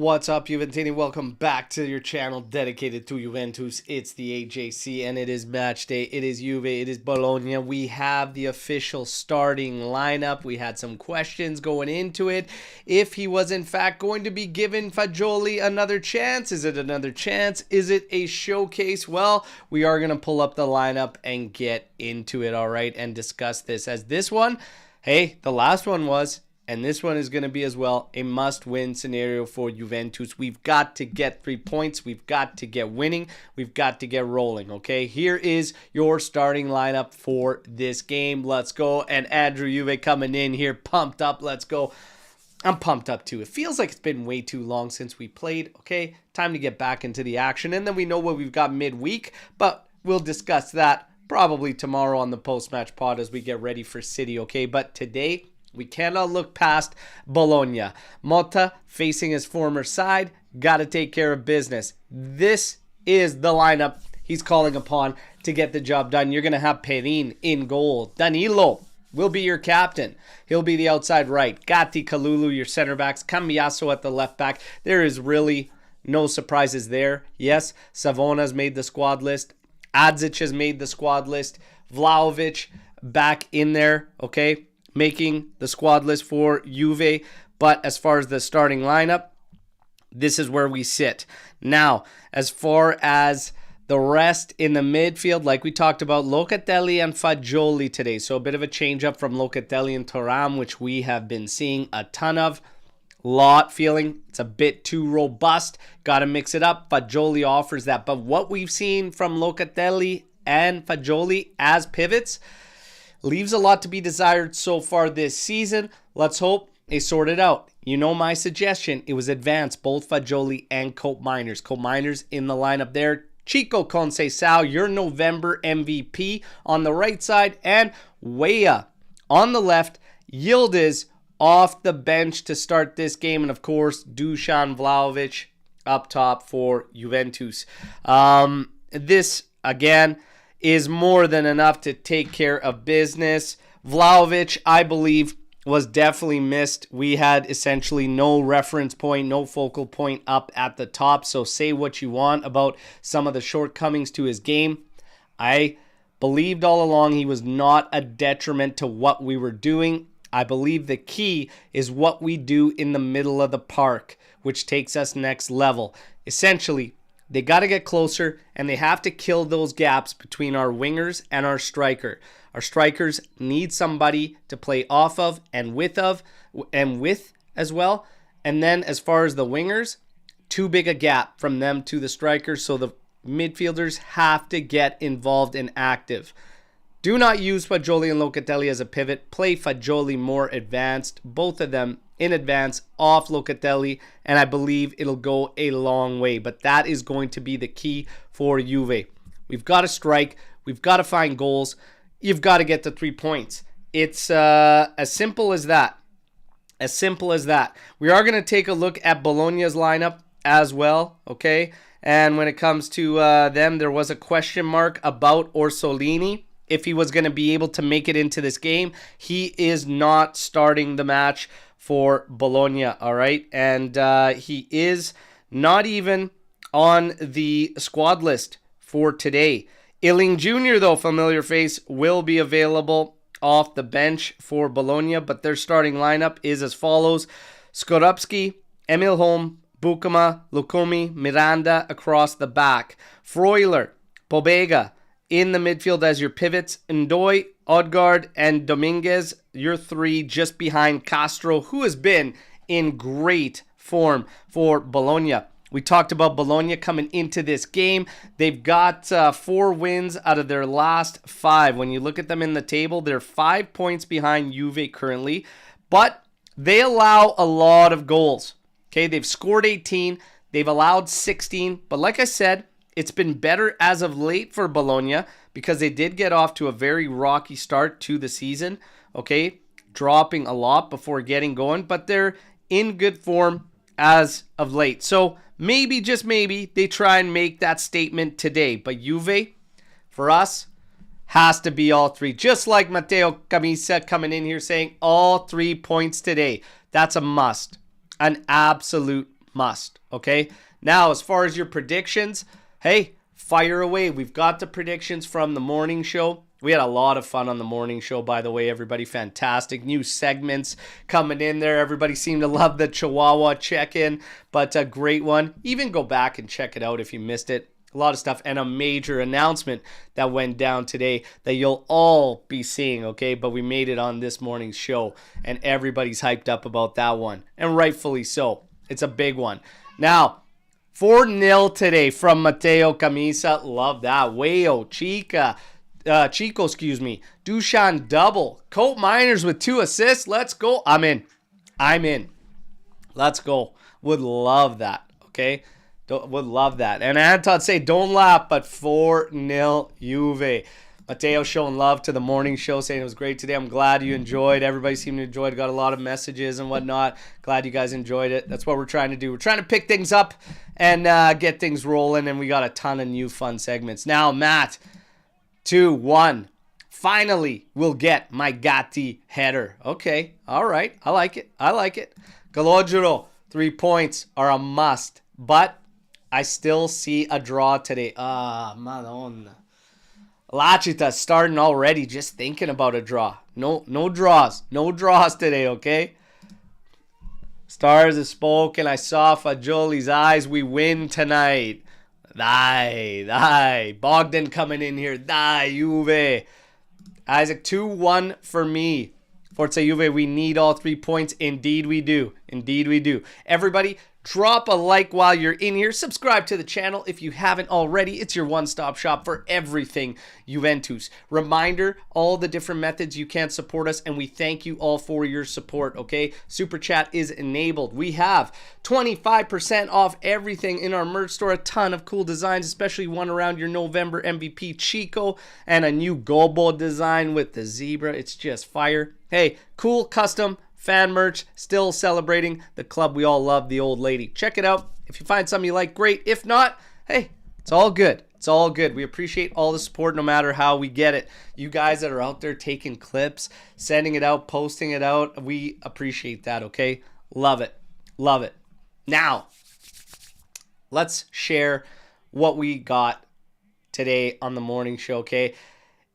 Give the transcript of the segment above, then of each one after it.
What's up, Juventini? Welcome back to your channel dedicated to Juventus. It's the AJC and it is match day. It is Juve. It is Bologna. We have the official starting lineup. We had some questions going into it. If he was in fact going to be given Fagioli another chance, is it another chance? Is it a showcase? Well, we are going to pull up the lineup and get into it, all right, and discuss this. As this one, hey, the last one was, and this one is going to be as well, a must-win scenario for Juventus. We've got to get 3 points. We've got to get winning. We've got to get rolling, okay? Here is your starting lineup for this game. Let's go. And Andrew Juve coming in here, pumped up. Let's go. I'm pumped up too. It feels like it's been way too long since we played, okay? Time to get back into the action. And then we know what we've got midweek, but we'll discuss that probably tomorrow on the post-match pod as we get ready for City, okay? But today, we cannot look past Bologna. Motta facing his former side. Got to take care of business. This is the lineup he's calling upon to get the job done. You're going to have Perin in goal. Danilo will be your captain. He'll be the outside right. Gatti, Kalulu, your center backs. Cambiaso at the left back. There is really no surprises there. Yes, Savona's made the squad list. Adzic has made the squad list. Vlahovic back in there, okay? Making the squad list for Juve. But as far as the starting lineup, this is where we sit. Now, as far as the rest in the midfield, like we talked about, Locatelli and Fagioli today. So a bit of a change up from Locatelli and Thuram, which we have been seeing a ton of. Lot feeling it's a bit too robust. Got to mix it up. Fagioli offers that. But what we've seen from Locatelli and Fagioli as pivots leaves a lot to be desired so far this season. Let's hope they sort it out. You know my suggestion. It was advanced, both Fagioli and Cope Miners. Cope Miners in the lineup there. Chico Conceição, your November MVP on the right side. And Weah on the left. Yildiz off the bench to start this game. And of course, Dusan Vlahovic up top for Juventus. This, again, is more than enough to take care of business. Vlahovic, I believe, was definitely missed. We had essentially no reference point, no focal point up at the top. So say what you want about some of the shortcomings to his game. I believed all along he was not a detriment to what we were doing. I believe the key is what we do in the middle of the park, which takes us next level. Essentially, they got to get closer, and they have to kill those gaps between our wingers and our striker. Our strikers need somebody to play off of and with as well. And then as far as the wingers, too big a gap from them to the strikers, so the midfielders have to get involved and active. Do not use Fagioli and Locatelli as a pivot. Play Fagioli more advanced, both of them in advance off Locatelli, and I believe it'll go a long way. But that is going to be the key for Juve. We've got to strike. We've got to find goals. You've got to get the 3 points. It's as simple as that. As simple as that. We are going to take a look at Bologna's lineup as well, okay? And when it comes to them, there was a question mark about Orsolini. If he was going to be able to make it into this game. He is not starting the match for Bologna, all right? And he is not even on the squad list for today. Illing Jr., though, familiar face, will be available off the bench for Bologna, but their starting lineup is as follows. Skorupski, Emil Holm, Bukama, Lukumi, Miranda across the back. Freuler, Pobega, in the midfield as your pivots. Ndoye, Odgaard, and Dominguez, your three just behind Castro, who has been in great form for Bologna. We talked about Bologna coming into this game. They've got 4 wins out of their last 5. When you look at them in the table, they're 5 points behind Juve currently, but they allow a lot of goals. Okay, they've scored 18, they've allowed 16, but like I said, it's been better as of late for Bologna because they did get off to a very rocky start to the season, okay? Dropping a lot before getting going, but they're in good form as of late. So maybe, just maybe, they try and make that statement today. But Juve, for us, has to be all 3. Just like Matteo Camisa coming in here saying all 3 points today. That's a must. An absolute must. Okay. Now, as far as your predictions, hey, fire away. We've got the predictions from the morning show. We had a lot of fun on the morning show, by the way, everybody. Fantastic. New segments coming in there. Everybody seemed to love the Chihuahua check-in, but a great one. Even go back and check it out if you missed it. A lot of stuff and a major announcement that went down today that you'll all be seeing, okay? But we made it on this morning's show, and everybody's hyped up about that one, and rightfully so. It's a big one. Now, 4-0 today from Mateo Camisa. Love that. Wayo, Chico, excuse me. Dushan double. Colt Miners with 2 assists. Let's go. I'm in. Let's go. Would love that, okay? Would love that. And Anton say, don't laugh, but 4-0 Juve. Mateo showing love to the morning show, saying it was great today. I'm glad you enjoyed. Everybody seemed to enjoy it. Got a lot of messages and whatnot. Glad you guys enjoyed it. That's what we're trying to do. We're trying to pick things up and get things rolling, and we got a ton of new fun segments. Now, Matt, 2-1. Finally, we'll get my Gatti header. Okay, all right. I like it. Calogero, 3 points are a must, but I still see a draw today. Madonna. Lachita starting already just thinking about a draw. No draws. No draws today, okay? Stars have spoken. I saw Fagioli's eyes. We win tonight. Die. Bogdan coming in here. Die, Juve. Isaac, 2-1 for me. Forza Juve, we need all 3 points. Indeed we do. Everybody, drop a like while you're in here. Subscribe to the channel if you haven't already. It's your one-stop shop for everything Juventus. Reminder, all the different methods you can support us, and we thank you all for your support, okay? Super Chat is enabled. We have 25% off everything in our merch store. A ton of cool designs, especially one around your November MVP Chico and a new Gobo design with the zebra. It's just fire. Hey, cool custom fan merch, still celebrating the club we all love, the old lady. Check it out. If you find something you like, great. If not, hey, it's all good. We appreciate all the support no matter how we get it. You guys that are out there taking clips, sending it out, posting it out, we appreciate that, okay? Love it. Now, let's share what we got today on the morning show, okay?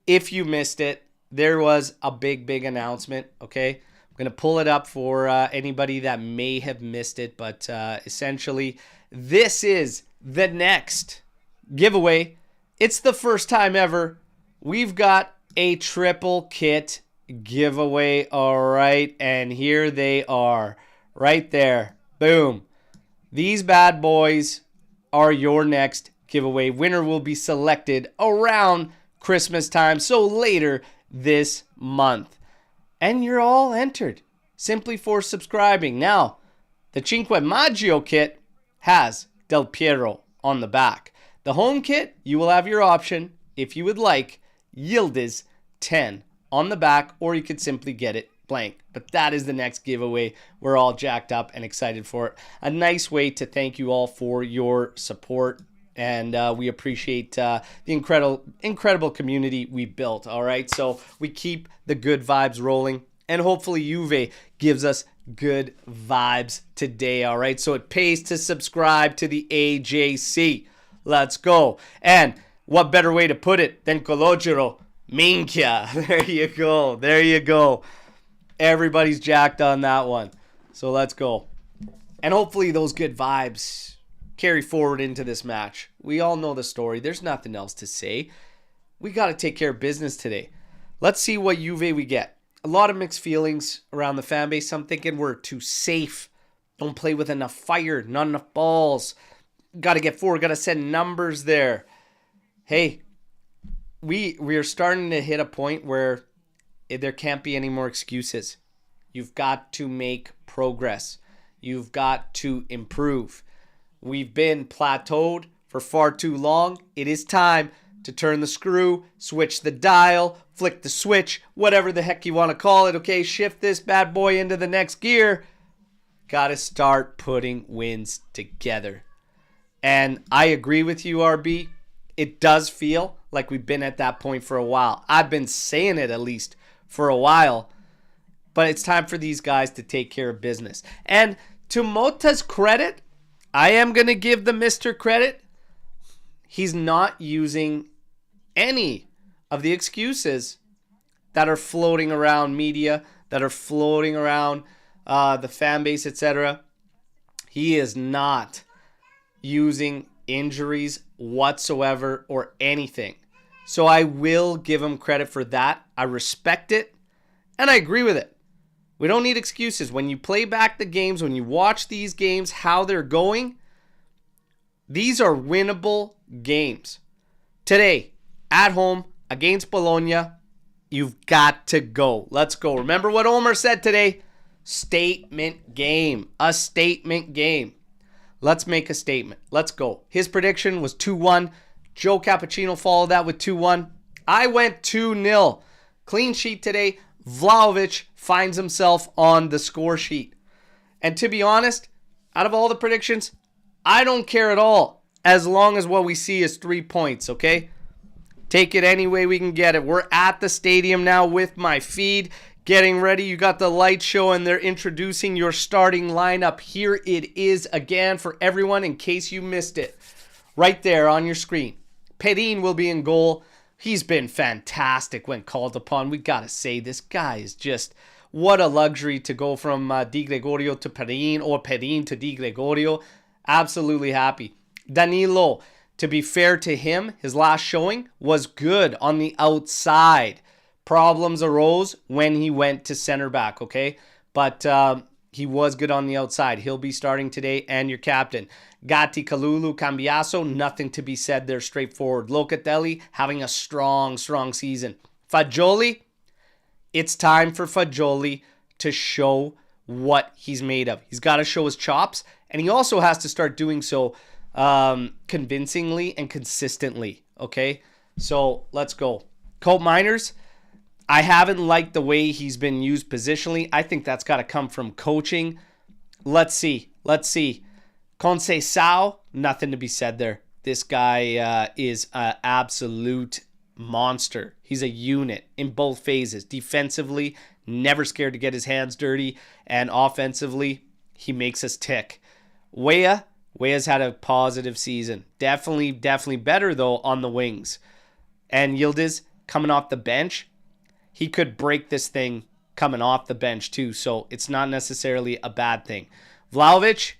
If you missed it, there was a big announcement, okay? I'm going to pull it up for anybody that may have missed it, but essentially, this is the next giveaway. It's the first time ever we've got a triple kit giveaway, all right? And here they are, right there. Boom. These bad boys are your next giveaway. Winner will be selected around Christmas time, so later this month. And you're all entered simply for subscribing. Now, the Cinque Maggio kit has Del Piero on the back. The home kit, you will have your option, if you would like, Yildiz 10 on the back, or you could simply get it blank. But that is the next giveaway. We're all jacked up and excited for it. A nice way to thank you all for your support. And we appreciate the incredible community we built, all right? So we keep the good vibes rolling. And hopefully Juve gives us good vibes today, all right? So it pays to subscribe to the AJC. Let's go. And what better way to put it than Calogero? Minchia. There you go. Everybody's jacked on that one. So let's go. And hopefully those good vibes carry forward into this match. We all know the story. There's nothing else to say. We got to take care of business today. Let's see what Juve we get. A lot of mixed feelings around the fan base. Some thinking we're too safe. Don't play with enough fire. Not enough balls. Got to get forward. Got to send numbers there. Hey, we are starting to hit a point where there can't be any more excuses. You've got to make progress. You've got to improve. We've been plateaued for far too long. It is time to turn the screw, switch the dial, flick the switch, whatever the heck you want to call it, okay? Shift this bad boy into the next gear. Got to start putting wins together. And I agree with you, RB. It does feel like we've been at that point for a while. I've been saying it at least for a while. But it's time for these guys to take care of business. And to Motta's credit, I am going to give the Mr. credit. He's not using any of the excuses that are floating around media, that are floating around the fan base, etc. He is not using injuries whatsoever or anything. So I will give him credit for that. I respect it, and I agree with it. We don't need excuses. When you play back the games, when you watch these games, how they're going, these are winnable games. Today, at home, against Bologna, you've got to go. Let's go. Remember what Omer said today? Statement game. A statement game. Let's make a statement. Let's go. His prediction was 2-1. Joe Cappuccino followed that with 2-1. I went 2-0. Clean sheet today. Vlahovic finds himself on the score sheet. And to be honest, out of all the predictions, I don't care at all as long as what we see is 3 points, okay? Take it any way we can get it. We're at the stadium now with my feed. Getting ready. You got the light show and they're introducing your starting lineup. Here it is again for everyone in case you missed it. Right there on your screen. Perin will be in goal. He's been fantastic when called upon. We got to say, this guy is just, what a luxury to go from Di Gregorio to Perin or Perin to Di Gregorio. Absolutely happy. Danilo, to be fair to him, his last showing was good on the outside. Problems arose when he went to center back, okay? But he was good on the outside. He'll be starting today, and your captain. Gatti, Kalulu, Cambiaso, nothing to be said there, straightforward. Locatelli having a strong season. Fagioli, it's time for Fagioli to show what he's made of. He's got to show his chops, and he also has to start doing so convincingly and consistently, okay? So let's go. Colt Miners, I haven't liked the way he's been used positionally. I think that's got to come from coaching. Let's see. Conceição, nothing to be said there. This guy is an absolute monster. He's a unit in both phases. Defensively, never scared to get his hands dirty. And offensively, he makes us tick. Weah's had a positive season. Definitely better, though, on the wings. And Yildiz coming off the bench. He could break this thing coming off the bench, too. So it's not necessarily a bad thing. Vlahovic,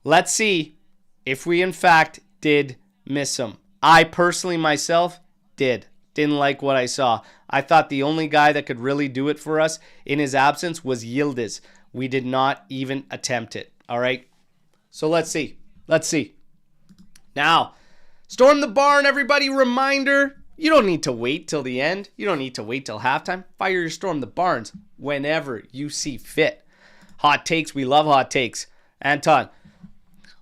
let's see if we, in fact, did miss him. I personally, myself, didn't like what I saw. I thought the only guy that could really do it for us in his absence was Yildiz. We did not even attempt it. All right? So let's see. Now, storm the barn, everybody. Reminder, you don't need to wait till the end. You don't need to wait till halftime. Fire your storm the barns whenever you see fit. Hot takes. We love hot takes. Anton,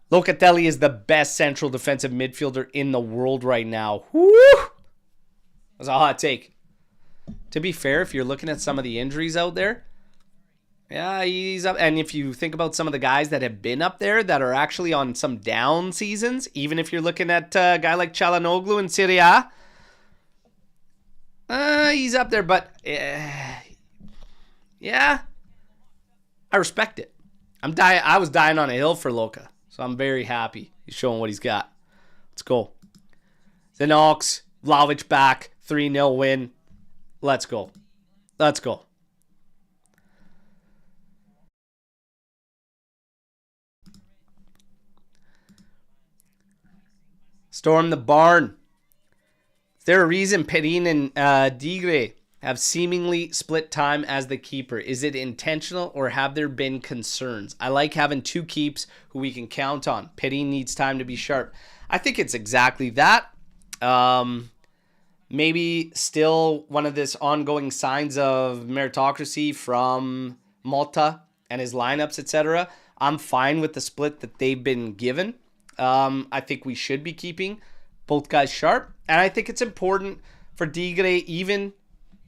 Locatelli is the best central defensive midfielder in the world right now. Woo! That's a hot take. To be fair, if you're looking at some of the injuries out there, yeah, he's up. And if you think about some of the guys that have been up there that are actually on some down seasons, even if you're looking at a guy like Çalhanoğlu in Serie, he's up there. But yeah, I respect it. I was dying on a hill for Luca, so I'm very happy he's showing what he's got. Let's go. Zenox, Vlahovic back, 3-0 win. Let's go. Storm the barn. Is there a reason Perin and Digre have seemingly split time as the keeper? Is it intentional or have there been concerns? I like having two keeps who we can count on. Perin needs time to be sharp. I think it's exactly that. Maybe still one of this ongoing signs of meritocracy from Motta and his lineups, etc. I'm fine with the split that they've been given. I think we should be keeping both guys sharp. And I think it's important for Digre, even,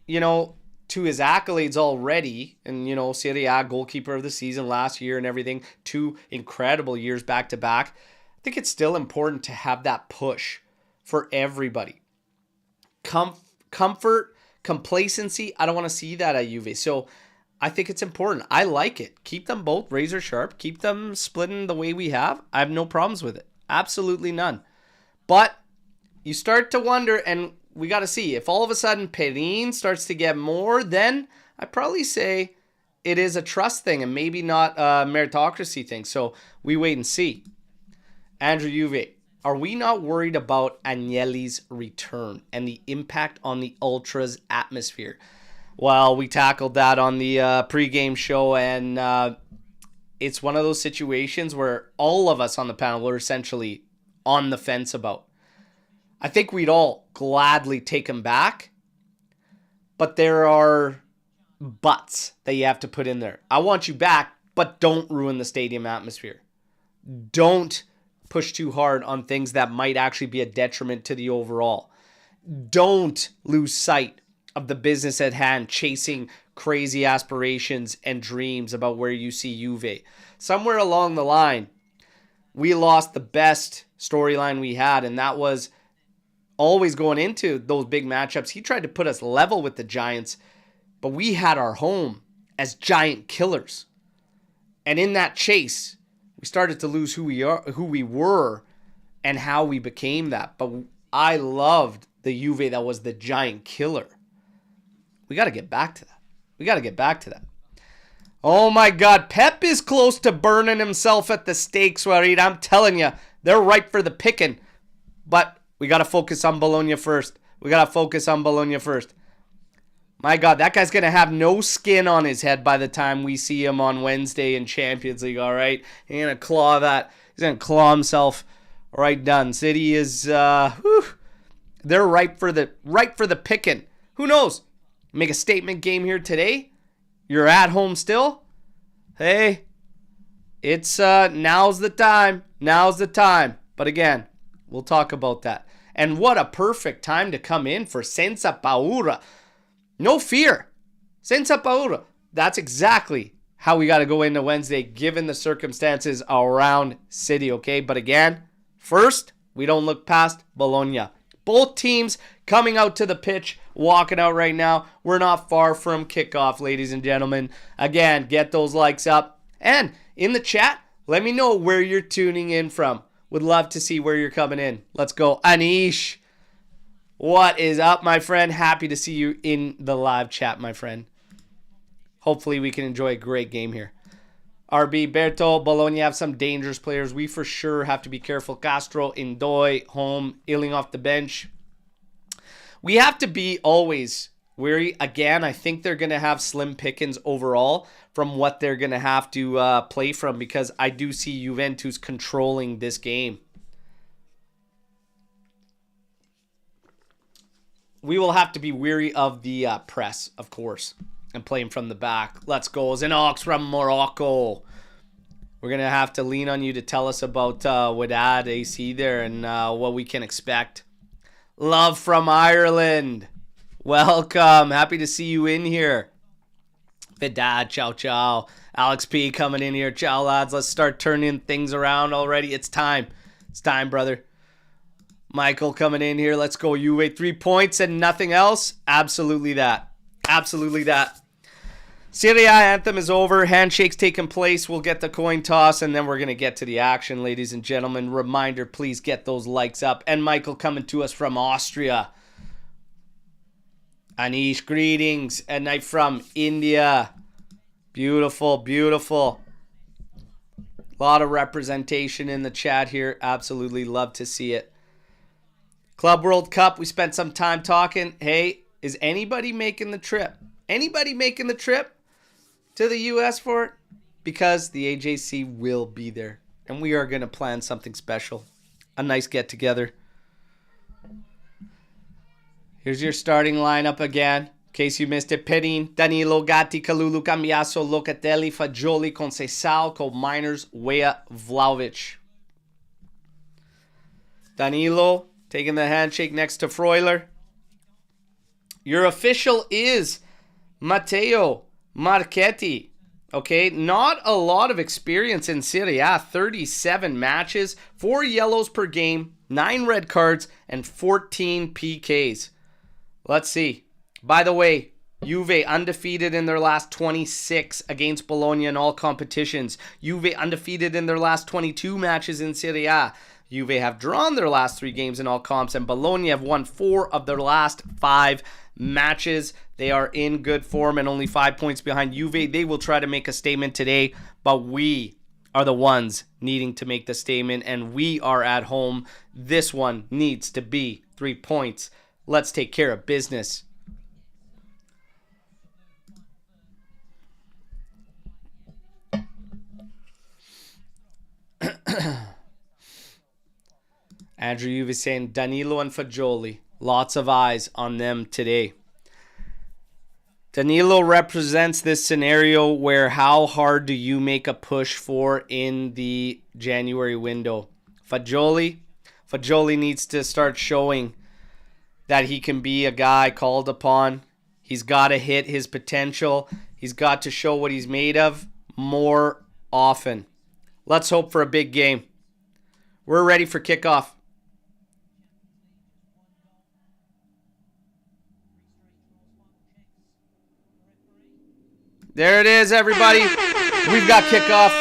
to his accolades already. And, Serie A goalkeeper of the season last year and everything. 2 incredible years back to back. I think it's still important to have that push for everybody. Comfort, complacency, I don't want to see that at Juve. So I think it's important. I like it. Keep them both razor sharp. Keep them splitting the way we have. I have no problems with it. Absolutely none. But you start to wonder, and we got to see, if all of a sudden Perin starts to get more, then I'd probably say it is a trust thing and maybe not a meritocracy thing. So we wait and see. Andrew Juve, are we not worried about Agnelli's return and the impact on the Ultras atmosphere? Well, we tackled that on the pregame show, and it's one of those situations where all of us on the panel were essentially on the fence about. I think we'd all gladly take him back, but there are buts that you have to put in there. I want you back, but don't ruin the stadium atmosphere. Don't push too hard on things that might actually be a detriment to the overall. Don't lose sight of the business at hand, chasing crazy aspirations and dreams about where you see Juve. Somewhere along the line, we lost the best storyline we had, and that was always going into those big matchups. He tried to put us level with the Giants, but we had our home as giant killers. And in that chase, we started to lose who we were, and how we became that. But I loved the Juve that was the giant killer. We got to get back to that. Oh my God, Pep is close to burning himself at the stakes, Warid. I'm telling you, they're ripe for the picking. But we got to focus on Bologna first. My God, that guy's going to have no skin on his head by the time we see him on Wednesday in Champions League, all right? He's going to claw that. He's going to claw himself right done. City is, they're ripe for the picking. Who knows? Make a statement game here today. You're at home still. Hey, it's now's the time. But again, we'll talk about that. And what a perfect time to come in for Senza Paura. No fear. Senza Paura. That's exactly how we got to go into Wednesday, given the circumstances around City, okay? But again, first, we don't look past Bologna. Both teams coming out to the pitch, walking out right now. We're not far from kickoff, ladies and gentlemen. Again, get those likes up. And in the chat, let me know where you're tuning in from. Would love to see where you're coming in. Let's go. Anish, what is up, my friend? Happy to see you in the live chat, my friend. Hopefully we can enjoy a great game here. RB, Berto, Bologna have some dangerous players. We for sure have to be careful. Castro, Indoy, home, Illing off the bench. We have to be always wary. Again, I think they're going to have slim pickings overall from what they're going to have to play from, because I do see Juventus controlling this game. We will have to be weary of the press, of course, and playing from the back. Let's go. Zinox from Morocco. We're going to have to lean on you to tell us about Wadad AC there and what we can expect. Love from Ireland. Welcome. Happy to see you in here. Vidad, ciao, ciao. Alex P coming in here. Ciao, lads. Let's start turning things around already. It's time. It's time, brother. Michael coming in here. Let's go. Juve 3 points and nothing else. Absolutely that. Absolutely that. Serie anthem is over. Handshakes taking place. We'll get the coin toss, and then we're going to get to the action, ladies and gentlemen. Reminder, please get those likes up. And Michael coming to us from Austria. Anish, greetings. At night from India. Beautiful, beautiful. A lot of representation in the chat here. Absolutely love to see it. Club World Cup, we spent some time talking. Hey, is anybody making the trip? Anybody making the trip to the U.S. for it? Because the AJC will be there. And we are going to plan something special. A nice get-together. Here's your starting lineup again. In case you missed it. Perin, Danilo, Gatti, Kalulu, Cambiaso, Locatelli, Fagioli, Conceição, Coal Miners, Wea, Vlahovic. Danilo taking the handshake next to Freuler. Your official is Matteo Marchetti. Okay, not a lot of experience in Serie A. 37 matches, 4 yellows per game, 9 red cards, and 14 PKs. Let's see. By the way, Juve undefeated in their last 26 against Bologna in all competitions. Juve undefeated in their last 22 matches in Serie. Juve have drawn their last 3 games in all comps, and Bologna have won 4 of their last 5 matches. They are in good form and only 5 points behind Juve. They will try to make a statement today, but we are the ones needing to make the statement, and we are at home. This one needs to be 3 points. Let's take care of business. Andrew Juve is saying Danilo and Fagioli. Lots of eyes on them today. Danilo represents this scenario where how hard do you make a push for in the January window? Fagioli needs to start showing that he can be a guy called upon. He's got to hit his potential. He's got to show what he's made of more often. Let's hope for a big game. We're ready for kickoff. There it is, everybody. We've got kickoff.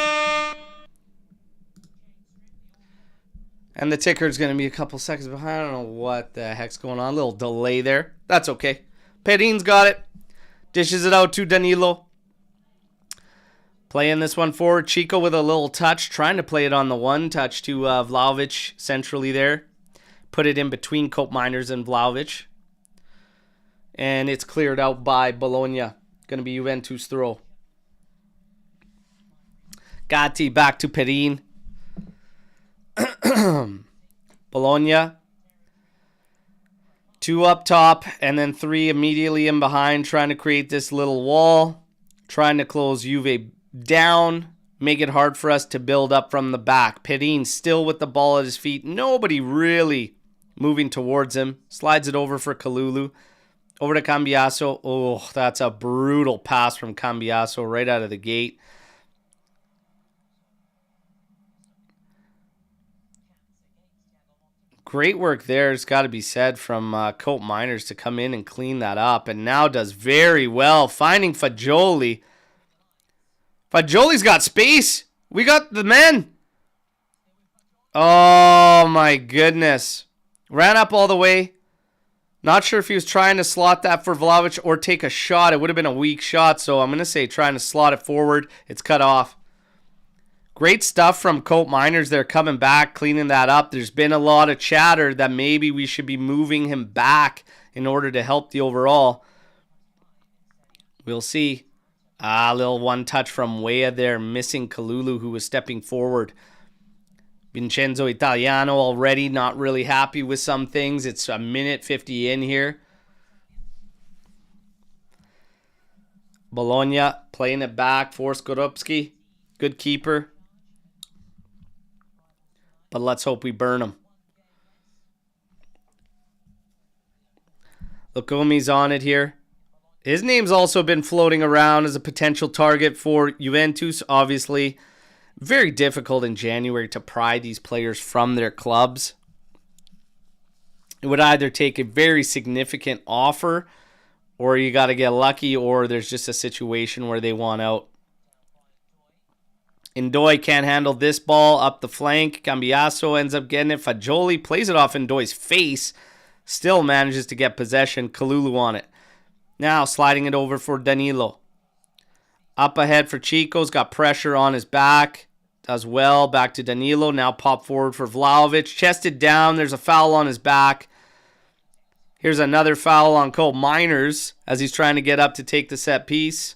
And the ticker is going to be a couple seconds behind. I don't know what the heck's going on. A little delay there. That's okay. Pedin's got it. Dishes it out to Danilo. Playing this one forward. Chico with a little touch. Trying to play it on the one touch to Vlahovic centrally there. Put it in between Cope Miners and Vlahovic. And it's cleared out by Bologna. Going to be Juventus throw. Gatti back to Perin. Bologna. 2 up top and then 3 immediately in behind, trying to create this little wall. Trying to close Juve down. Make it hard for us to build up from the back. Perin still with the ball at his feet. Nobody really moving towards him. Slides it over for Kalulu. Over to Cambiaso. Oh, that's a brutal pass from Cambiaso right out of the gate. Great work there. It's got to be said from Cope Miners to come in and clean that up. And now does very well finding Fagioli. Fagioli's got space. We got the men. Oh, my goodness. Ran up all the way. Not sure if he was trying to slot that for Vlahovic or take a shot. It would have been a weak shot, so I'm going to say trying to slot it forward. It's cut off. Great stuff from Cope Miners. They're coming back, cleaning that up. There's been a lot of chatter that maybe we should be moving him back in order to help the overall. We'll see. A little one touch from Weah there, missing Kalulu, who was stepping forward. Vincenzo Italiano already not really happy with some things. It's a minute 50 in here. Bologna playing it back for Skorupski. Good keeper. But let's hope we burn him. Lucomi's on it here. His name's also been floating around as a potential target for Juventus, obviously. Very difficult in January to pry these players from their clubs. It would either take a very significant offer, or you got to get lucky, or there's just a situation where they want out. Ndoye can't handle this ball up the flank. Cambiaso ends up getting it. Fagioli plays it off Ndoye's face. Still manages to get possession. Kalulu on it. Now sliding it over for Danilo. Up ahead for Chico's. Got pressure on his back. Does well. Back to Danilo. Now pop forward for Vlahovic. Chested down. There's a foul on his back. Here's another foul on Cope Miners as he's trying to get up to take the set piece.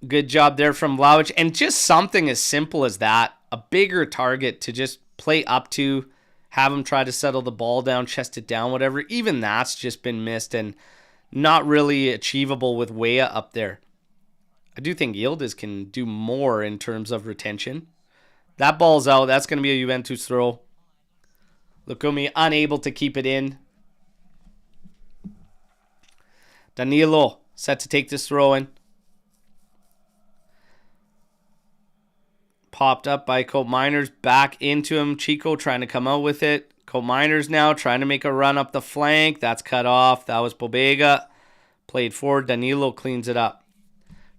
Good job there from Vlahovic. And just something as simple as that. A bigger target to just play up to. Have him try to settle the ball down. Chest it down. Whatever. Even that's just been missed. And not really achievable with Weah up there. I do think Yildiz can do more in terms of retention. That ball's out. That's going to be a Juventus throw. Lukumi unable to keep it in. Danilo set to take this throw in. Popped up by Cope Miners. Back into him. Chico trying to come out with it. Coal Miners now trying to make a run up the flank. That's cut off. That was Pobega. Played forward. Danilo cleans it up.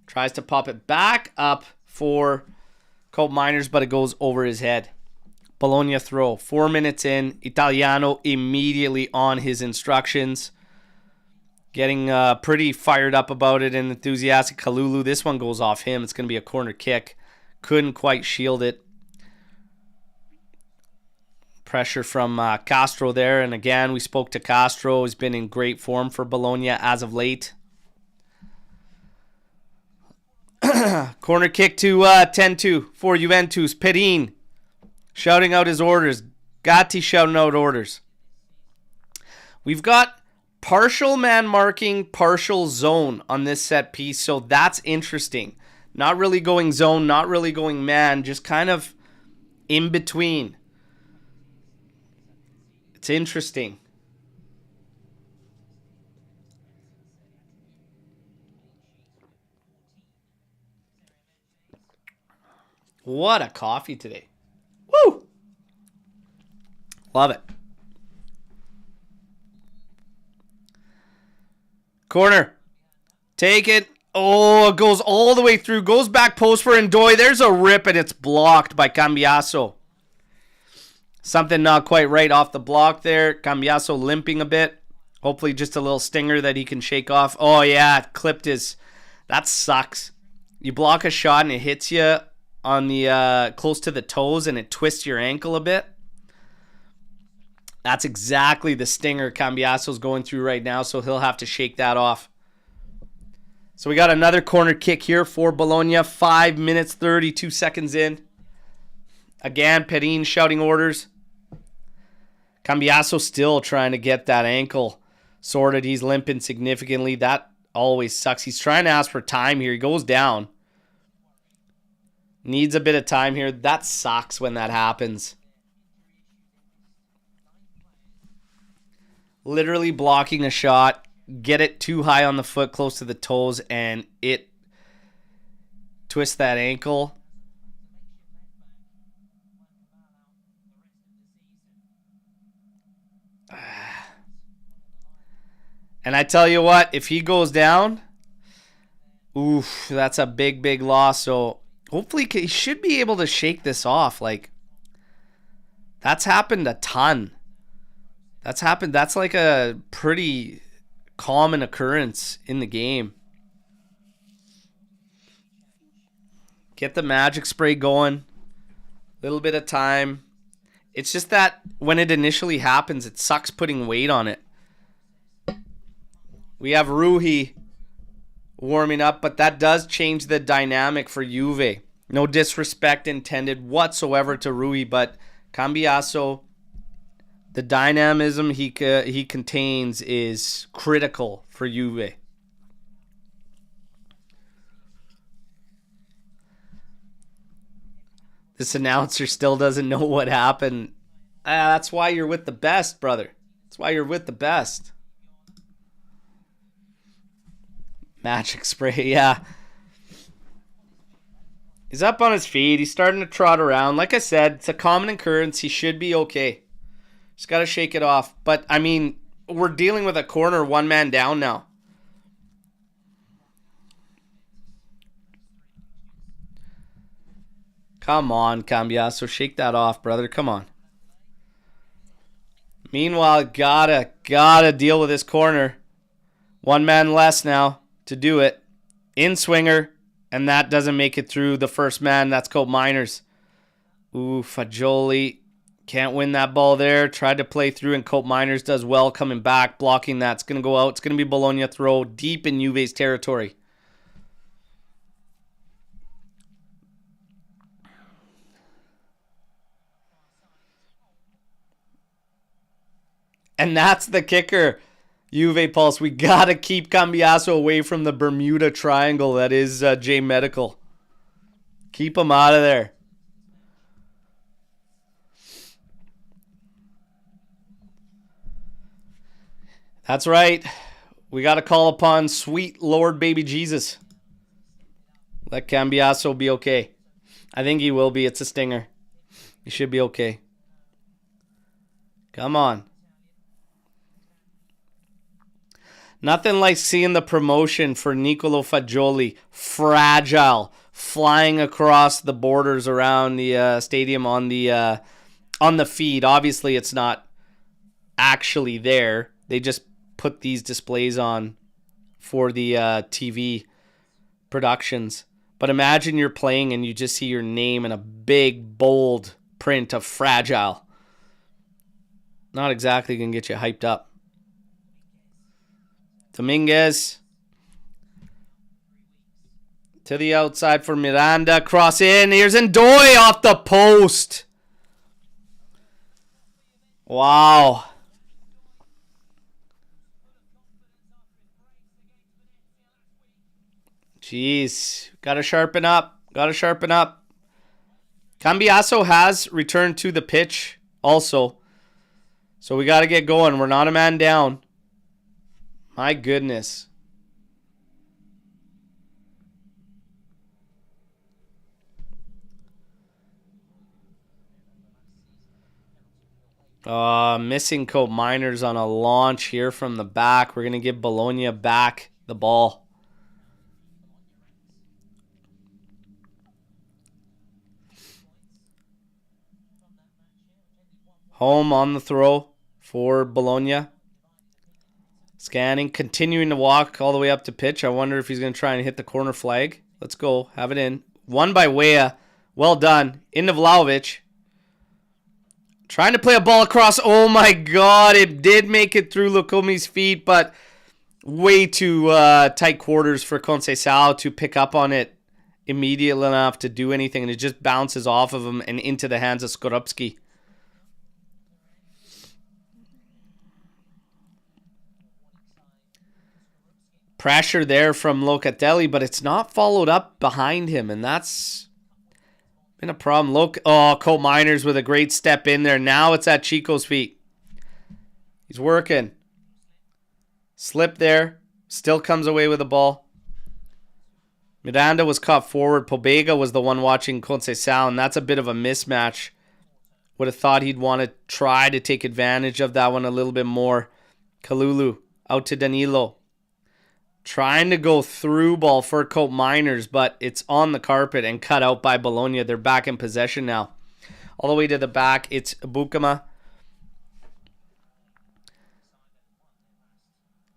Tries to pop it back up for Coal Miners, but it goes over his head. Bologna throw. 4 minutes in. Italiano immediately on his instructions. Getting pretty fired up about it and enthusiastic. Kalulu, this one goes off him. It's going to be a corner kick. Couldn't quite shield it. Pressure from Castro there. And again, we spoke to Castro. He's been in great form for Bologna as of late. Corner kick to 10-2 for Juventus. Perin shouting out his orders. Gatti shouting out orders. We've got partial man marking, partial zone on this set piece. So that's interesting. Not really going zone, not really going man. Just kind of in between. It's interesting. What a coffee today. Woo! Love it. Corner. Take it. Oh, it goes all the way through. Goes back post for Ndoye. There's a rip and it's blocked by Cambiaso. Something not quite right off the block there. Cambiaso limping a bit. Hopefully just a little stinger that he can shake off. Oh, yeah. It clipped his... That sucks. You block a shot and it hits you on the close to the toes and it twists your ankle a bit. That's exactly the stinger Cambiaso's going through right now, so he'll have to shake that off. So we got another corner kick here for Bologna. 5 minutes, 32 seconds in. Again, Perin shouting orders. Cambiaso still trying to get that ankle sorted. He's limping significantly. That always sucks. He's trying to ask for time here. He goes down. Needs a bit of time here. That sucks when that happens. Literally blocking a shot. Get it too high on the foot, close to the toes, and it twists that ankle. And I tell you what, if he goes down, oof, that's a big, big loss. So hopefully he should be able to shake this off. Like, that's happened a ton. That's happened. That's like a pretty common occurrence in the game. Get the magic spray going. Little bit of time. It's just that when it initially happens, it sucks putting weight on it. We have Rui warming up, but that does change the dynamic for Juve. No disrespect intended whatsoever to Rui, but Cambiaso, the dynamism he contains is critical for Juve. This announcer still doesn't know what happened. That's why you're with the best, brother. That's why you're with the best. Magic spray, yeah. He's up on his feet. He's starting to trot around. Like I said, it's a common occurrence. He should be okay. Just got to shake it off. But, I mean, we're dealing with a corner, one man down now. Come on, Cambiaso. Shake that off, brother. Come on. Meanwhile, gotta deal with this corner. One man less now to do it. In swinger. And that doesn't make it through the first man. That's Cope Miners. Ooh, Fagioli. Can't win that ball there. Tried to play through, and Cope Miners does well coming back, blocking that. It's going to go out. It's going to be Bologna throw deep in Juve's territory. And that's the kicker. Juve Pulse. We got to keep Cambiaso away from the Bermuda Triangle. That is J Medical. Keep him out of there. That's right. We got to call upon sweet Lord Baby Jesus. Let Cambiaso be okay. I think he will be. It's a stinger. He should be okay. Come on. Nothing like seeing the promotion for Nicolo Fagioli. Fragile. Flying across the borders around the stadium on the feed. Obviously, it's not actually there. They just put these displays on for the TV productions. But imagine you're playing and you just see your name in a big, bold print of fragile. Not exactly going to get you hyped up. Dominguez. To the outside for Miranda. Cross in. Here's Ndoye off the post. Wow. Jeez. Gotta sharpen up. Gotta sharpen up. Cambiaso has returned to the pitch also. So we gotta get going. We're not a man down. My goodness. Missing Cope Miners on a launch here from the back. We're going to give Bologna back the ball. Home on the throw for Bologna. Scanning, continuing to walk all the way up to pitch. I wonder if he's going to try and hit the corner flag. Let's go. Have it in. Won by Weah. Well done. Into Vlahovic. Trying to play a ball across. Oh my God. It did make it through Lucomi's feet, but way too tight quarters for Conceição to pick up on it immediately enough to do anything. And it just bounces off of him and into the hands of Skorupski. Pressure there from Locatelli, but it's not followed up behind him, and that's been a problem. Cope Miners with a great step in there. Now it's at Chico's feet. He's working. Slip there. Still comes away with the ball. Miranda was caught forward. Pobega was the one watching Conceição, and that's a bit of a mismatch. Would have thought he'd want to try to take advantage of that one a little bit more. Kalulu out to Danilo. Trying to go through ball for Cope Miners, but it's on the carpet and cut out by Bologna. They're back in possession now. All the way to the back, it's Bukama.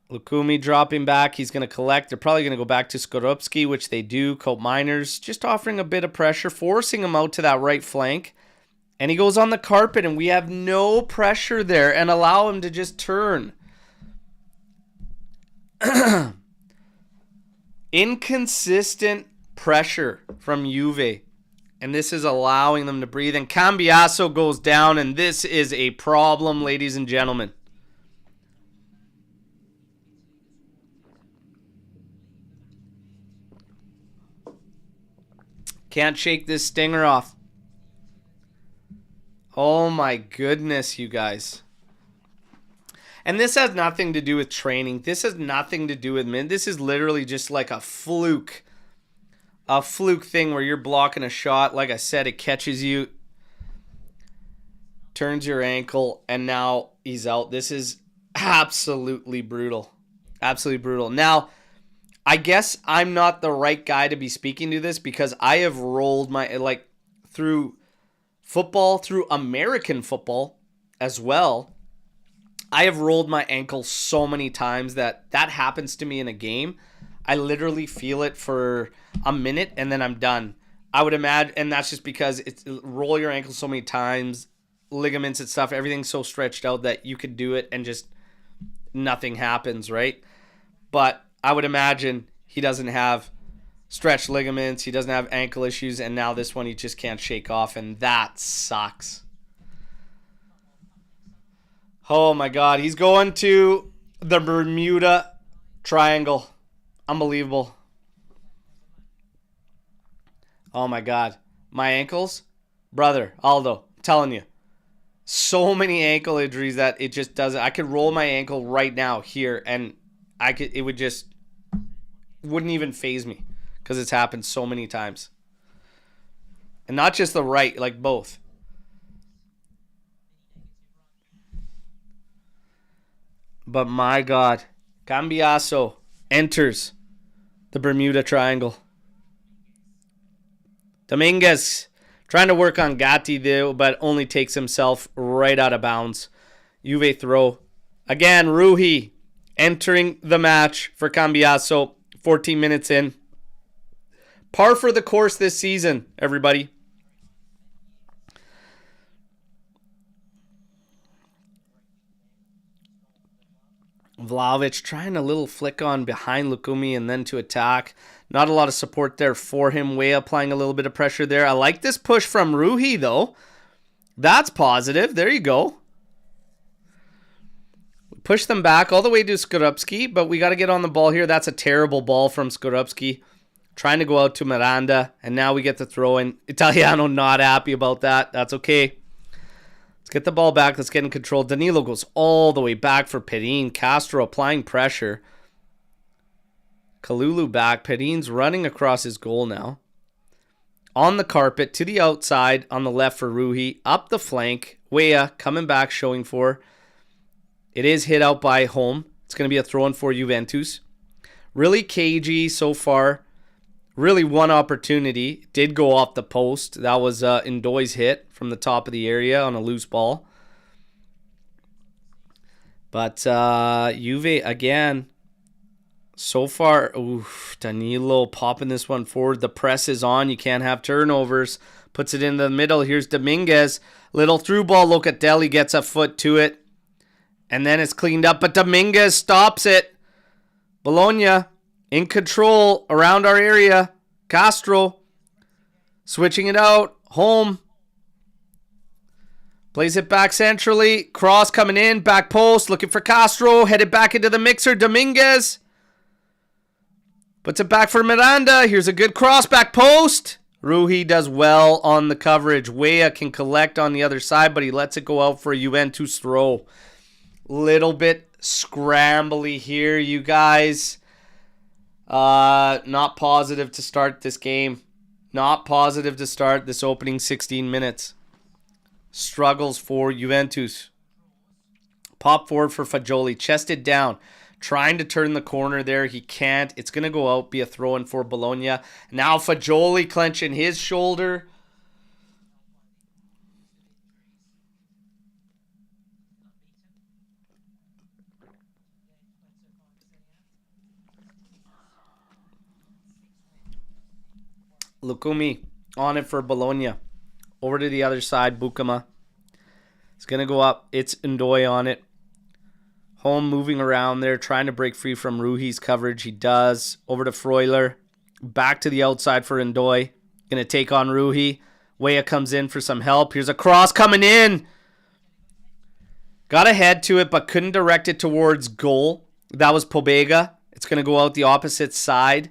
Lukumi dropping back. He's going to collect. They're probably going to go back to Skorupski, which they do. Cope Miners just offering a bit of pressure, forcing him out to that right flank. And he goes on the carpet, and we have no pressure there and allow him to just turn. Inconsistent pressure from Juve. And this is allowing them to breathe. And Cambiaso goes down. And this is a problem, ladies and gentlemen. Can't shake this stinger off. Oh my goodness, you guys. And this has nothing to do with training. This has nothing to do with men. This is literally just like a fluke. A fluke thing where you're blocking a shot. Like I said, it catches you. Turns your ankle. And now he's out. This is absolutely brutal. Absolutely brutal. Now, I guess I'm not the right guy to be speaking to this because I have rolled my, through football, through American football as well. I have rolled my ankle so many times that happens to me in a game. I literally feel it for a minute and then I'm done. I would imagine, and that's just because it's roll your ankle so many times, ligaments and stuff, everything's so stretched out that you could do it and just nothing happens, right? But I would imagine he doesn't have stretched ligaments, he doesn't have ankle issues, and now this one he just can't shake off, and that sucks. Oh my God, he's going to the Bermuda Triangle. Unbelievable. Oh my God. My ankles? Brother, Aldo, I'm telling you. So many ankle injuries that it just doesn't. I could roll my ankle right now here and it would just, wouldn't even faze me because it's happened so many times. And not just the right, like both. But my God, Cambiaso enters the Bermuda Triangle. Dominguez trying to work on Gatti though, but only takes himself right out of bounds. Juve throw. Again, Rui entering the match for Cambiaso. 14 minutes in. Par for the course this season, everybody. Vlahovic trying a little flick on behind Lukumi and then to attack. Not a lot of support there for him. Way applying a little bit of pressure there. I like this push from Rui, though. That's positive. There you go. Push them back all the way to Skorupski, but we got to get on the ball here. That's a terrible ball from Skorupski. Trying to go out to Miranda, and now we get the throw in. Italiano not happy about that. That's okay. Let's get the ball back. Let's get in control. Danilo goes all the way back for Perin. Castro applying pressure. Kalulu back. Perin's running across his goal now. On the carpet, to the outside, on the left for Rui. Up the flank. Weah coming back, showing for. It is hit out by home. It's going to be a throw-in for Juventus. Really cagey so far. Really one opportunity. Did go off the post. That was Ndoye's hit from the top of the area on a loose ball. But Juve, again, so far, oof, Danilo popping this one forward. The press is on. You can't have turnovers. Puts it in the middle. Here's Dominguez. Little through ball. Locatelli gets a foot to it. And then it's cleaned up. But Dominguez stops it. Bologna in control around our area. Castro switching it out. Home. Plays it back centrally. Cross coming in. Back post. Looking for Castro. Headed back into the mixer. Dominguez. Puts it back for Miranda. Here's a good cross. Back post. Rui does well on the coverage. Weah can collect on the other side, but he lets it go out for a Juventus throw. Little bit scrambly here, you guys. Not positive to start this game. Not positive to start this opening 16 minutes. Struggles for Juventus. Pop forward for Fagioli. Chested down. Trying to turn the corner there. He can't. It's going to go out. Be a throw-in for Bologna. Now Fagioli clenching his shoulder. Lukumi on it for Bologna. Over to the other side, Bukama. It's going to go up. It's Ndoye on it. Home moving around there, trying to break free from Ruhi's coverage. He does. Over to Freuler. Back to the outside for Ndoye. Going to take on Rui. Weah comes in for some help. Here's a cross coming in. Got a head to it, but couldn't direct it towards goal. That was Pobega. It's going to go out the opposite side.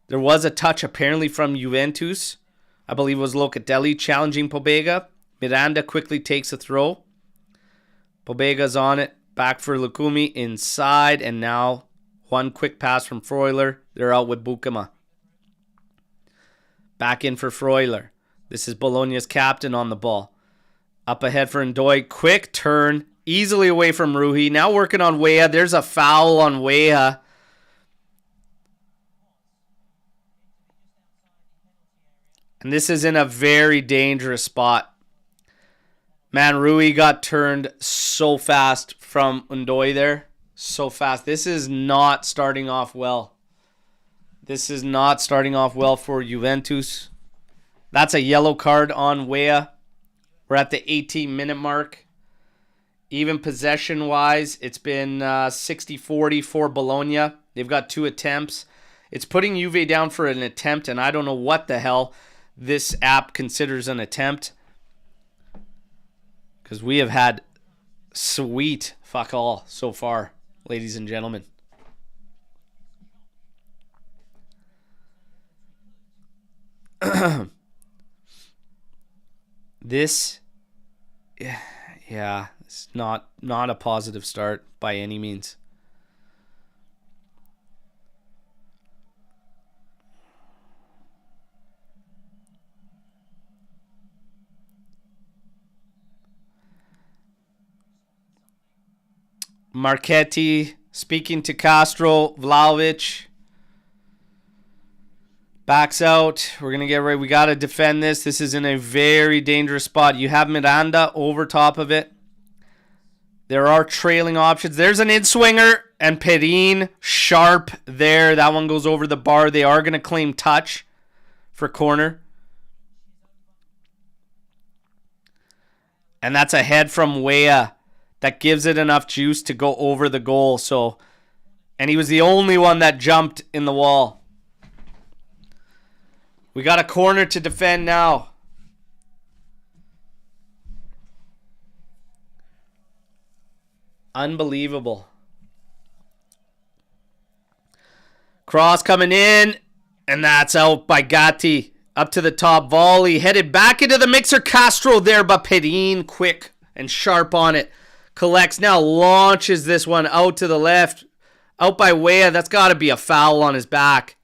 There was a touch apparently from Juventus. I believe it was Locatelli challenging Pobega. Miranda quickly takes a throw. Pobega's on it. Back for Lukumi inside. And now one quick pass from Freuler. They're out with Bukama. Back in for Freuler. This is Bologna's captain on the ball. Up ahead for Ndoye. Quick turn. Easily away from Rui. Now working on Weah. There's a foul on Weah. And this is in a very dangerous spot. Man, Rui got turned so fast from Ndoye there. So fast. This is not starting off well. This is not starting off well for Juventus. That's a yellow card on Weah. We're at the 18-minute mark. Even possession-wise, it's been 60-40 for Bologna. They've got 2 attempts. It's putting Juve down for an attempt, and I don't know what the hell this app considers an attempt, because we have had sweet fuck all so far, ladies and gentlemen. This, yeah, it's not a positive start by any means. Marchetti speaking to Castro. Vlahovic backs out. We're going to get ready. We got to defend this. This is in a very dangerous spot. You have Miranda over top of it. There are trailing options. There's an in-swinger. And Perin sharp there. That one goes over the bar. They are going to claim touch for corner. And that's a head from Weah that gives it enough juice to go over the goal. So, and he was the only one that jumped in the wall. We got a corner to defend now. Unbelievable. Cross coming in, and that's out by Gatti. Up to the top volley, headed back into the mixer. Castro there, but Perin quick and sharp on it. Collects now, launches this one out to the left. Out by Weah, that's got to be a foul on his back.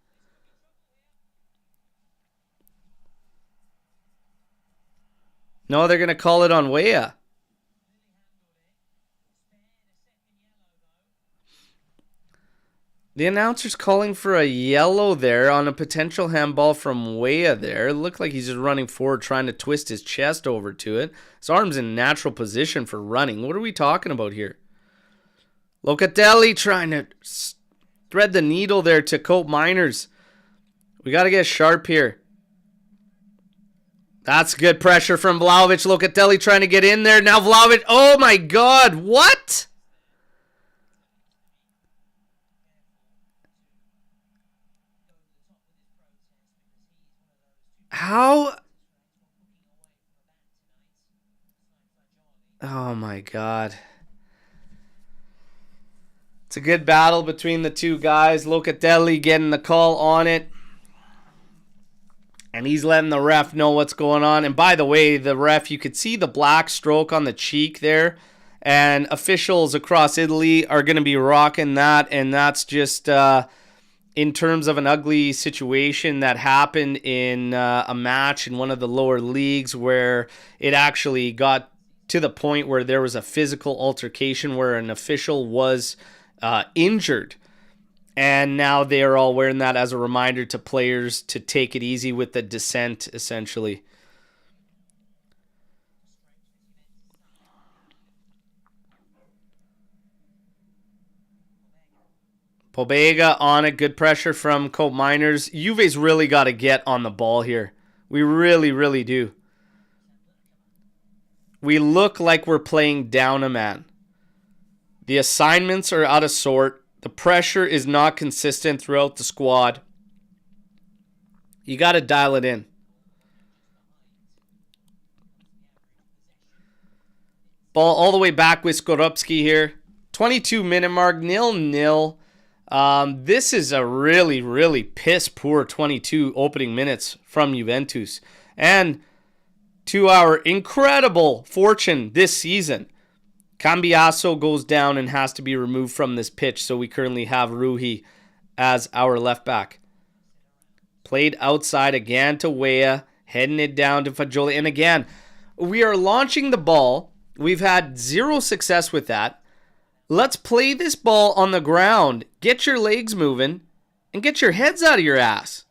No, they're going to call it on Weah. The announcer's calling for a yellow there on a potential handball from Weah there. It looked like he's just running forward trying to twist his chest over to it. His arm's in natural position for running. What are we talking about here? Locatelli trying to thread the needle there to Cope Miners. We got to get sharp here. That's good pressure from Vlahovic. Locatelli trying to get in there. Now Vlahovic. Oh my God. What? How? Oh my God. It's a good battle between the two guys. Locatelli getting the call on it. And he's letting the ref know what's going on. And by the way, the ref, you could see the black stroke on the cheek there. And officials across Italy are going to be rocking that. And that's just in terms of an ugly situation that happened in a match in one of the lower leagues where it actually got to the point where there was a physical altercation where an official was injured. And now they are all wearing that as a reminder to players to take it easy with the dissent, essentially. Pobega on it. Good pressure from Cope Miners. Juve's really got to get on the ball here. We really, really do. We look like we're playing down a man. The assignments are out of sort. The pressure is not consistent throughout the squad. You got to dial it in. Ball all the way back with Skorupski here. 22-minute mark, 0-0. This is a really, really piss-poor 22 opening minutes from Juventus. And to our incredible fortune this season, Cambiaso goes down and has to be removed from this pitch, so we currently have Ruhi as our left back. Played outside again to Weah, heading it down to Fagioli. And again, we are launching the ball. We've had zero success with that. Let's play this ball on the ground. Get your legs moving and get your heads out of your ass.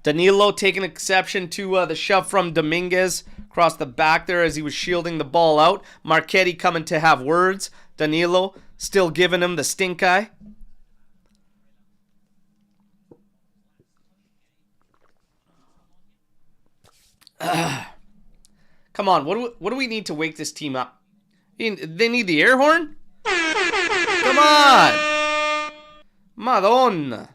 Danilo taking exception to the shove from Dominguez across the back there as he was shielding the ball out. Marchetti coming to have words. Danilo still giving him the stink eye. Come on, what do we need to wake this team up? They need the air horn? Come on! Madonna!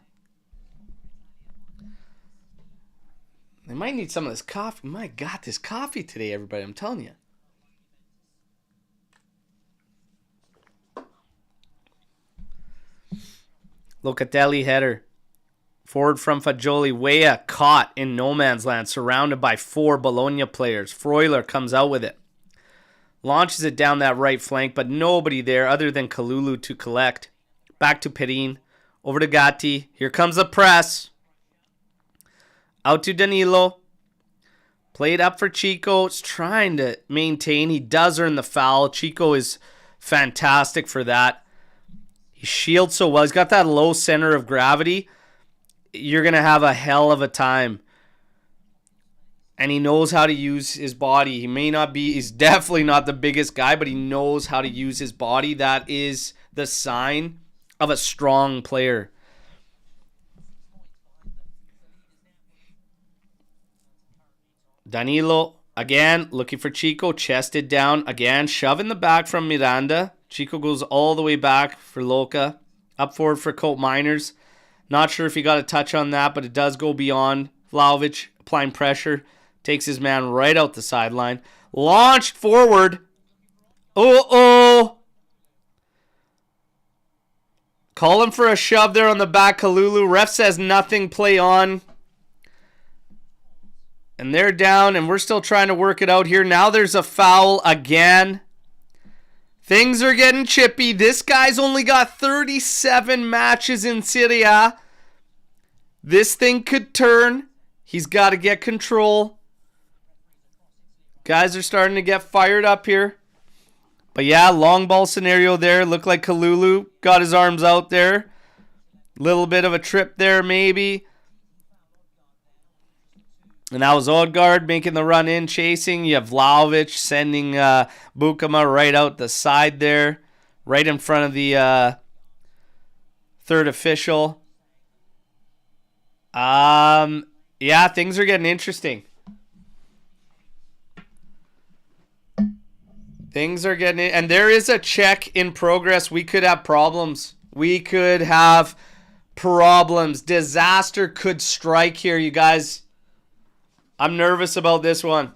They might need some of this coffee. My God, this coffee today, everybody. I'm telling you. Locatelli header. Forward from Fagioli. Weah caught in no man's land. Surrounded by 4 Bologna players. Freuler comes out with it. Launches it down that right flank. But nobody there other than Kalulu to collect. Back to Perin. Over to Gatti. Here comes the press. Out to Danilo. Played up for Chico. It's trying to maintain. He does earn the foul. Chico is fantastic for that. He shields so well. He's got that low center of gravity. You're going to have a hell of a time. And he knows how to use his body. He may not be, he's definitely not the biggest guy, but he knows how to use his body. That is the sign of a strong player. Danilo, again, looking for Chico, chested down. Again, shoving the back from Miranda. Chico goes all the way back for Luca. Up forward for Colt Miners. Not sure if he got a touch on that, but it does go beyond. Vlahovic applying pressure. Takes his man right out the sideline. Launched forward. Uh-oh. Calling for a shove there on the back. Kalulu. Ref says nothing. Play on. And they're down, and we're still trying to work it out here. Now there's a foul again. Things are getting chippy. This guy's only got 37 matches in Serie. This thing could turn. He's got to get control. Guys are starting to get fired up here. But yeah, long ball scenario there. Looked like Kalulu got his arms out there. Little bit of a trip there maybe. And that was Odegaard making the run in, chasing. You have Vlahovic sending Bukama right out the side there. Right in front of the third official. Yeah, things are getting interesting. Things are getting... And there is a check in progress. We could have problems. We could have problems. Disaster could strike here, you guys. I'm nervous about this one.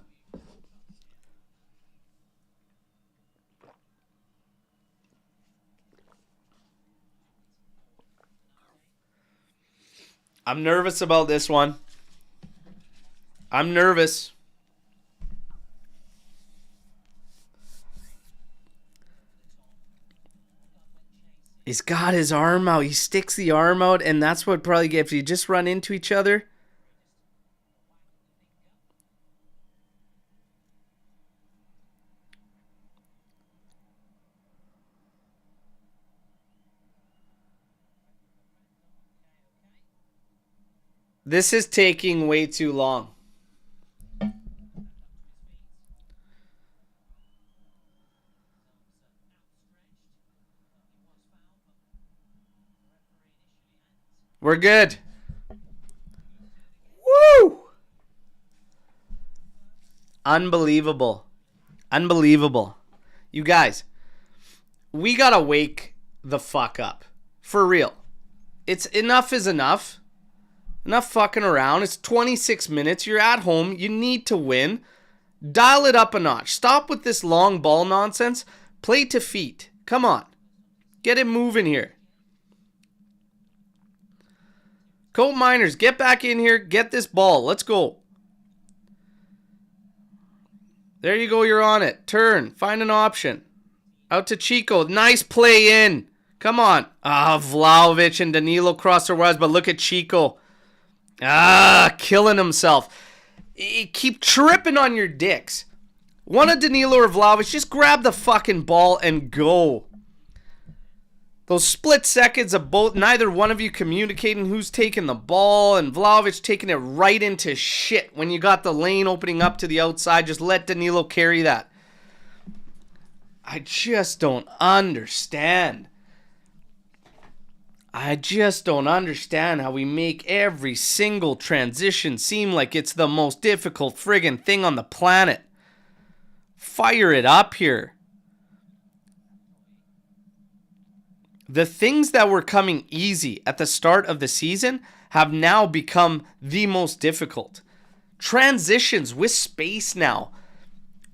I'm nervous about this one. I'm nervous. He's got his arm out. He sticks the arm out, and that's what probably gets you. Just run into each other. This is taking way too long. We're good. Woo! Unbelievable. Unbelievable. You guys, we gotta wake the fuck up. For real. It's enough is enough. Enough fucking around. It's 26 minutes. You're at home. You need to win. Dial it up a notch. Stop with this long ball nonsense. Play to feet. Come on. Get it moving here. Colt Miners, get back in here. Get this ball. Let's go. There you go. You're on it. Turn. Find an option. Out to Chico. Nice play in. Come on. Vlahovic and Danilo cross their wires, but look at Chico. Killing himself. Keep tripping on your dicks. One of Danilo or Vlahovic, just grab the fucking ball and go. Those split seconds of both, neither one of you communicating who's taking the ball, and Vlahovic taking it right into shit when you got the lane opening up to the outside. Just let Danilo carry that. I just don't understand. I just don't understand how we make every single transition seem like it's the most difficult friggin' thing on the planet. Fire it up here. The things that were coming easy at the start of the season have now become the most difficult. Transitions with space now.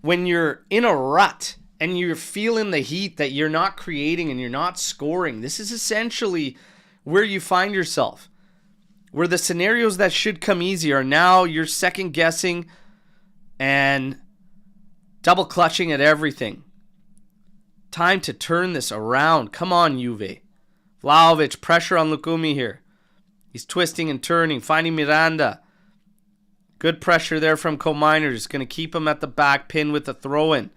When you're in a rut and you're feeling the heat that you're not creating and you're not scoring, this is essentially where you find yourself. Where the scenarios that should come easy are now you're second guessing and double clutching at everything. Time to turn this around. Come on, Juve. Vlahovic, pressure on Lukumi here. He's twisting and turning, finding Miranda. Good pressure there from Cominers. Going to keep him at the back pin with the throw-in.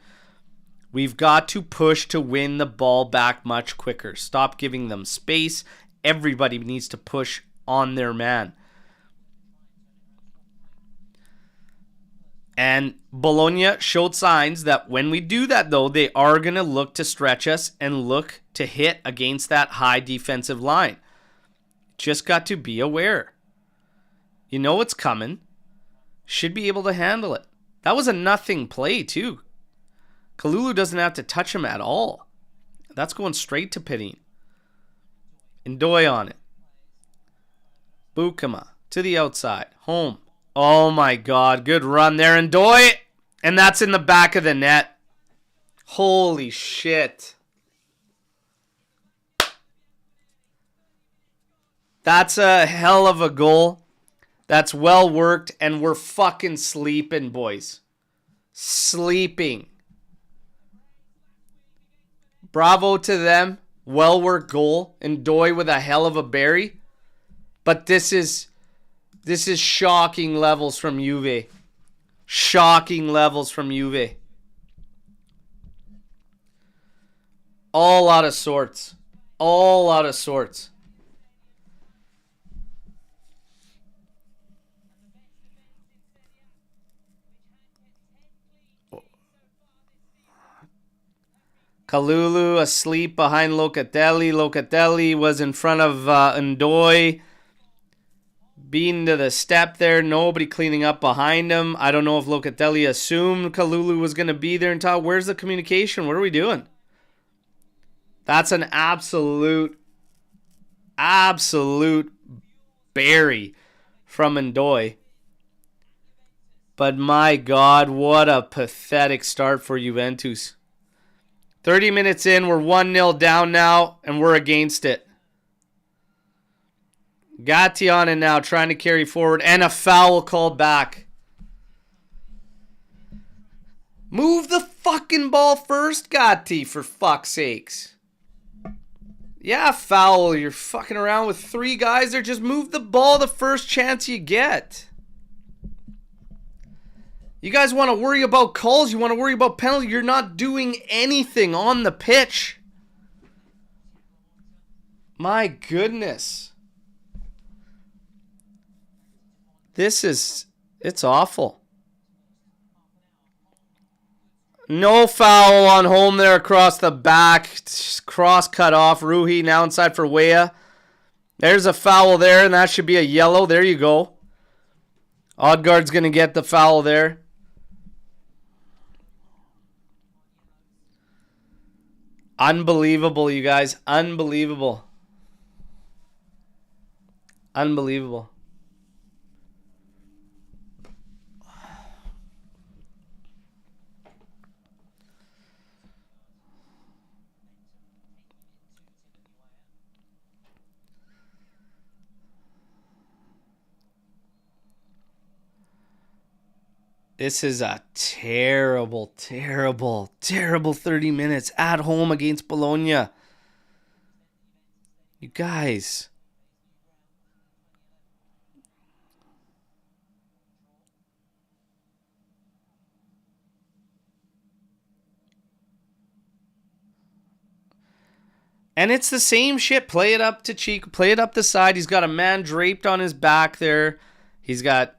We've got to push to win the ball back much quicker. Stop giving them space. Everybody needs to push on their man. And Bologna showed signs that when we do that, though, they are going to look to stretch us and look to hit against that high defensive line. Just got to be aware. You know what's coming. Should be able to handle it. That was a nothing play, too. Kalulu doesn't have to touch him at all. That's going straight to Pirin. Ndoye on it. Bukama to the outside. Home. Oh my God. Good run there. Ndoye. And that's in the back of the net. Holy shit. That's a hell of a goal. That's well worked. And we're fucking sleeping, boys. Sleeping. Bravo to them. Well worked goal. Ndoye with a hell of a bury. But this is shocking levels from Juve. Shocking levels from Juve. All out of sorts. All out of sorts. Kalulu asleep behind Locatelli. Locatelli was in front of Ndoye. Being to the step there. Nobody cleaning up behind him. I don't know if Locatelli assumed Kalulu was going to be there and talk. Where's the communication? What are we doing? That's an absolute bury from Ndoye. But my God, what a pathetic start for Juventus. 30 minutes in, we're 1-0 down now, and we're against it. Gatti on it now, trying to carry forward, and a foul called back. Move the fucking ball first, Gatti, for fuck's sakes. Yeah, foul. You're fucking around with 3 guys there. Just move the ball the first chance you get. You guys want to worry about calls. You want to worry about penalties. You're not doing anything on the pitch. My goodness. It's awful. No foul on home there across the back. Cross cut off. Ruhi now inside for Weah. There's a foul there, and that should be a yellow. There you go. Odegaard's going to get the foul there. Unbelievable, you guys. Unbelievable. Unbelievable. This is a terrible, terrible, terrible 30 minutes at home against Bologna. You guys. And it's the same shit. Play it up to Chico. Play it up the side. He's got a man draped on his back there. He's got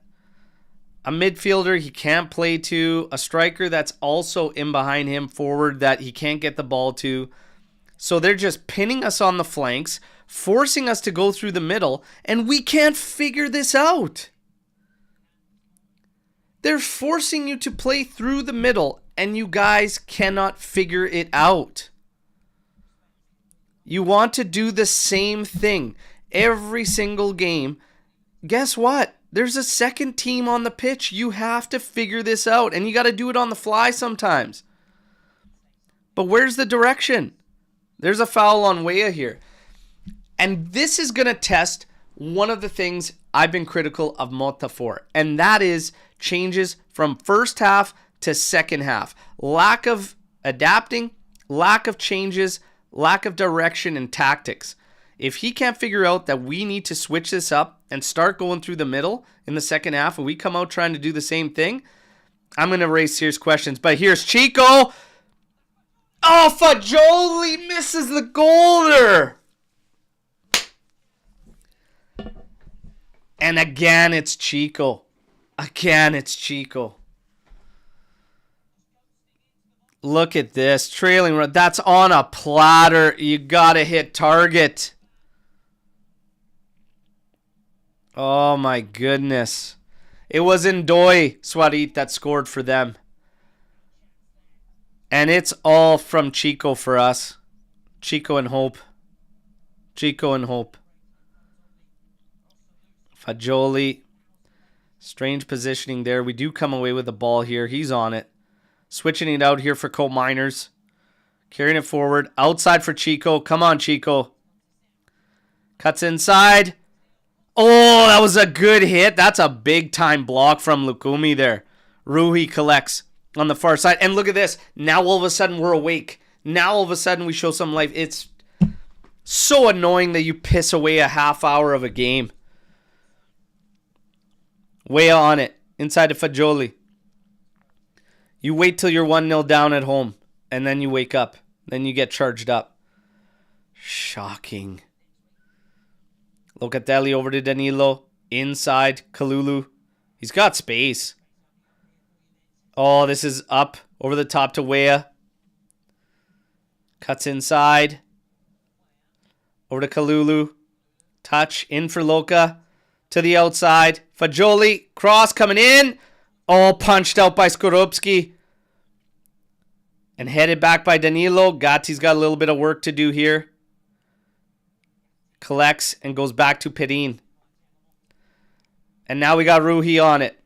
a midfielder he can't play to, a striker that's also in behind him forward that he can't get the ball to. So they're just pinning us on the flanks, forcing us to go through the middle, and we can't figure this out. They're forcing you to play through the middle, and you guys cannot figure it out. You want to do the same thing every single game. Guess what? There's a second team on the pitch. You have to figure this out. And you got to do it on the fly sometimes. But where's the direction? There's a foul on Weah here. And this is going to test one of the things I've been critical of Motta for. And that is changes from first half to second half. Lack of adapting, lack of changes, lack of direction and tactics. If he can't figure out that we need to switch this up and start going through the middle in the second half and we come out trying to do the same thing, I'm going to raise serious questions. But here's Chico. Oh, Fagioli misses the goal there. And again, it's Chico. Again, it's Chico. Look at this. Trailing run. That's on a platter. You got to hit target. Oh, my goodness. It was Ndoye Swarit that scored for them. And it's all from Chico for us. Chico and Hope. Chico and Hope. Fagioli. Strange positioning there. We do come away with the ball here. He's on it. Switching it out here for Colt Miners. Carrying it forward. Outside for Chico. Come on, Chico. Cuts inside. Oh, that was a good hit. That's a big-time block from Lukumi there. Ruhi collects on the far side. And look at this. Now all of a sudden we're awake. Now all of a sudden we show some life. It's so annoying that you piss away a half hour of a game. Way on it. Inside to Fagioli. You wait till you're 1-0 down at home. And then you wake up. Then you get charged up. Shocking. Locatelli over to Danilo. Inside. Kalulu. He's got space. Oh, this is up. Over the top to Wea. Cuts inside. Over to Kalulu. Touch. In for Loca. To the outside. Fagioli. Cross coming in. Oh, punched out by Skorupski. And headed back by Danilo. Gatti's got a little bit of work to do here. Collects and goes back to Perin. And now we got Ruhi on it.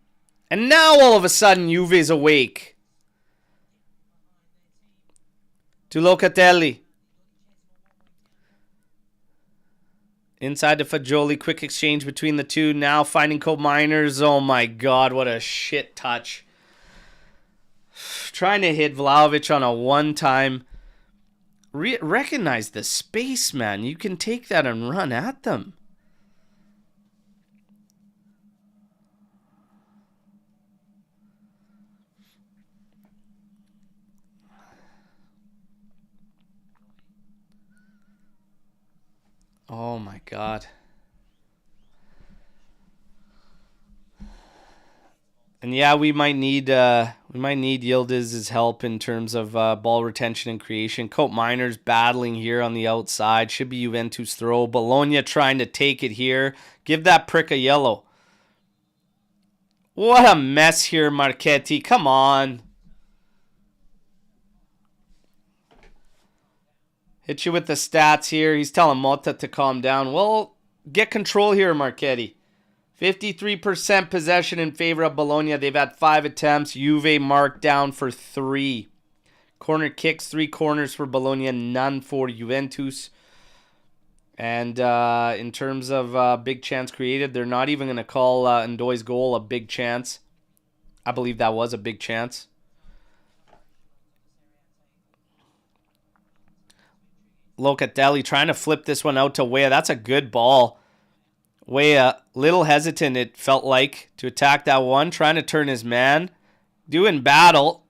And now all of a sudden Juve's awake. To Locatelli. Inside to Fagioli. Quick exchange between the two. Now finding Colt Miners. Oh my god, what a shit touch. Trying to hit Vlahovic on a one-time. Recognize the space, man. You can take that and run at them. Oh my god. And yeah, we might need Yildiz's help in terms of ball retention and creation. Colt Miners battling here on the outside. Should be Juventus throw. Bologna trying to take it here. Give that prick a yellow. What a mess here, Marchetti. Come on. Hit you with the stats here. He's telling Motta to calm down. Well, get control here, Marchetti. 53% possession in favor of Bologna. They've had 5 attempts. Juve marked down for 3. Corner kicks, 3 corners for Bologna, none for Juventus. And in terms of big chance created, they're not even going to call Ndoye's goal a big chance. I believe that was a big chance. Locatelli trying to flip this one out to Wea. That's a good ball. Wea, little hesitant, it felt like, to attack that one. Trying to turn his man. Doing battle.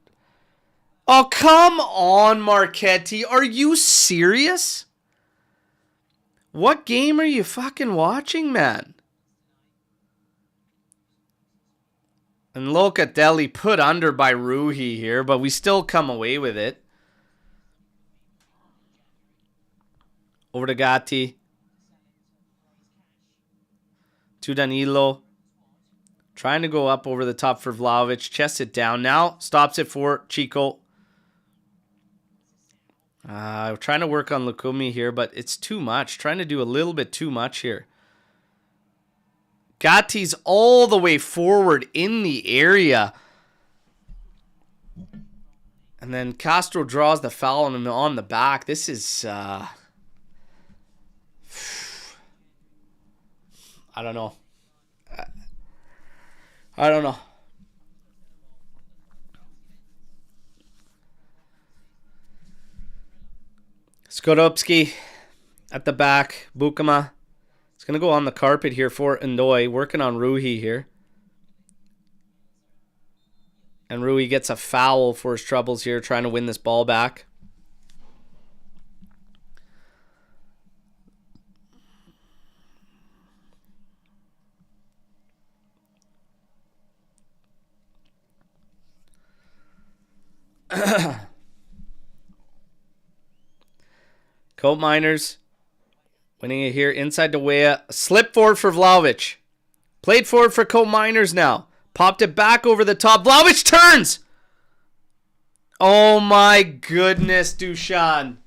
Oh, come on, Marchetti. Are you serious? What game are you fucking watching, man? And Locatelli put under by Ruhi here, but we still come away with it. Over to Gatti. To Danilo. Trying to go up over the top for Vlahovic. Chests it down. Now stops it for Chico. Trying to work on Lukumi here, but it's too much. Trying to do a little bit too much here. Gatti's all the way forward in the area. And then Castro draws the foul on him on the back. This is... I don't know. I don't know. Skorupski at the back. Bukama. It's going to go on the carpet here for Ndoye. Working on Ruhi here. And Ruhi gets a foul for his troubles here. Trying to win this ball back. Coat Miners winning it here inside the way. Slip forward for Vlahovic. Played forward for Coat Miners now. Popped it back over the top. Vlahovic turns. Oh my goodness, Dusan.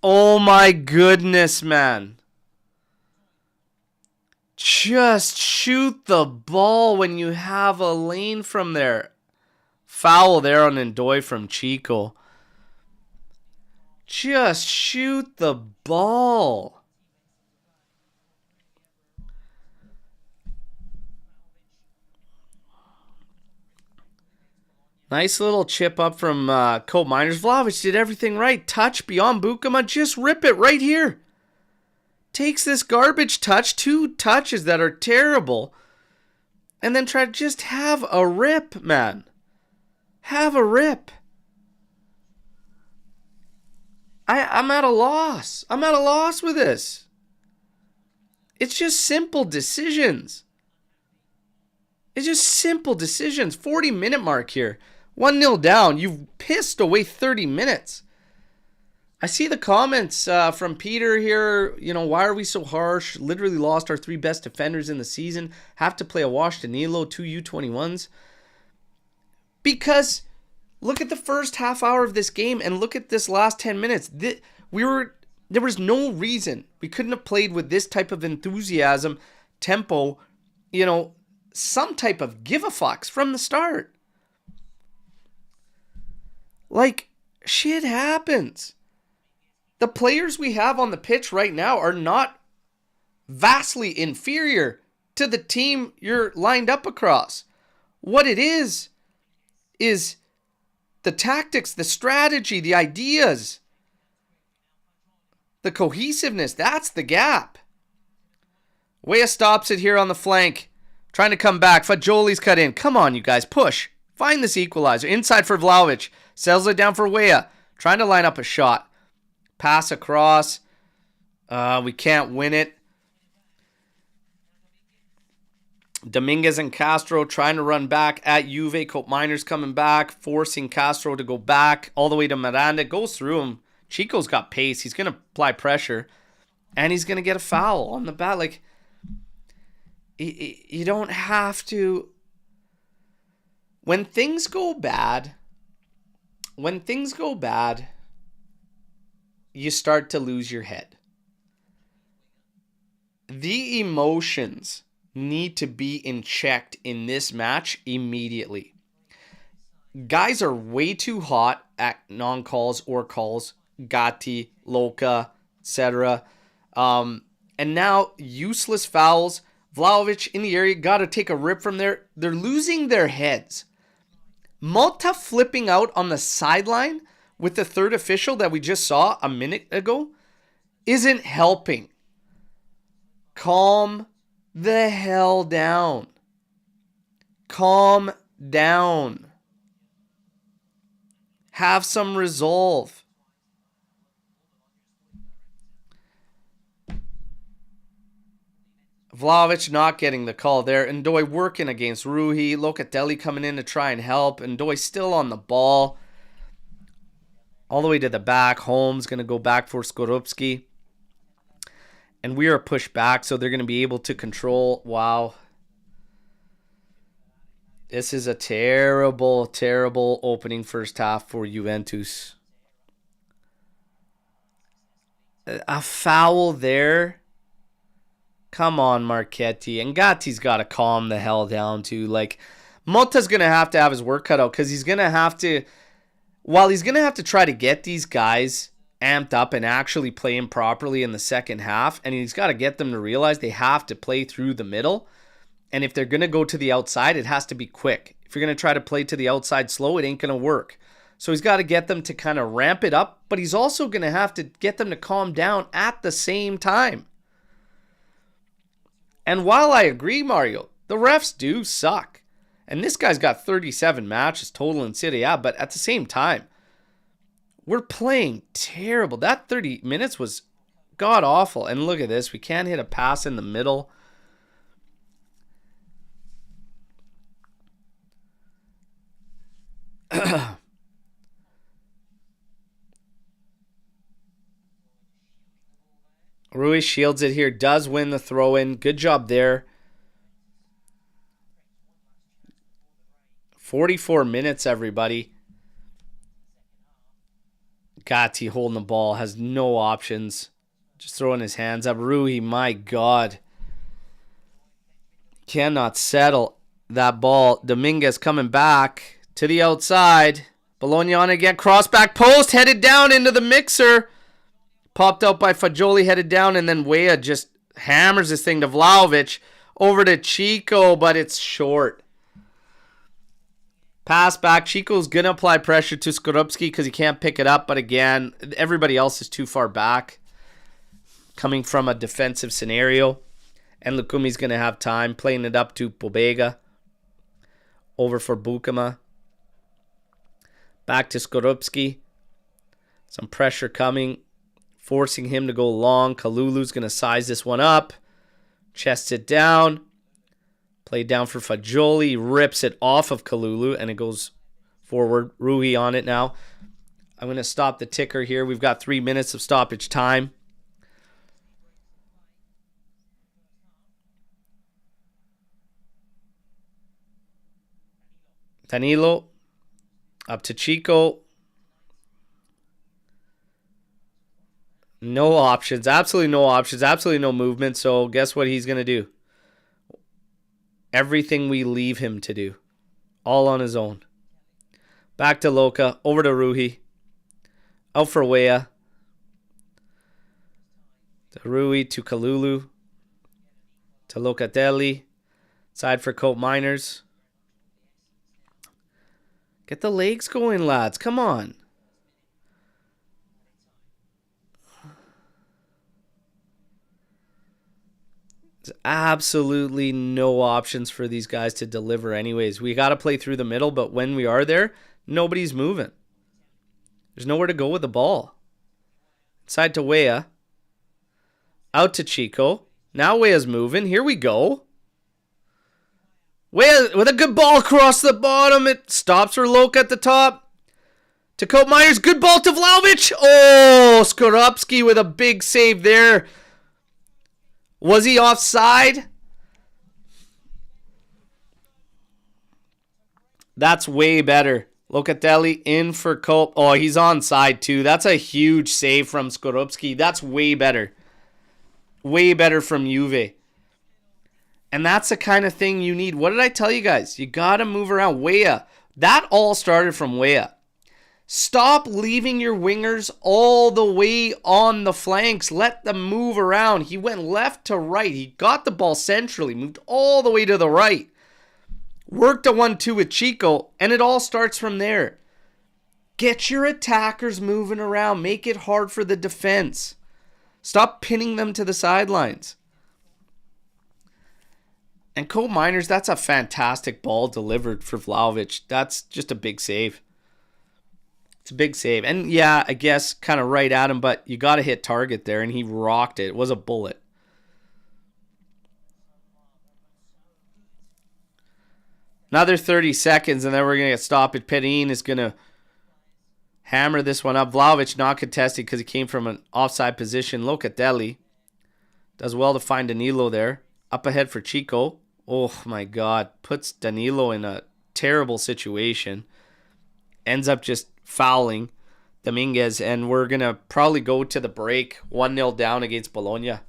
Oh my goodness, man. Just shoot the ball when you have a lane from there. Foul there on Ndoye from Chico. Just shoot the ball. Nice little chip up from Coat Miners. Vlahovic did everything right. Touch beyond Bukama. Just rip it right here. Takes this garbage touch. 2 touches that are terrible. And then try to just have a rip, man. Have a rip. I'm at a loss. I'm at a loss with this. It's just simple decisions. It's just simple decisions. 40-minute mark here. 1-0 down. You've pissed away 30 minutes. I see the comments from Peter here. You know, why are we so harsh? Literally lost our 3 best defenders in the season. Have to play a wash Danilo, 2 U21s. Because look at the first half hour of this game and look at this last 10 minutes. There was no reason we couldn't have played with this type of enthusiasm, tempo, you know, some type of give a fucks from the start. Like, shit happens. The players we have on the pitch right now are not vastly inferior to the team you're lined up across. What it is the tactics, the strategy, the ideas, the cohesiveness. That's the gap. Weah stops it here on the flank. Trying to come back. Fagioli's cut in. Come on, you guys. Push. Find this equalizer. Inside for Vlahovic. Settles it down for Weah. Trying to line up a shot. Pass across. We can't win it. Dominguez and Castro trying to run back at Juve. Coat Miners coming back. Forcing Castro to go back. All the way to Miranda. Goes through him. Chico's got pace. He's going to apply pressure. And he's going to get a foul on the bat. Like, you don't have to. When things go bad, you start to lose your head. The emotions need to be in check in this match immediately. Guys are way too hot at non-calls or calls. Gatti, Luca, etc. And now useless fouls. Vlahovic in the area, got to take a rip from there. They're losing their heads. Motta flipping out on the sideline with the third official that we just saw a minute ago isn't helping. Calm the hell down. Calm down. Have some resolve. Vlahovic not getting the call there. Ndoye working against Ruhi. Locatelli coming in to try and help. Ndoye still on the ball. All the way to the back. Holmes going to go back for Skorupski. And we are pushed back, so they're going to be able to control. Wow. This is a terrible, terrible opening first half for Juventus. A foul there. Come on, Marchetti. And Gatti's got to calm the hell down, too. Like, Motta's going to have his work cut out because he's going to have to, while he's going to have to try to get these guys amped up and actually play them properly in the second half, and he's got to get them to realize they have to play through the middle. And if they're going to go to the outside, it has to be quick. If you're going to try to play to the outside slow, it ain't going to work. So he's got to get them to kind of ramp it up, but he's also going to have to get them to calm down at the same time. And while I agree, Mario, the refs do suck. And this guy's got 37 matches total in Serie A, but at the same time, we're playing terrible. That 30 minutes was god-awful. And look at this. We can't hit a pass in the middle. Rui shields it here. Does win the throw-in. Good job there. 44 minutes, everybody. Gatti holding the ball. Has no options. Just throwing his hands up. Rui, my God. Cannot settle that ball. Dominguez coming back to the outside. Bologna on again. Cross back post. Headed down into the mixer. Popped out by Fagioli. Headed down. And then Weah just hammers this thing to Vlahovic. Over to Chico. But it's short. Pass back. Chico's going to apply pressure to Skorupski because he can't pick it up. But again, everybody else is too far back. Coming from a defensive scenario. And Lukumi's going to have time. Playing it up to Pobega. Over for Bukama. Back to Skorupski. Some pressure coming. Forcing him to go long. Kalulu's going to size this one up. Chests it down. Play down for Fagioli. Rips it off of Kalulu. And it goes forward. Rui on it now. I'm going to stop the ticker here. We've got 3 minutes of stoppage time. Danilo. Up to Chico. No options. Absolutely no options. Absolutely no movement. So guess what he's going to do? Everything we leave him to do. All on his own. Back to Loca. Over to Rui. Out for Weah. To Rui. To Kalulu. To Locatelli. Side for Cope Miners. Get the legs going, lads. Come on. There's absolutely no options for these guys to deliver anyways. We got to play through the middle, but when we are there, nobody's moving. There's nowhere to go with the ball. Side to Weah. Out to Chico. Now Weah's moving. Here we go. Weah with a good ball across the bottom. It stops for Loca at the top. To Cope Myers. Good ball to Vlahovic. Oh, Skorupski with a big save there. Was he offside? That's way better. Locatelli in for Cope. Oh, he's onside too. That's a huge save from Skorupski. That's way better. Way better from Juve. And that's the kind of thing you need. What did I tell you guys? You got to move around. Weah. That all started from Weah. Stop leaving your wingers all the way on the flanks. Let them move around. He went left to right. He got the ball centrally. Moved all the way to the right. Worked a 1-2 with Chico. And it all starts from there. Get your attackers moving around. Make it hard for the defense. Stop pinning them to the sidelines. And Cope Miners, that's a fantastic ball delivered for Vlahovic. That's just a big save. It's a big save. And yeah, I guess kind of right at him, but you got to hit target there, and he rocked it. It was a bullet. Another 30 seconds, and then we're going to get stopped. Perin is going to hammer this one up. Vlahovic not contested because he came from an offside position. Locatelli does well to find Danilo there. Up ahead for Chico. Oh my God. Puts Danilo in a terrible situation. Ends up just fouling Dominguez. And we're going to probably go to the break. 1-0 down against Bologna.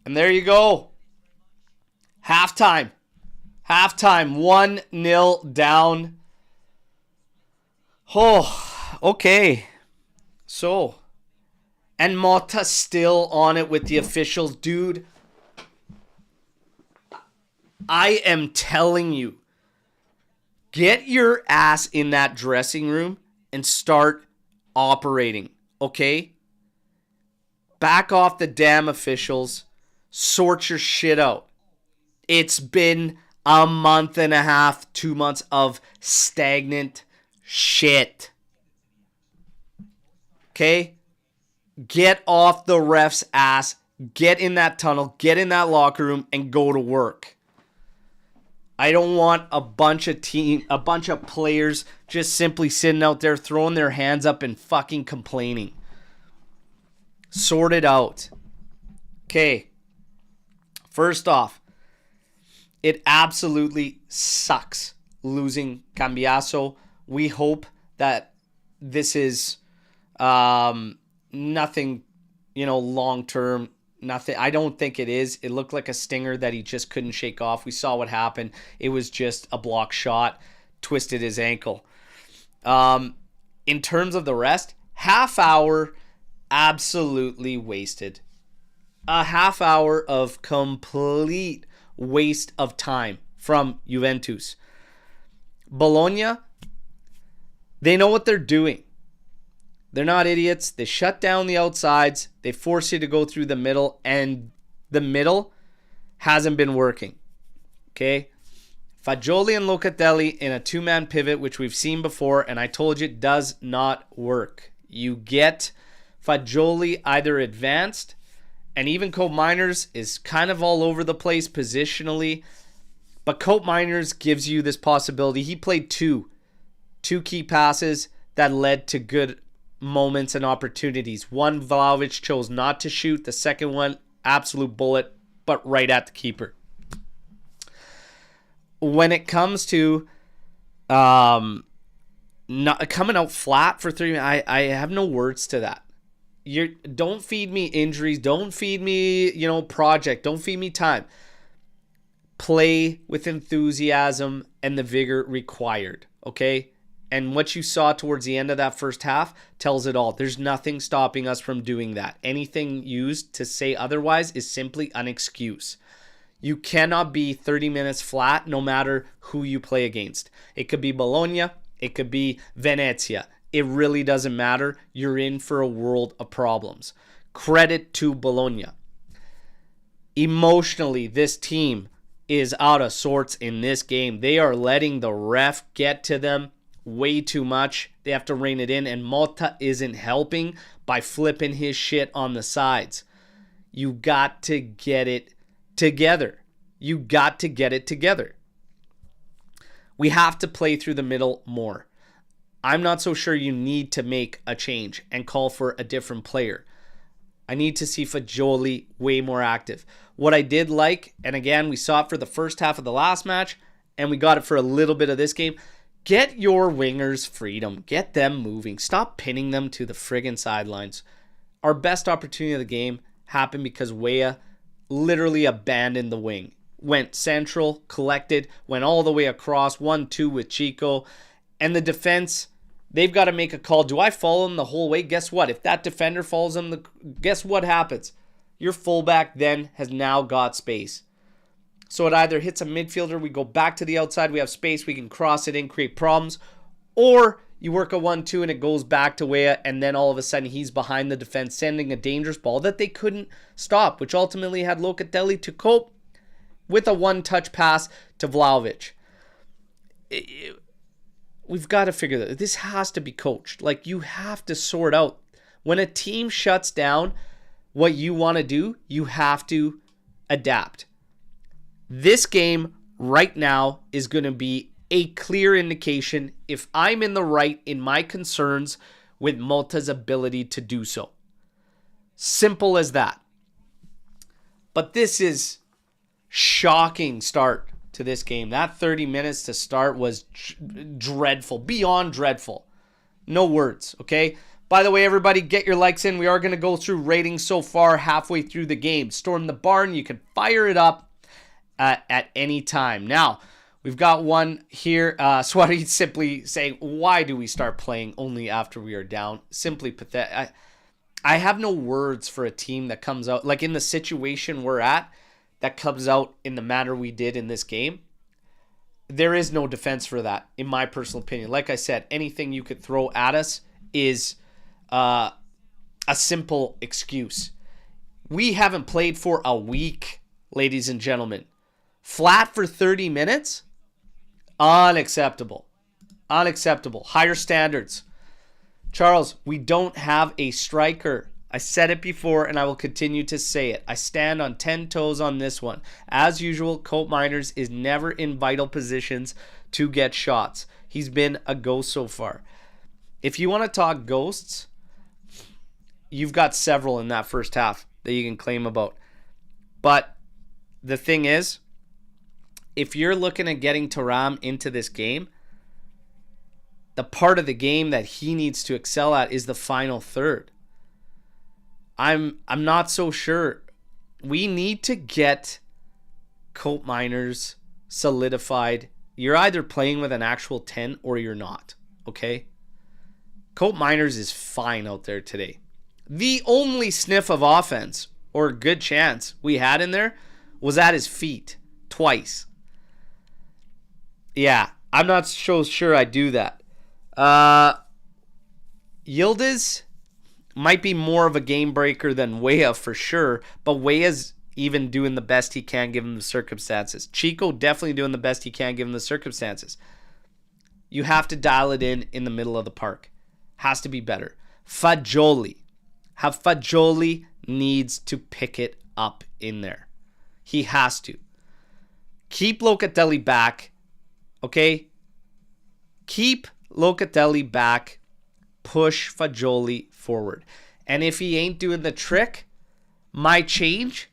And there you go. Halftime. Halftime. 1-0 down. Oh, okay. So, and Motta still on it with the officials. Dude, I am telling you, get your ass in that dressing room and start operating, okay? Back off the damn officials. Sort your shit out. It's been a month and a half, 2 months of stagnant shit. Okay? Get off the ref's ass. Get in that tunnel. Get in that locker room and go to work. I don't want a bunch of players just simply sitting out there throwing their hands up and fucking complaining. Sort it out. Okay. First off, it absolutely sucks losing Cambiaso. We hope that this is nothing, long term. Nothing. I don't think it is. It looked like a stinger that he just couldn't shake off. We saw what happened. It was just a block shot, twisted his ankle. In terms of the rest, half hour absolutely wasted. A half hour of complete waste of time from Juventus. Bologna, they know what they're doing. They're not idiots. They shut down the outsides. They force you to go through the middle, and the middle hasn't been working. Okay? Fagioli and Locatelli in a two-man pivot, which we've seen before, and I told you it does not work. You get Fagioli either advanced, and even Cope Miners is kind of all over the place positionally, but Cope Miners gives you this possibility. He played two key passes that led to good moments and opportunities. One, Vlahovic chose not to shoot. The second one, absolute bullet, but right at the keeper. When it comes to not coming out flat for three, I have no words to that. Don't feed me injuries. Don't feed me, project. Don't feed me time. Play with enthusiasm and the vigor required, okay? And what you saw towards the end of that first half tells it all. There's nothing stopping us from doing that. Anything used to say otherwise is simply an excuse. You cannot be 30 minutes flat no matter who you play against. It could be Bologna. It could be Venezia. It really doesn't matter. You're in for a world of problems. Credit to Bologna. Emotionally, this team is out of sorts in this game. They are letting the ref get to them way too much. They have to rein it in, and Motta isn't helping by flipping his shit on the sides. You got to get it together. You got to get it together. We have to play through the middle more. I'm not so sure you need to make a change and call for a different player. I need to see Fagioli way more active. What I did like, and again, we saw it for the first half of the last match, and we got it for a little bit of this game. Get your wingers freedom. Get them moving. Stop pinning them to the friggin' sidelines. Our best opportunity of the game happened because Weah literally abandoned the wing. Went central, collected, went all the way across, 1-2 with Chico. And the defense, they've got to make a call. Do I follow him the whole way? Guess what? If that defender follows him, guess what happens? Your fullback then has now got space. So it either hits a midfielder, we go back to the outside, we have space, we can cross it in, create problems, or you work a 1-2 and it goes back to Weah, and then all of a sudden he's behind the defense, sending a dangerous ball that they couldn't stop, which ultimately had Locatelli to cope with a one-touch pass to Vlahovic. We've got to figure that. This has to be coached. Like, you have to sort out. When a team shuts down what you want to do, you have to adapt. This game right now is going to be a clear indication if I'm in the right in my concerns with Motta's ability to do so. Simple as that. But this is shocking start to this game. That 30 minutes to start was dreadful, beyond dreadful. No words, okay? By the way, everybody, get your likes in. We are going to go through ratings so far halfway through the game. Storm the Barn, you can fire it up at any time. Now, we've got one here. Swati simply saying, why do we start playing only after we are down? Simply pathetic. I have no words for a team that comes out, like in the situation we're at, that comes out in the manner we did in this game. There is no defense for that, in my personal opinion. Like I said, anything you could throw at us is a simple excuse. We haven't played for a week, ladies and gentlemen. Flat for 30 minutes? Unacceptable. Unacceptable. Higher standards. Charles, we don't have a striker. I said it before and I will continue to say it. I stand on 10 toes on this one. As usual, Colt Miners is never in vital positions to get shots. He's been a ghost so far. If you want to talk ghosts, you've got several in that first half that you can claim about. But the thing is, if you're looking at getting Thuram into this game, the part of the game that he needs to excel at is the final third. I'm not so sure. We need to get Colt Miners solidified. You're either playing with an actual 10 or you're not, okay? Colt Miners is fine out there today. The only sniff of offense or good chance we had in there was at his feet twice. Yeah, I'm not so sure I do that. Yildiz might be more of a game breaker than Weah for sure, but Weah's even doing the best he can given the circumstances. Chico definitely doing the best he can given the circumstances. You have to dial it in the middle of the park. Has to be better. Fagioli needs to pick it up in there. He has to. Keep Locatelli back. Okay? Keep Locatelli back. Push Fagioli forward. And if he ain't doing the trick, my change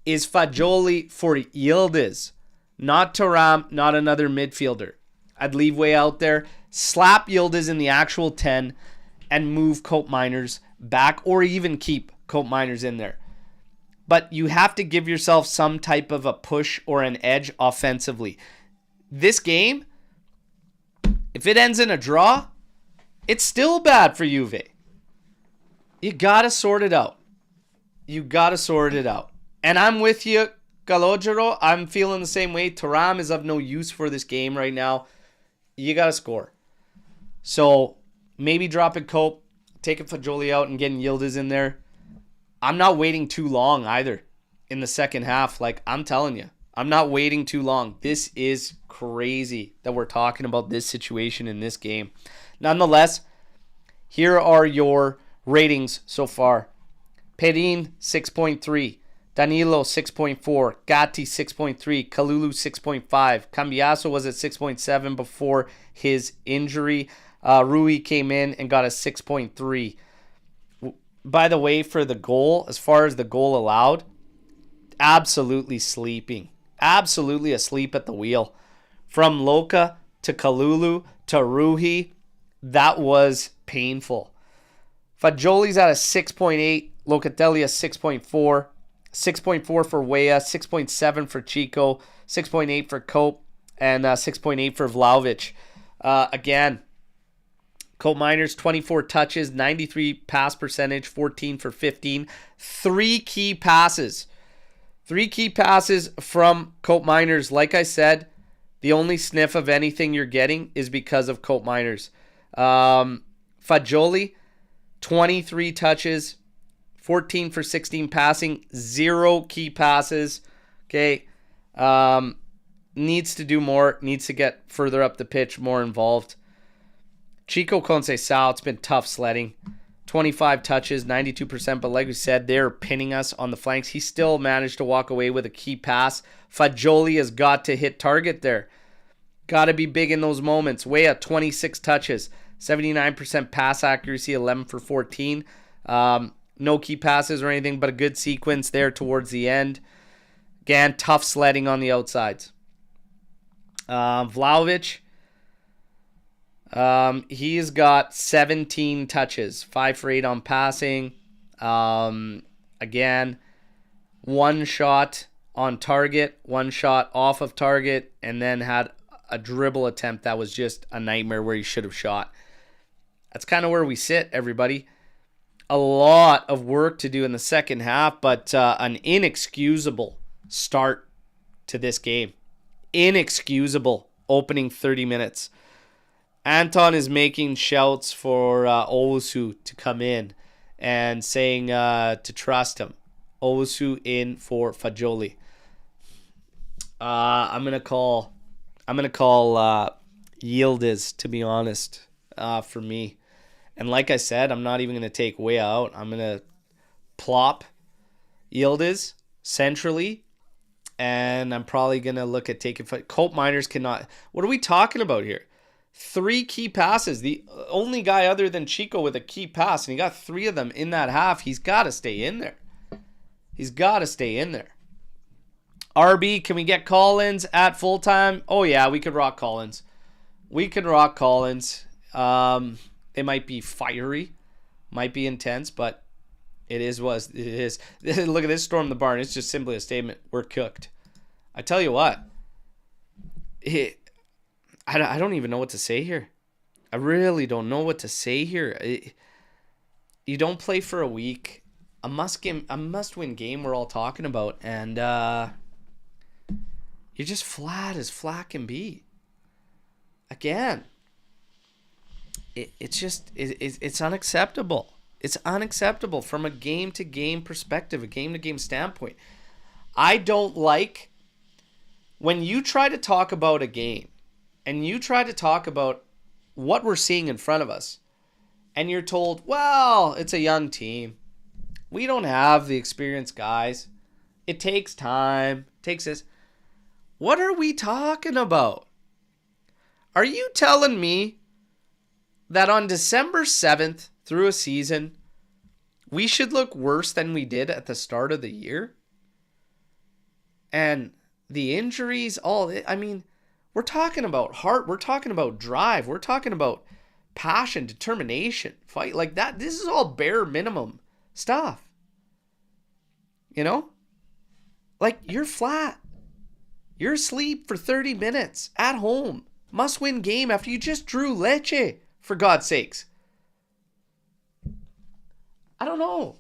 is Fagioli for Yildiz. Not Thuram, not another midfielder. I'd leave Way out there. Slap Yildiz in the actual 10 and move Colt Miners back, or even keep Colt Miners in there. But you have to give yourself some type of a push or an edge offensively. This game, if it ends in a draw, it's still bad for Juve. You got to sort it out. And I'm with you, Calogero. I'm feeling the same way. Thuram is of no use for this game right now. You got to score. So maybe dropping Cope, taking Fagioli out and getting Yildiz in there. I'm not waiting too long either in the second half. Like, I'm telling you, I'm not waiting too long. This is crazy that we're talking about this situation in this game. Nonetheless, here are your ratings so far. Perin, 6.3. Danilo, 6.4. Gatti, 6.3. Kalulu, 6.5. Cambiaso was at 6.7 before his injury. Rui came in and got a 6.3. By the way, for the goal, as far as the goal allowed, absolutely sleeping. Absolutely asleep at the wheel. From Loca to Kalulu to Rui, that was painful. Fagioli's at a 6.8. Locatelli a 6.4. 6.4 for Weah. 6.7 for Chico. 6.8 for Cope. And 6.8 for Vlahovic. Again, Colt Miners, 24 touches, 93 pass percentage, 14 for 15. 3 key passes. 3 key passes from Colt Miners. Like I said, the only sniff of anything you're getting is because of Colt Miners. Fagioli, 23 touches, 14 for 16 passing, 0 key passes. Okay. Needs to do more, needs to get further up the pitch, more involved. Chico Conceição, it's been tough sledding. 25 touches, 92%, but like we said, they're pinning us on the flanks. He still managed to walk away with a key pass. Fagioli has got to hit target there. Got to be big in those moments. Weah, 26 touches, 79% pass accuracy, 11 for 14. No key passes or anything, but a good sequence there towards the end. Again, tough sledding on the outsides. Vlahovic, he's got 17 touches, 5 for 8 on passing. Again, 1 shot on target, 1 shot off of target, and then had a dribble attempt that was just a nightmare where he should have shot. That's kind of where we sit, everybody. A lot of work to do in the second half, but an inexcusable start to this game. Inexcusable opening 30 minutes. Anton is making shouts for Owusu to come in and saying to trust him. Owusu in for Fagioli. I'm gonna call Yildiz, to be honest, for me. And like I said, I'm not even going to take way out. I'm going to plop Yildiz centrally. And I'm probably going to look at taking... Colt Miners cannot... What are we talking about here? 3 key passes. The only guy other than Chico with a key pass. And he got 3 of them in that half. He's got to stay in there. He's got to stay in there. RB, can we get Collins at full time? Oh, yeah, we could rock Collins. We can rock Collins. It might be fiery. Might be intense, but it is what it is. Look at this storm the barn. It's just simply a statement. We're cooked. I tell you what. I don't even know what to say here. I really don't know what to say here. You don't play for a week. A must-win game we're all talking about. And you're just flat as flat can be. Again. It's unacceptable. It's unacceptable from a game-to-game perspective, a game-to-game standpoint. I don't like when you try to talk about a game and you try to talk about what we're seeing in front of us and you're told, well, it's a young team. We don't have the experienced guys. It takes time. It takes this. What are we talking about? Are you telling me that on December 7th, through a season, we should look worse than we did at the start of the year? And the injuries, we're talking about heart, we're talking about drive, we're talking about passion, determination, fight like that. This is all bare minimum stuff. You know? Like, you're flat. You're asleep for 30 minutes at home. Must-win game after you just drew Lecce, for God's sakes. I don't know.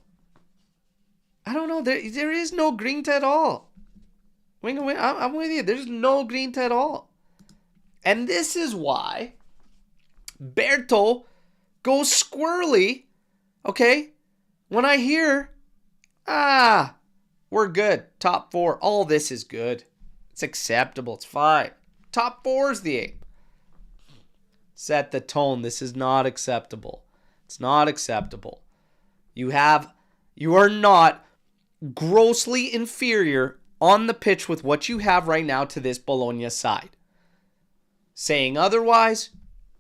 There is no grinta at all. I'm with you. There's no grinta at all. And this is why Berto goes squirrely, okay, when I hear, we're good. Top 4. All this is good. It's acceptable. It's fine. Top 4 is the aim. Set the tone. This is not acceptable. It's not acceptable. You are not grossly inferior on the pitch with what you have right now to this Bologna side. Saying otherwise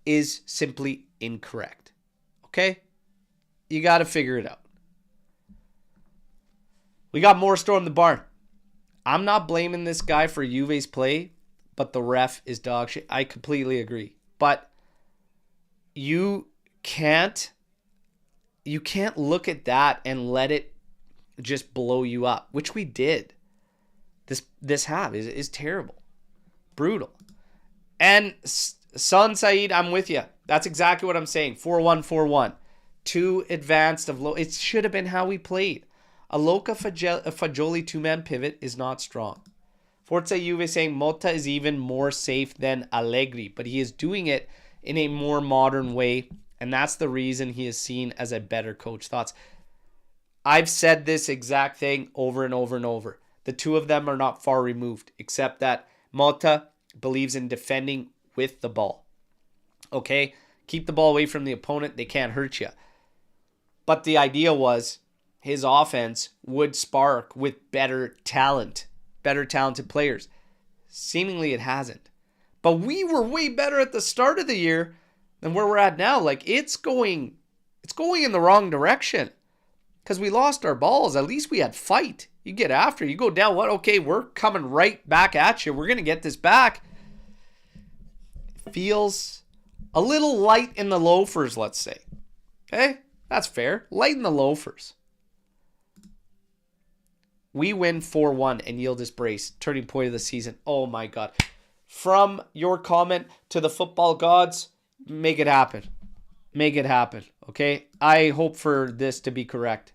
is simply incorrect. Okay? You got to figure it out. We got more storm the barn. I'm not blaming this guy for Juve's play, but the ref is dog shit. I completely agree. But you can't look at that and let it just blow you up, which we did. This half is terrible. Brutal. And Son Saeed, I'm with you. That's exactly what I'm saying. 4-1, 4-1. Too advanced of low. It should have been how we played. A Luca Fagioli two-man pivot is not strong. Forza Juve saying Motta is even more safe than Allegri, but he is doing it in a more modern way, and that's the reason he is seen as a better coach. Thoughts? I've said this exact thing over and over and over. The two of them are not far removed, except that Motta believes in defending with the ball. Okay? Keep the ball away from the opponent. They can't hurt you. But the idea was his offense would spark with better talent, better talented players. Seemingly it hasn't. But we were way better at the start of the year than where we're at now. Like, it's going in the wrong direction. Because we lost our balls. At least we had fight. You get after. You go down. What? Okay, we're coming right back at you. We're going to get this back. Feels a little light in the loafers, let's say. Okay? That's fair. Light in the loafers. We win 4-1 and yield this brace. Turning point of the season. Oh my God. From your comment to the football gods, make it happen. Make it happen. Okay? I hope for this to be correct.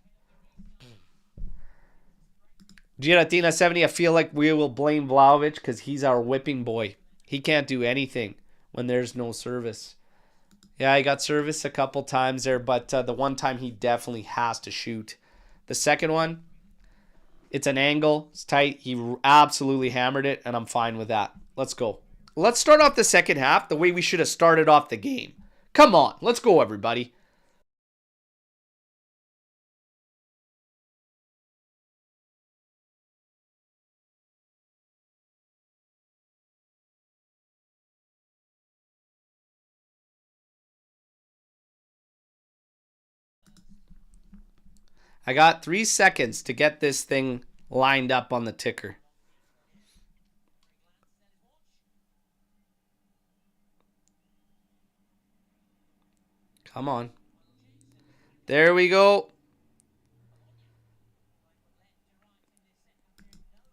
Giratina 70, I feel like we will blame Vlahovic because he's our whipping boy. He can't do anything when there's no service. Yeah, he got service a couple times there, but the one time he definitely has to shoot. The second one, it's an angle. It's tight. He absolutely hammered it, and I'm fine with that. Let's go. Let's start off the second half the way we should have started off the game. Come on. Let's go, everybody. I got 3 seconds to get this thing lined up on the ticker. Come on. There we go.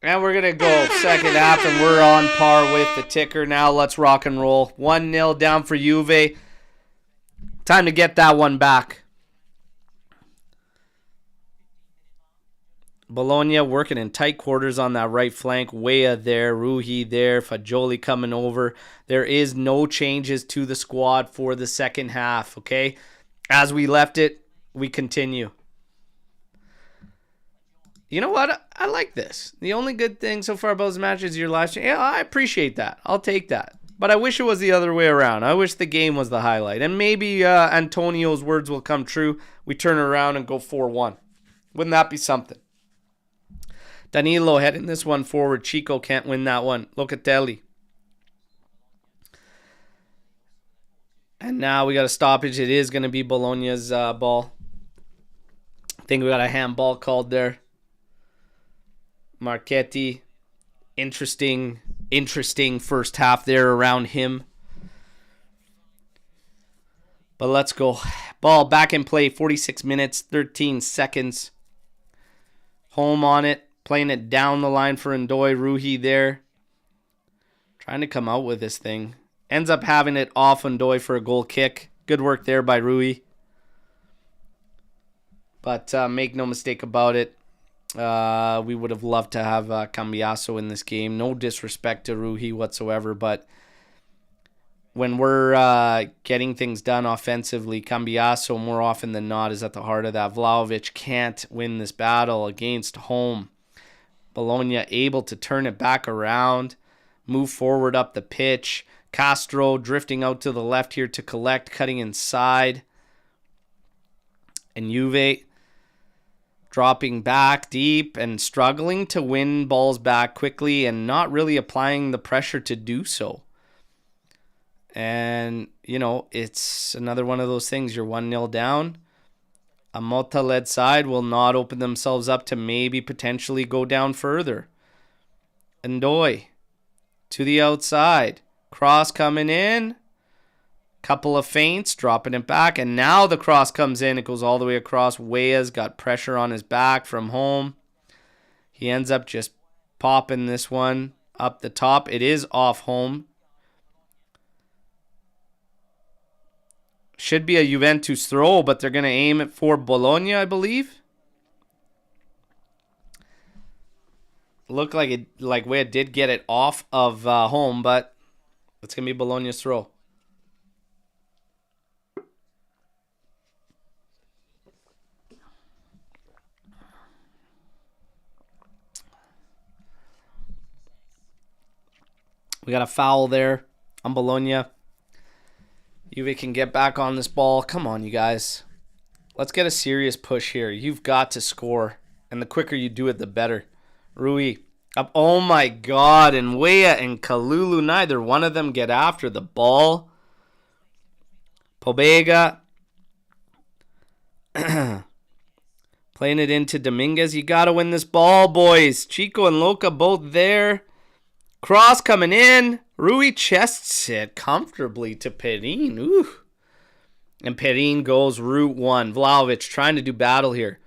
And we're going to go second half, and we're on par with the ticker now. Let's rock and roll. 1-0 down for Juve. Time to get that one back. Bologna working in tight quarters on that right flank. Weah there, Ruhi there, Fagioli coming over. There is no changes to the squad for the second half, okay? As we left it, we continue. You know what? I like this. The only good thing so far about this match is your live stream. Yeah, I appreciate that. I'll take that. But I wish it was the other way around. I wish the game was the highlight. And maybe Antonio's words will come true. We turn around and go 4-1. Wouldn't that be something? Danilo heading this one forward. Chico can't win that one. Locatelli. And now we got a stoppage. It is going to be Bologna's ball. I think we got a handball called there. Marchetti. Interesting first half there around him. But let's go. Ball back in play. 46 minutes, 13 seconds. Home on it. Playing it down the line for Ndoye. Ruhi there. Trying to come out with this thing. Ends up having it off Ndoye for a goal kick. Good work there by Ruhi. But make no mistake about it. We would have loved to have Cambiaso in this game. No disrespect to Ruhi whatsoever. But when we're getting things done offensively, Cambiaso more often than not is at the heart of that. Vlahovic can't win this battle against home. Bologna able to turn it back around, move forward up the pitch. Castro drifting out to the left here to collect, cutting inside. And Juve dropping back deep and struggling to win balls back quickly and not really applying the pressure to do so. And, you know, it's another one of those things. You're 1-0 down. A Motta-led side will not open themselves up to maybe potentially go down further. Ndoye to the outside. Cross coming in. Couple of feints, dropping it back. And now the cross comes in. It goes all the way across. Weah's got pressure on his back from home. He ends up just popping this one up the top. It is off home. Should be a Juventus throw, but they're going to aim it for Bologna, I believe. Looked like Weah did get it off of home, but it's going to be Bologna's throw. We got a foul there on Bologna. Juve can get back on this ball. Come on, you guys. Let's get a serious push here. You've got to score. And the quicker you do it, the better. Rui up. Oh, my God. And Weah and Kalulu, neither one of them get after the ball. Pobega. Playing it into Dominguez. You got to win this ball, boys. Chico and Luca both there. Cross coming in. Rui chests it comfortably to Perin. Ooh. And Perin goes route one. Vlahovic trying to do battle here.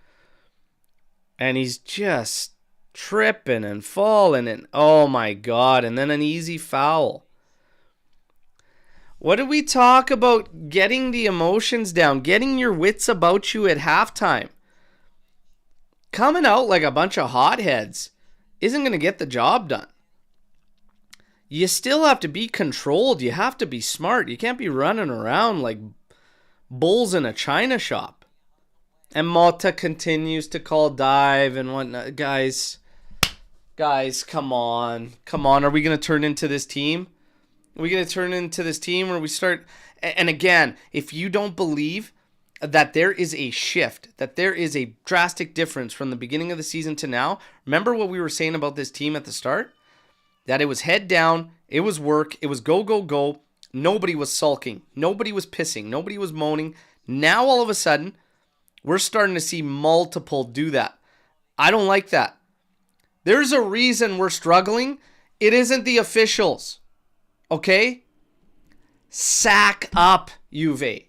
And he's just tripping and falling. And oh my God. And then an easy foul. What did we talk about? Getting the emotions down. Getting your wits about you at halftime. Coming out like a bunch of hotheads isn't going to get the job done. You still have to be controlled. You have to be smart. You can't be running around like bulls in a china shop. And Motta continues to call dive and whatnot. Guys, come on. Come on. Are we going to turn into this team? Are we going to turn into this team where we start... And again, if you don't believe that there is a shift, that there is a drastic difference from the beginning of the season to now, remember what we were saying about this team at the start? That it was head down, it was work, it was go, go, go. Nobody was sulking. Nobody was pissing. Nobody was moaning. Now all of a sudden, We're starting to see multiple do that. I don't like that. There's a reason we're struggling. It isn't the officials. Okay? Sack up, Juve.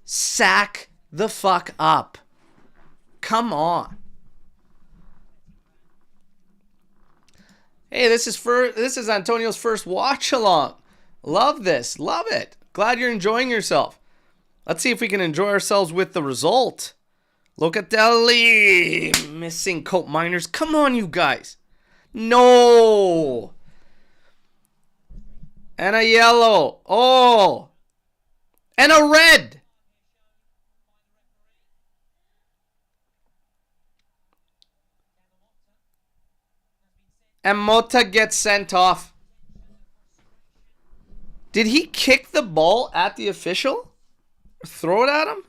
Sack the fuck up. Come on. Hey, this is Antonio's first watch along. Love this. Love it. Glad you're enjoying yourself. Let's see if we can enjoy ourselves with the result. Locatelli missing coat miners. Come on, you guys. No. And a yellow. Oh. And a red. And Motta gets sent off. Did he kick the ball at the official? Throw it at him?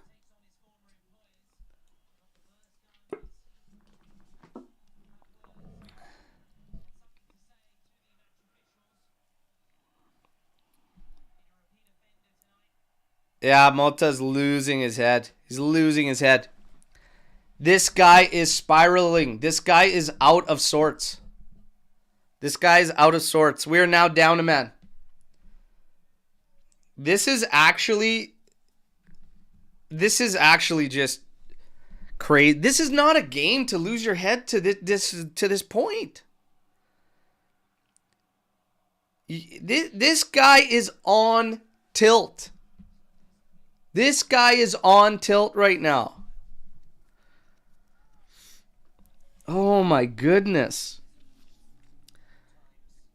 Yeah, Motta's losing his head. He's losing his head. This guy is spiraling. This guy is out of sorts. This guy is out of sorts. We are now down a man. This is actually just crazy. This is not a game to lose your head to this point. This guy is on tilt. This guy is on tilt right now. Oh my goodness.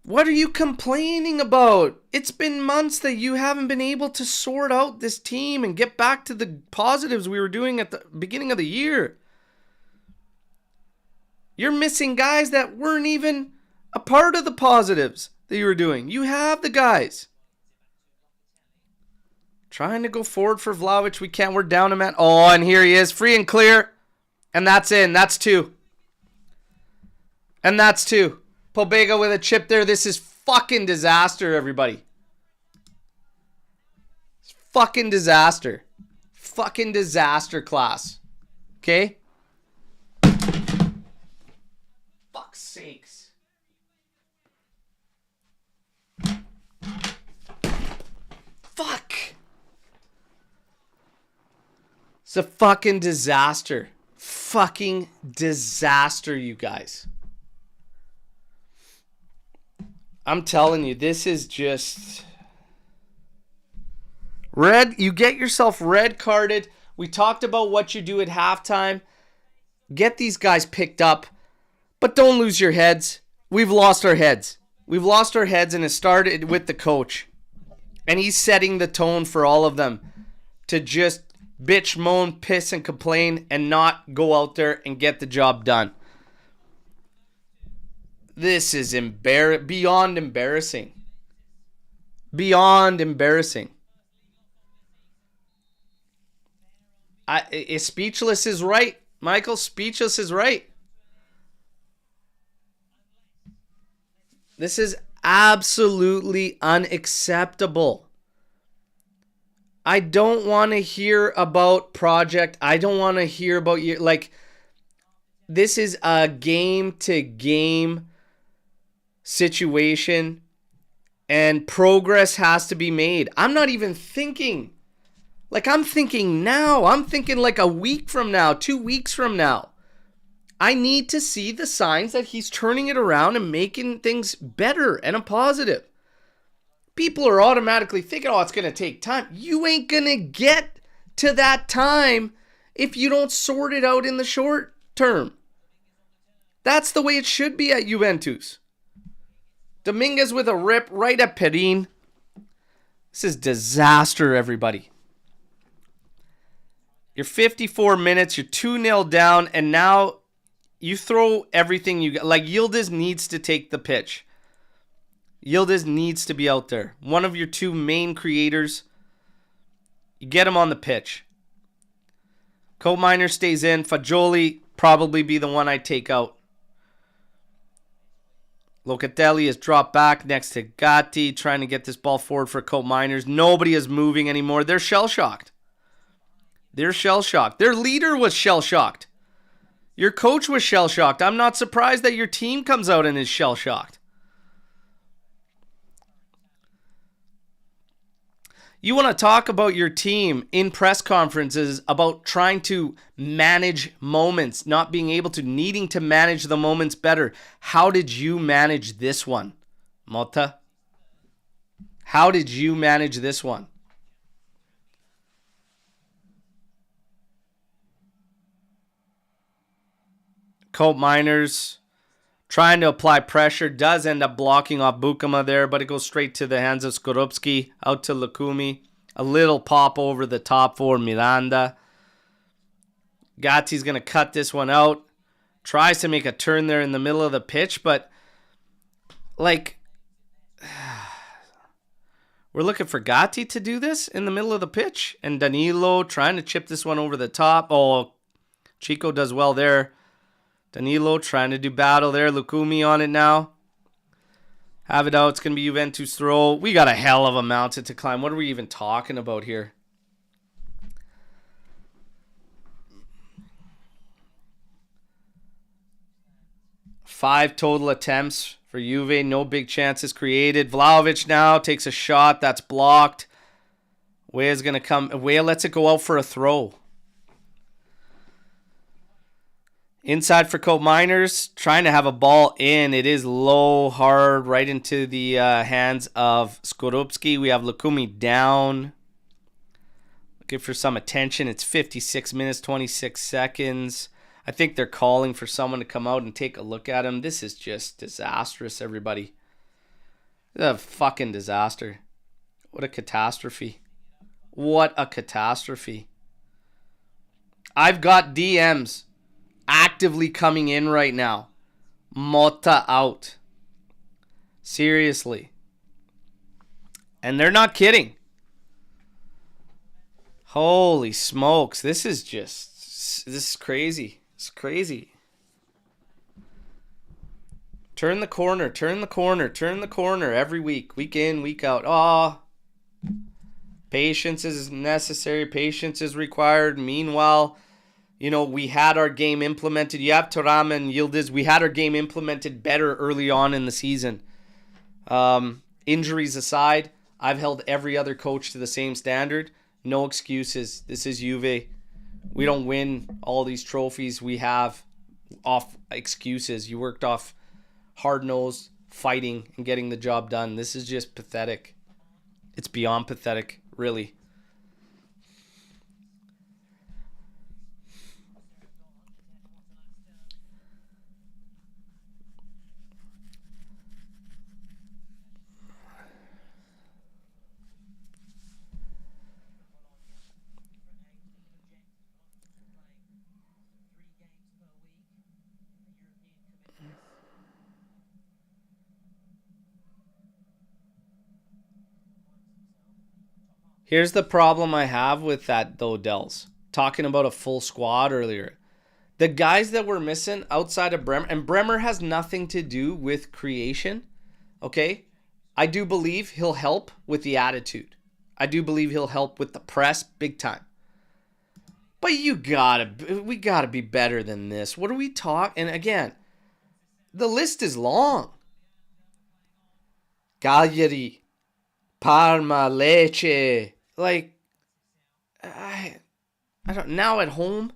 What are you complaining about? It's been months that you haven't been able to sort out this team and get back to the positives we were doing at the beginning of the year. You're missing guys that weren't even a part of the positives that you were doing. You have the guys. Trying to go forward for Vlahovic. We can't. We're down a man. Oh, and here he is. Free and clear. And that's in. That's two. And that's two. Pobega with a chip there. This is fucking disaster, everybody. It's fucking disaster. Fucking disaster class. Okay? Fuck's sakes. Fuck. It's a fucking disaster. Fucking disaster, you guys. I'm telling you, this is just red. You get yourself red carded. We talked about what you do at halftime. Get these guys picked up, but don't lose your heads. We've lost our heads. We've lost our heads, and it started with the coach. And he's setting the tone for all of them to just bitch, moan, piss, and complain and not go out there and get the job done. This is beyond embarrassing. Beyond embarrassing. Speechless is right. Michael, Speechless is right. This is absolutely unacceptable. I don't want to hear about project. I don't want to hear about you. Like, this is a game-to-game situation, and progress has to be made. I'm not even thinking. Like, I'm thinking now. I'm thinking like a week from now, 2 weeks from now. I need to see the signs that he's turning it around and making things better and a positive. People are automatically thinking, oh, it's going to take time. You ain't going to get to that time if you don't sort it out in the short term. That's the way it should be at Juventus. Dominguez with a rip right at Perin. This is disaster, everybody. You're 54 minutes, you're 2-0 down, and now you throw everything you got. Like, Yildiz needs to take the pitch. Yildiz needs to be out there. One of your two main creators. You get him on the pitch. Coal Miner stays in. Fagioli probably be the one I take out. Locatelli is dropped back next to Gatti, trying to get this ball forward for Coal Miners. Nobody is moving anymore. They're shell-shocked. They're shell-shocked. Their leader was shell-shocked. Your coach was shell-shocked. I'm not surprised that your team comes out and is shell-shocked. You want to talk about your team in press conferences about trying to manage moments, not being able to, needing to manage the moments better. How did you manage this one, Motta? How did you manage this one? Cope Miners trying to apply pressure, does end up blocking off Bukama there, but it goes straight to the hands of Skorupski, out to Lukumi. A little pop over the top for Miranda. Gatti's going to cut this one out. Tries to make a turn there in the middle of the pitch, but like, we're looking for Gatti to do this in the middle of the pitch. And Danilo trying to chip this one over the top. Oh, Chico does well there. Danilo trying to do battle there. Lukumi on it now. Have it out. It's going to be Juventus throw. We got a hell of a mountain to climb. What are we even talking about here? Five total attempts for Juve. No big chances created. Vlahovic now takes a shot. That's blocked. Weah's going to come. Weah lets it go out for a throw. Inside for Cope Miners, trying to have a ball in. It is low, hard, right into the hands of Skorupski. We have Lukumi down. Looking for some attention. It's 56 minutes, 26 seconds. I think they're calling for someone to come out and take a look at him. This is just disastrous, everybody. This is a fucking disaster. What a catastrophe. What a catastrophe. I've got DMs actively coming in right now. Motta out. Seriously. And they're not kidding. Holy smokes. This is crazy. It's crazy. Turn the corner, turn the corner, turn the corner every week. Week in, week out. Oh, patience is necessary. Patience is required. Meanwhile, you know, we had our game implemented. You have Thuram and Yildiz. We had our game implemented better early on in the season. Injuries aside, I've held every other coach to the same standard. No excuses. This is Juve. We don't win all these trophies we have off excuses. You worked off hard-nosed fighting and getting the job done. This is just pathetic. It's beyond pathetic, really. Here's the problem I have with that, though, Dels. Talking about a full squad earlier. The guys that we're missing outside of Bremer, and Bremer has nothing to do with creation, okay? I do believe he'll help with the attitude. I do believe he'll help with the press big time. But we gotta be better than this. What are we talking? And again, the list is long. Cagliari, Parma, Lecce. Like, I don't, now at home.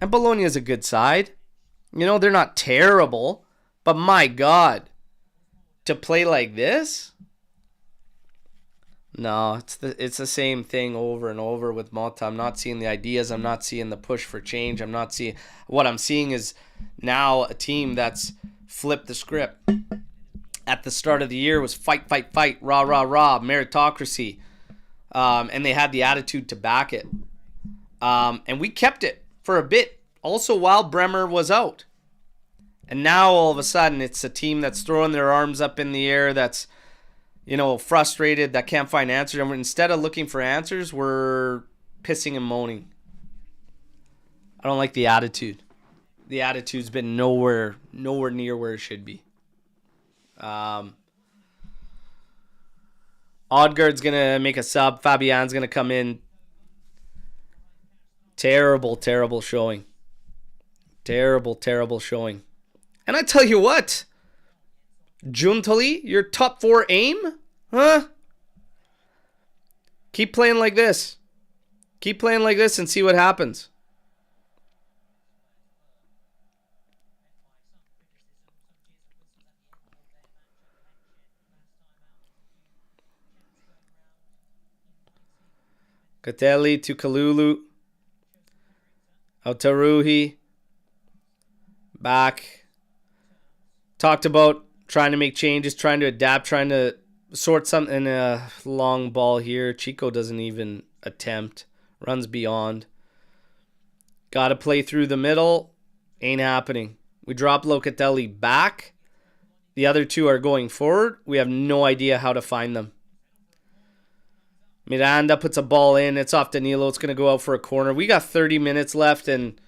And Bologna is a good side. You know, they're not terrible. But my God, to play like this? No, it's the same thing over and over with Motta. I'm not seeing the ideas. I'm not seeing the push for change. What I'm seeing is now a team that's flipped the script. At the start of the year was fight, fight, fight, rah, rah, rah, meritocracy. And they had the attitude to back it. And we kept it for a bit, also while Bremer was out. And now all of a sudden it's a team that's throwing their arms up in the air, that's, you know, frustrated, that can't find answers. And instead of looking for answers, we're pissing and moaning. I don't like the attitude. The attitude's been nowhere near where it should be. Odegaard's going to make a sub. Fabian's going to come in. Terrible, terrible showing. Terrible, terrible showing. And I tell you what, Juntali, your top 4 aim? Huh? Keep playing like this. Keep playing like this and see what happens. Locatelli to Kalulu. Autaruhi. Back. Talked about trying to make changes, trying to adapt, trying to sort something in a long ball here. Chico doesn't even attempt. Runs beyond. Got to play through the middle. Ain't happening. We drop Locatelli back. The other two are going forward. We have no idea how to find them. Miranda puts a ball in. It's off Danilo. It's going to go out for a corner. We got 30 minutes left and...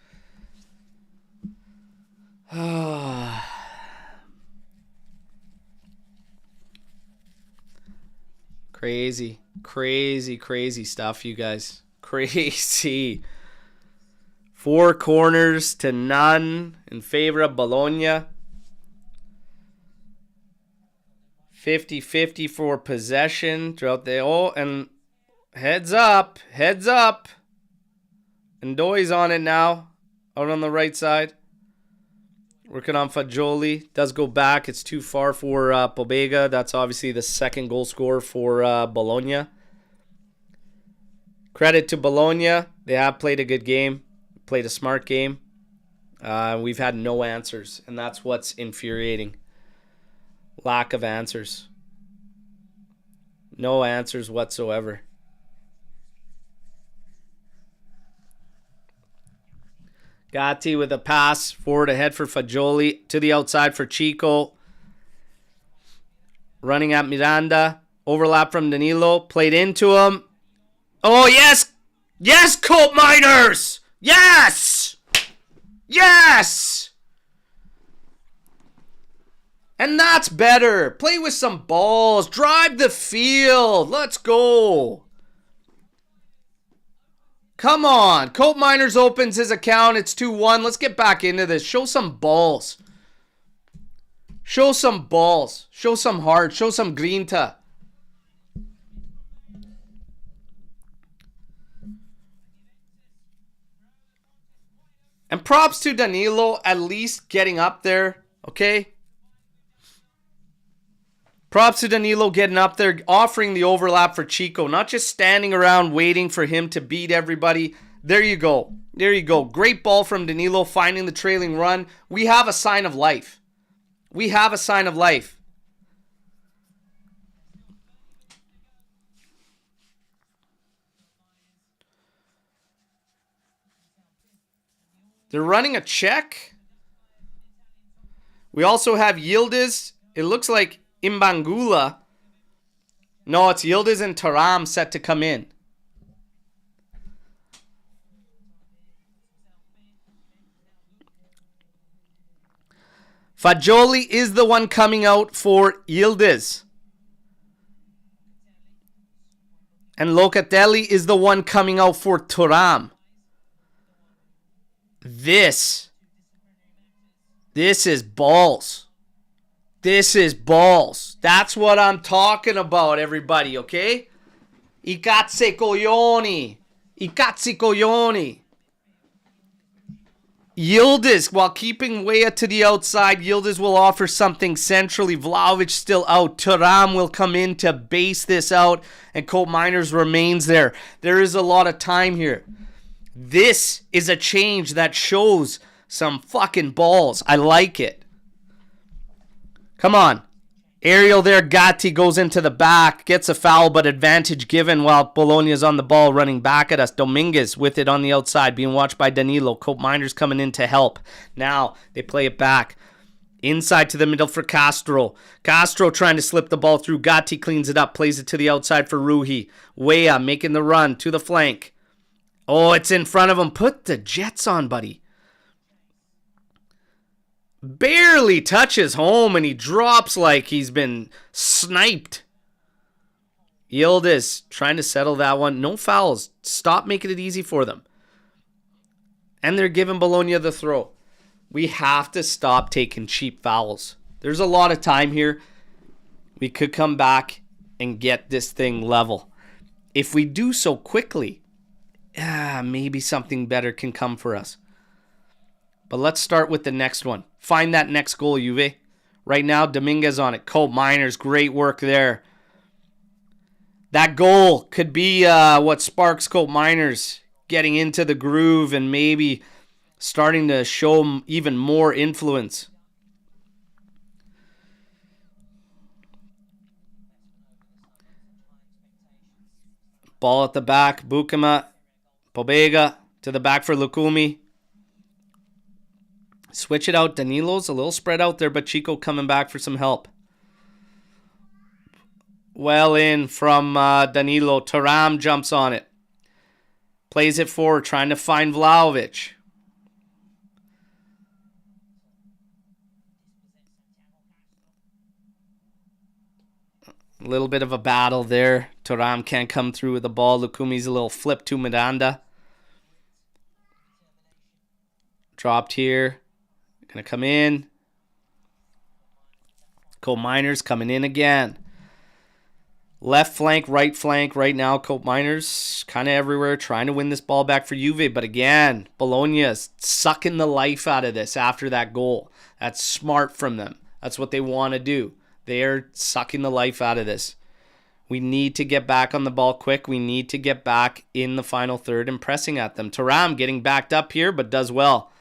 Crazy, crazy, crazy stuff, you guys. Crazy. 4 corners to none in favor of Bologna. 50-50 for possession throughout the... Oh, and heads up. Heads up. And Ndoye's on it now. Out on the right side. Working on Fagioli. Does go back. It's too far for Pobega. That's obviously the second goal scorer for Bologna. Credit to Bologna. They have played a good game. Played a smart game. We've had no answers. And that's what's infuriating. Lack of answers. No answers whatsoever. Gatti with a pass forward ahead for Fagioli. To the outside for Chico. Running at Miranda. Overlap from Danilo. Played into him. Oh, yes! Yes, Colt Miners! Yes! Yes! And that's better. Play with some balls. Drive the field. Let's go. Come on. Colt Miners opens his account. It's 2-1. Let's get back into this. Show some balls. Show some balls. Show some heart. Show some grinta. And props to Danilo at least getting up there. Okay? Props to Danilo getting up there, offering the overlap for Chico. Not just standing around waiting for him to beat everybody. There you go. There you go. Great ball from Danilo, finding the trailing run. We have a sign of life. We have a sign of life. They're running a check. We also have Yildiz. It looks like Imbangula. No, it's Yildiz and Taram set to come in. Fagioli is the one coming out for Yildiz. And Locatelli is the one coming out for Taram. This is balls. This is balls. That's what I'm talking about, everybody, okay? I cazzi coglioni. I cazzi coglioni. Yildiz, while keeping Weah to the outside, Yildiz will offer something centrally. Vlahovic still out. Thuram will come in to base this out, and Colt Miners remains there. There is a lot of time here. This is a change that shows some fucking balls. I like it. Come on. Aerial there. Gatti goes into the back. Gets a foul, but advantage given while Bologna is on the ball running back at us. Dominguez with it on the outside, being watched by Danilo. Colt Miners coming in to help. Now they play it back. Inside to the middle for Castro. Castro trying to slip the ball through. Gatti cleans it up. Plays it to the outside for Ruhi. Weah making the run to the flank. Oh, it's in front of him. Put the Jets on, buddy. Barely touches home, and he drops like he's been sniped. Yildiz trying to settle that one. No fouls. Stop making it easy for them. And they're giving Bologna the throw. We have to stop taking cheap fouls. There's a lot of time here. We could come back and get this thing level. If we do so quickly, maybe something better can come for us. But let's start with the next one. Find that next goal, Juve. Right now, Dominguez on it. Colt Miners, great work there. That goal could be what sparks Colt Miners getting into the groove and maybe starting to show even more influence. Ball at the back. Bukema. Pobega to the back for Lukumi. Switch it out. Danilo's a little spread out there, but Chico coming back for some help. Well in from Danilo. Thuram jumps on it. Plays it forward, trying to find Vlahovic. A little bit of a battle there. Thuram can't come through with the ball. Lukumi's a little flip to Miranda. Dropped here. Gonna come in. Colt Miners coming in again. Left flank, right flank. Right now, Colt Miners kind of everywhere trying to win this ball back for Juve. But again, Bologna's sucking the life out of this after that goal. That's smart from them. That's what they want to do. They're sucking the life out of this. We need to get back on the ball quick. We need to get back in the final third and pressing at them. Thuram getting backed up here, but does well.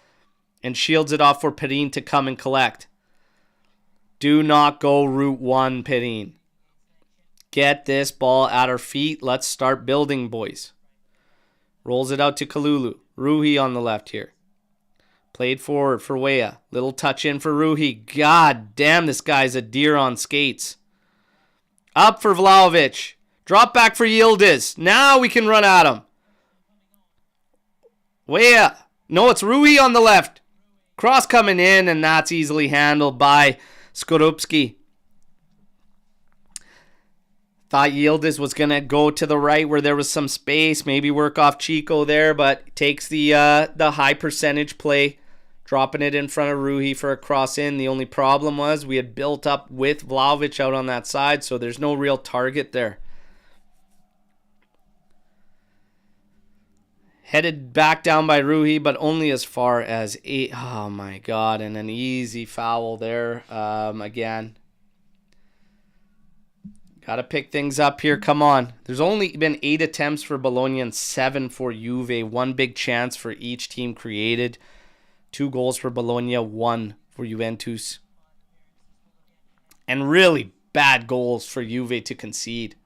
And shields it off for Perin to come and collect. Do not go route one, Perin. Get this ball at our feet. Let's start building, boys. Rolls it out to Kalulu. Ruhi on the left here. Played forward for Weah. Little touch in for Ruhi. God damn, this guy's a deer on skates. Up for Vlahovic. Drop back for Yildiz. Now we can run at him. Weah. No, it's Ruhi on the left. Cross coming in, and that's easily handled by Skorupski. Thought Yildiz was going to go to the right where there was some space. Maybe work off Chico there, but takes the high percentage play. Dropping it in front of Ruhi for a cross in. The only problem was we had built up with Vlahovic out on that side, so there's no real target there. Headed back down by Ruhi, but only as far as 8. Oh my God, and an easy foul there again. Got to pick things up here. Come on. There's only been 8 attempts for Bologna and 7 for Juve. 1 big chance for each team created. 2 goals for Bologna, 1 for Juventus. And really bad goals for Juve to concede.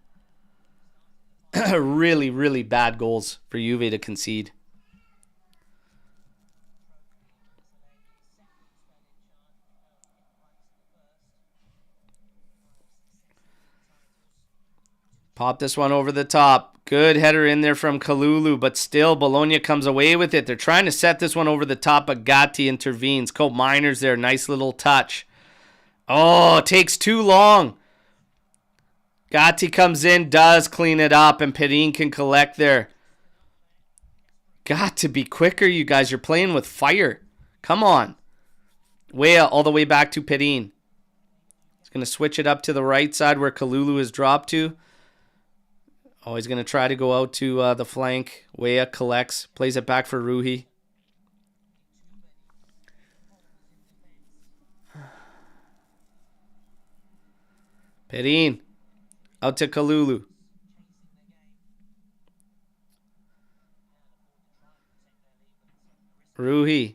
Really, really bad goals for Juve to concede. Pop this one over the top. Good header in there from Kalulu, but still Bologna comes away with it. They're trying to set this one over the top, but Gatti intervenes. Colt Miners there. Nice little touch. Oh, it takes too long. Gatti comes in, does clean it up, and Perin can collect there. Got to be quicker, you guys. You're playing with fire. Come on. Weah all the way back to Perin. He's going to switch it up to the right side where Kalulu is dropped to. Oh, he's going to try to go out to the flank. Weah collects, plays it back for Ruhi. Perin. Out to Kalulu. Ruhi.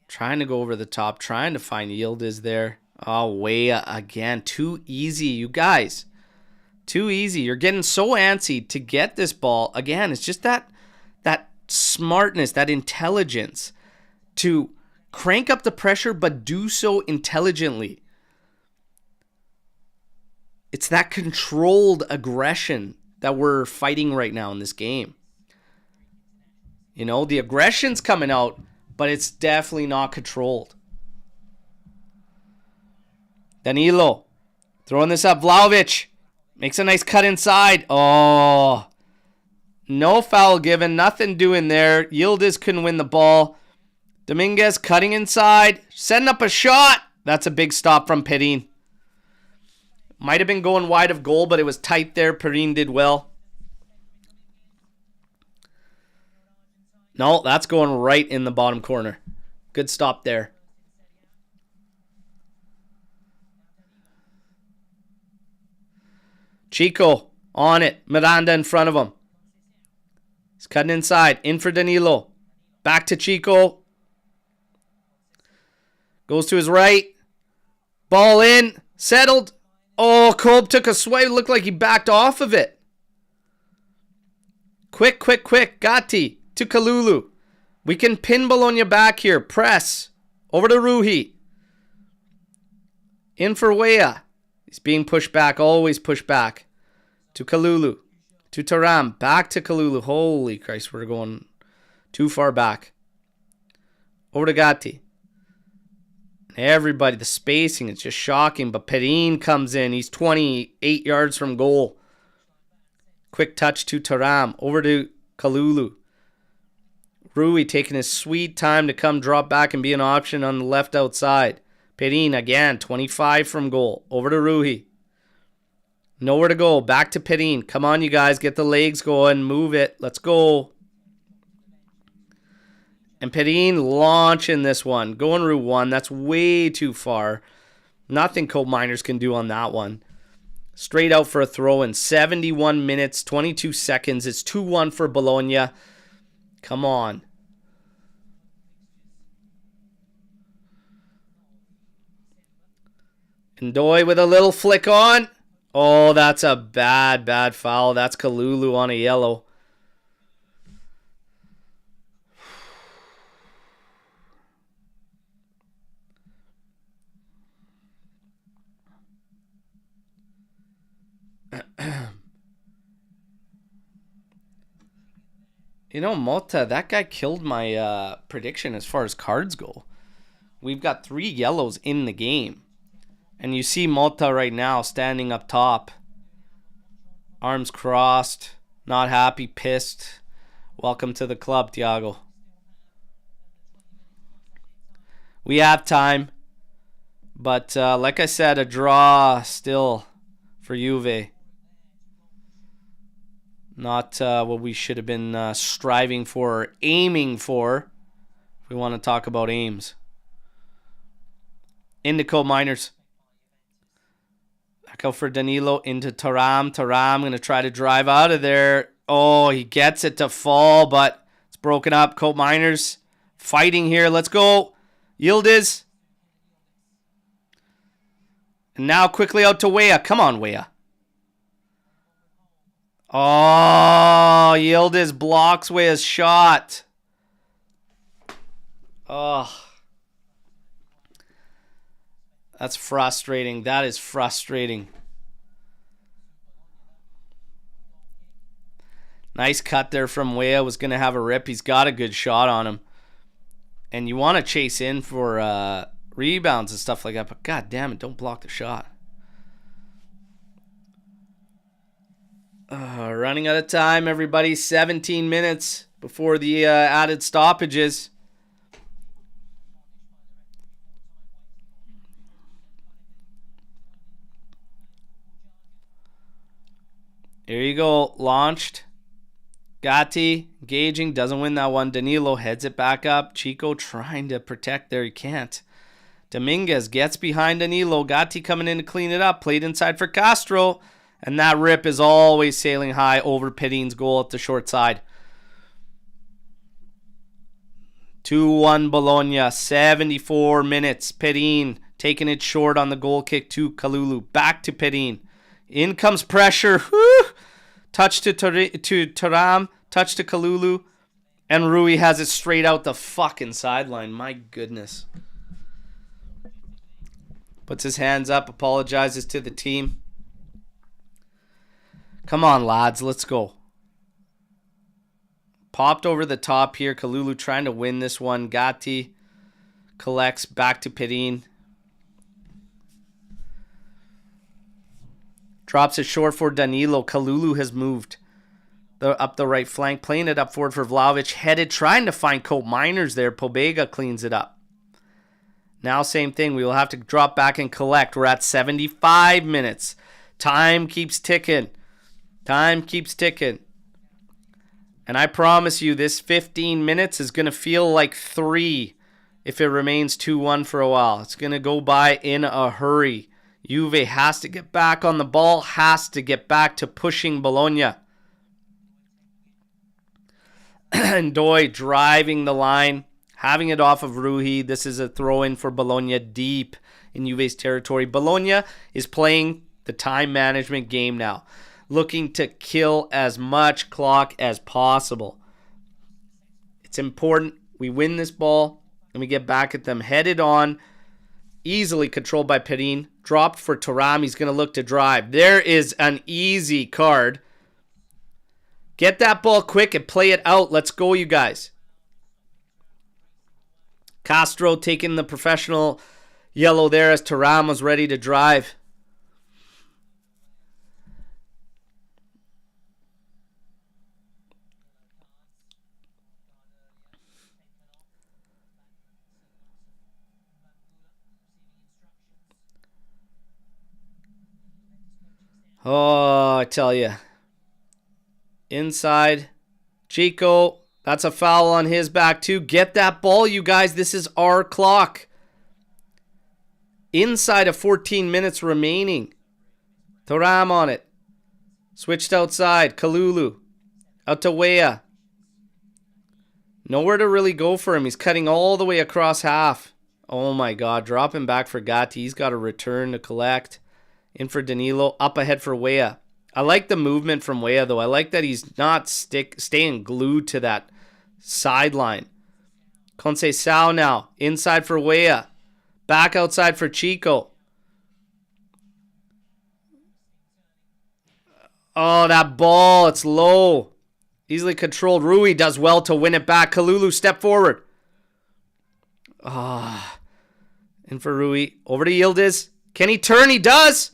Trying to go over the top. Trying to find Yildiz there. Oh, Weah again. Too easy, you guys. Too easy. You're getting so antsy to get this ball. Again, it's just that smartness, that intelligence to crank up the pressure but do so intelligently. It's that controlled aggression that we're fighting right now in this game. You know, the aggression's coming out, but it's definitely not controlled. Danilo throwing this up. Vlahovic makes a nice cut inside. Oh, No foul given. Nothing doing there. Yildiz couldn't win the ball. Dominguez cutting inside. Setting up a shot. That's a big stop from Perin. Might have been going wide of goal, but it was tight there. Perin did well. No, that's going right in the bottom corner. Good stop there. Chico on it. Miranda in front of him. He's cutting inside. In for Danilo. Back to Chico. Goes to his right. Ball in. Settled. Oh, Kolb took a swipe. Looked like he backed off of it. Quick. Gatti to Kalulu. We can pin Bologna back here. Press. Over to Ruhi. In for Weah. He's being pushed back. Always pushed back. To Kalulu. To Taram. Back to Kalulu. Holy Christ, we're going too far back. Over to Gatti. Everybody, the spacing, it's just shocking. But Perin comes in. He's 28 yards from goal. Quick touch to Taram. Over to Kalulu. Rui taking his sweet time to come drop back and be an option on the left outside. Perin again, 25 from goal. Over to Rui. Nowhere to go. Back to Perin. Come on, you guys. Get the legs going. Move it. Let's go. And Perin launching this one. Going Route 1. That's way too far. Nothing Coal Miners can do on that one. Straight out for a throw in 71 minutes, 22 seconds. It's 2-1 for Bologna. Come on. Ndoye with a little flick on. Oh, that's a bad foul. That's Kalulu on a yellow. You know, Motta, that guy killed my prediction as far as cards go. We've got 3 yellows in the game. And you see Motta right now standing up top. Arms crossed. Not happy, pissed. Welcome to the club, Thiago. We have time. But like I said, a draw still for Juve. Not what we should have been striving for or aiming for. If we want to talk about aims. Indico Miners. Back out for Danilo into Taram. Taram going to try to drive out of there. Oh, he gets it to fall, but it's broken up. Coat Miners fighting here. Let's go. Yildiz. And now quickly out to Weah. Come on, Weah. Oh, Yildiz blocks Weah's shot. Oh. That's frustrating. That is frustrating. Nice cut there from Weah. Was going to have a rip. He's got a good shot on him. And you want to chase in for rebounds and stuff like that. But god damn it, don't block the shot. Running out of time, everybody. 17 minutes before the added stoppages. Here you go. Launched. Gatti engaging. Doesn't win that one. Danilo heads it back up. Chico trying to protect there. He can't. Dominguez gets behind Danilo. Gatti coming in to clean it up. Played inside for Castro. And that rip is always sailing high over Perin's goal at the short side. 2-1 Bologna. 74 minutes. Perin taking it short on the goal kick to Kalulu. Back to Perin. In comes pressure. Woo! Touch to Taram. Touch to Kalulu. And Rui has it straight out the fucking sideline. My goodness. Puts his hands up. Apologizes to the team. Come on, lads. Let's go. Popped over the top here. Kalulu trying to win this one. Gatti collects back to Perin. Drops it short for Danilo. Kalulu has moved. up the right flank, playing it up forward for Vlahovic. Headed, trying to find Cope Miners there. Pobega cleans it up. Now same thing. We will have to drop back and collect. We're at 75 minutes. Time keeps ticking. Time keeps ticking. And I promise you, this 15 minutes is going to feel like 3 if it remains 2-1 for a while. It's going to go by in a hurry. Juve has to get back on the ball, has to get back to pushing Bologna. And Doi driving the line, having it off of Ruhi. This is a throw-in for Bologna deep in Juve's territory. Bologna is playing the time management game now, looking to kill as much clock as possible. It's important we win this ball and we get back at them. Headed on, easily controlled by Perin. Dropped for Thuram. He's going to look to drive. There is an easy card. Get that ball quick and play it out. Let's go, you guys. Castro taking the professional yellow there as Thuram was ready to drive. Oh, I tell you. Inside. Chico. That's a foul on his back too. Get that ball, you guys. This is our clock. Inside of 14 minutes remaining. Thuram on it. Switched outside. Kalulu. Out to Weah. Nowhere to really go for him. He's cutting all the way across half. Oh my God. Dropping back for Gatti. He's got a return to collect. In for Danilo. Up ahead for Weah. I like the movement from Weah, though. I like that he's not staying glued to that sideline. Conceição now. Inside for Weah. Back outside for Chico. Oh, that ball. It's low. Easily controlled. Rui does well to win it back. Kalulu, step forward. Ah. In for Rui. Over to Yildiz. Can he turn? He does.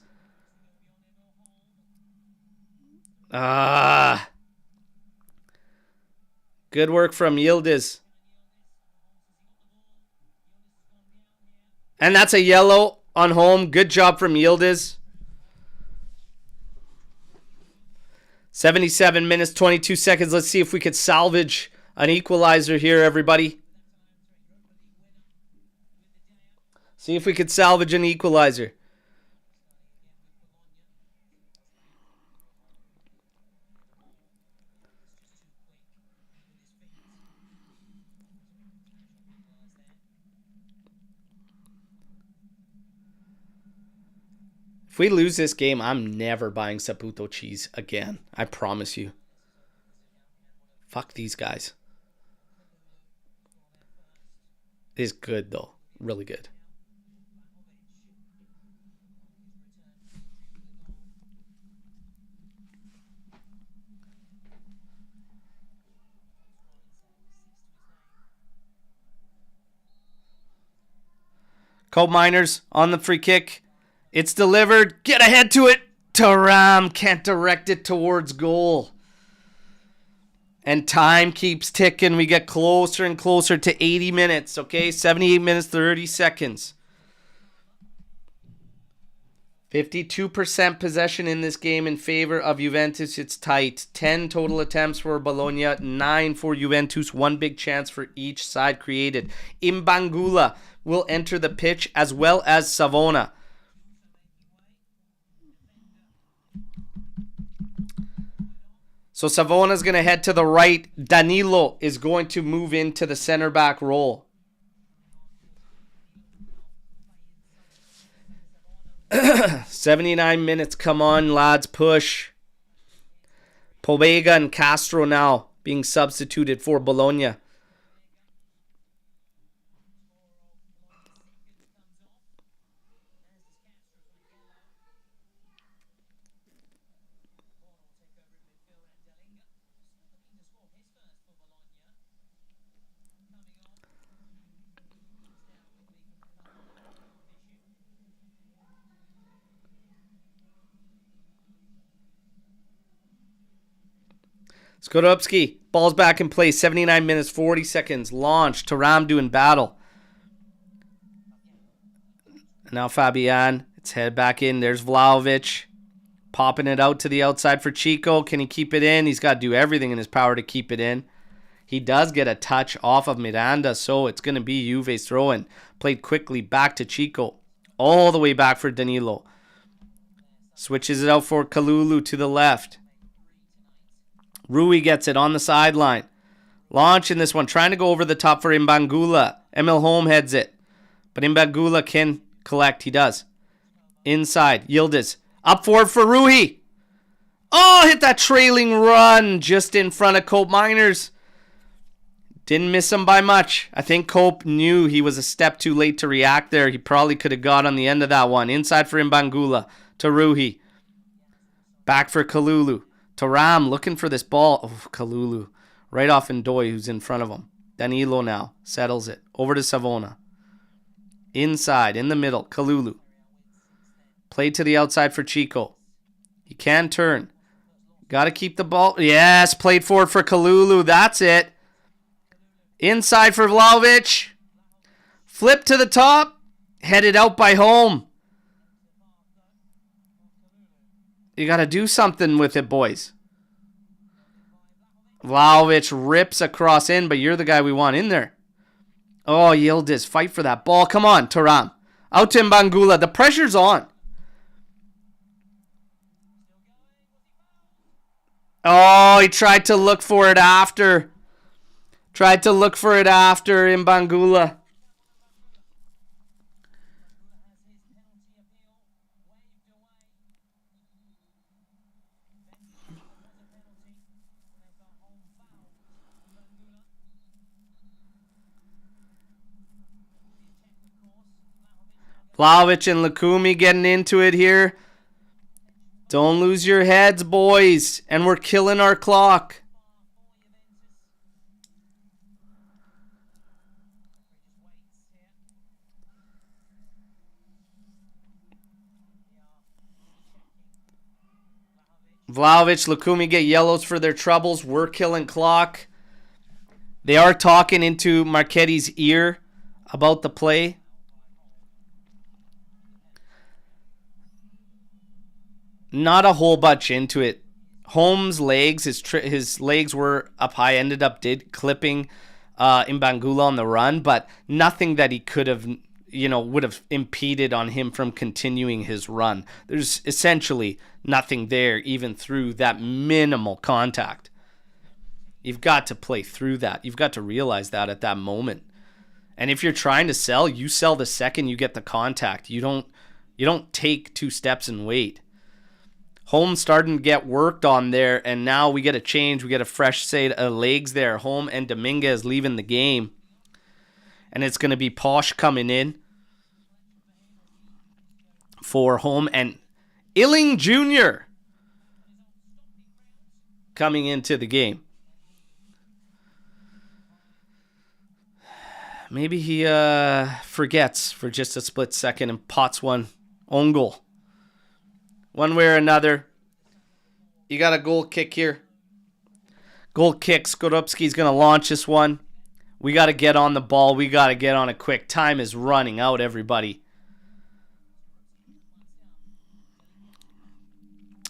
Good work from Yildiz. And that's a yellow on home. Good job from Yildiz. 77 minutes, 22 seconds. Let's see if we could salvage an equalizer here, everybody. See if we could salvage an equalizer. If we lose this game, I'm never buying Saputo cheese again. I promise you. Fuck these guys. It is good, though. Really good. Cope Miners on the free kick. It's delivered. Get ahead to it. Thuram can't direct it towards goal. And time keeps ticking. We get closer and closer to 80 minutes. Okay, 78 minutes, 30 seconds. 52% possession in this game in favor of Juventus. It's tight. 10 total attempts for Bologna. 9 for Juventus. 1 big chance for each side created. Imbangula will enter the pitch as well as Savona. So Savona's going to head to the right. Danilo is going to move into the center back role. $79 minutes. Come on, lads. Push. Pobega and Castro now being substituted for Bologna. Skorupski, ball's back in play. 79 minutes, 40 seconds. Launch. Thuram doing battle. Now Fabian. It's head back in. There's Vlahovic. Popping it out to the outside for Chico. Can he keep it in? He's got to do everything in his power to keep it in. He does get a touch off of Miranda, so it's going to be Juve's throw-in. Played quickly back to Chico. All the way back for Danilo. Switches it out for Kalulu to the left. Rui gets it on the sideline. Launching this one. Trying to go over the top for Mbangula. Emil Holm heads it. But Mbangula can collect. He does. Inside. Yildiz. Up forward for Rui. Oh, hit that trailing run just in front of Cope Miners. Didn't miss him by much. I think Cope knew he was a step too late to react there. He probably could have got on the end of that one. Inside for Mbangula. To Rui. Back for Kalulu. Thuram looking for this ball. Oh, Kalulu. Right off Ndoye, who's in front of him. Danilo now. Settles it. Over to Savona. Inside. In the middle. Kalulu. Played to the outside for Chico. He can turn. Got to keep the ball. Yes. Played forward for Kalulu. That's it. Inside for Vlahovic. Flip to the top. Headed out by Holm. You got to do something with it, boys. Vlahovic rips across in, but you're the guy we want in there. Oh, Yildiz, fight for that ball. Come on, Thuram. Out to Mbangula. The pressure's on. Oh, he tried to look for it after. Tried to look for it after Mbangula. Vlahovic and Lukumi getting into it here. Don't lose your heads, boys. And we're killing our clock. Vlahovic, Lukumi get yellows for their troubles. We're killing clock. They are talking into Marchetti's ear about the play. Not a whole bunch into it. Holmes' legs, his legs were up high, clipping Mbangula on the run, but nothing that he could have, would have impeded on him from continuing his run. There's essentially nothing there, even through that minimal contact. You've got to play through that. You've got to realize that at that moment. And if you're trying to sell, you sell the second you get the contact. You don't take 2 steps and wait. Holm starting to get worked on there, and now we get a change. We get a fresh set of legs there. Holm and Dominguez leaving the game. And it's going to be Posh coming in for Holm, and Illing Jr. coming into the game. Maybe he forgets for just a split second and pots one own goal. One way or another, you got a goal kick here. Goal kick. Skorupski's going to launch this one. We got to get on the ball. We got to get on it quick. Time is running out, everybody.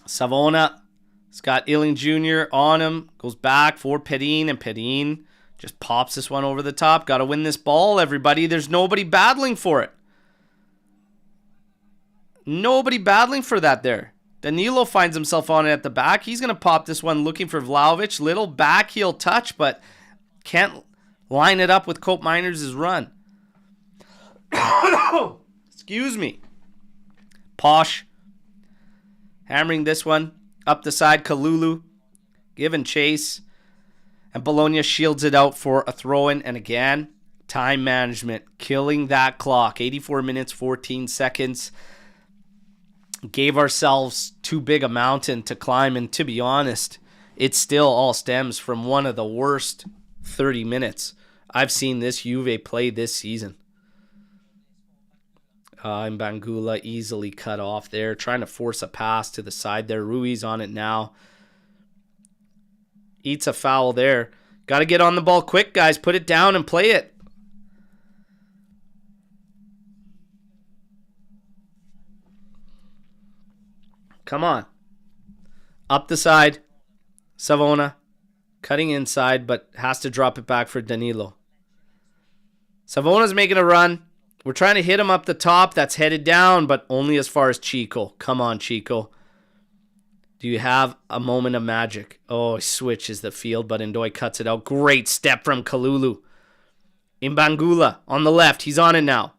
Savona has got Illing Jr. on him. Goes back for Perin, and Perin just pops this one over the top. Got to win this ball, everybody. There's nobody battling for it. Nobody battling for that there. Danilo finds himself on it at the back. He's going to pop this one looking for Vlahovic. Little back heel touch, but can't line it up with Cope Miners' run. Excuse me. Posh hammering this one up the side. Kalulu giving chase. And Bologna shields it out for a throw-in. And again, time management. Killing that clock. 84 minutes, 14 seconds. Gave ourselves too big a mountain to climb, and to be honest, it still all stems from one of the worst 30 minutes I've seen this Juve play this season. Mbangula easily cut off there, trying to force a pass to the side there. Rui's on it now. Eats a foul there. Got to get on the ball quick, guys. Put it down and play it. Come on. Up the side. Savona. Cutting inside, but has to drop it back for Danilo. Savona's making a run. We're trying to hit him up the top. That's headed down, but only as far as Chico. Come on, Chico. Do you have a moment of magic? Oh, he switches the field, but Ndoye cuts it out. Great step from Kalulu. Imbangula on the left. He's on it now.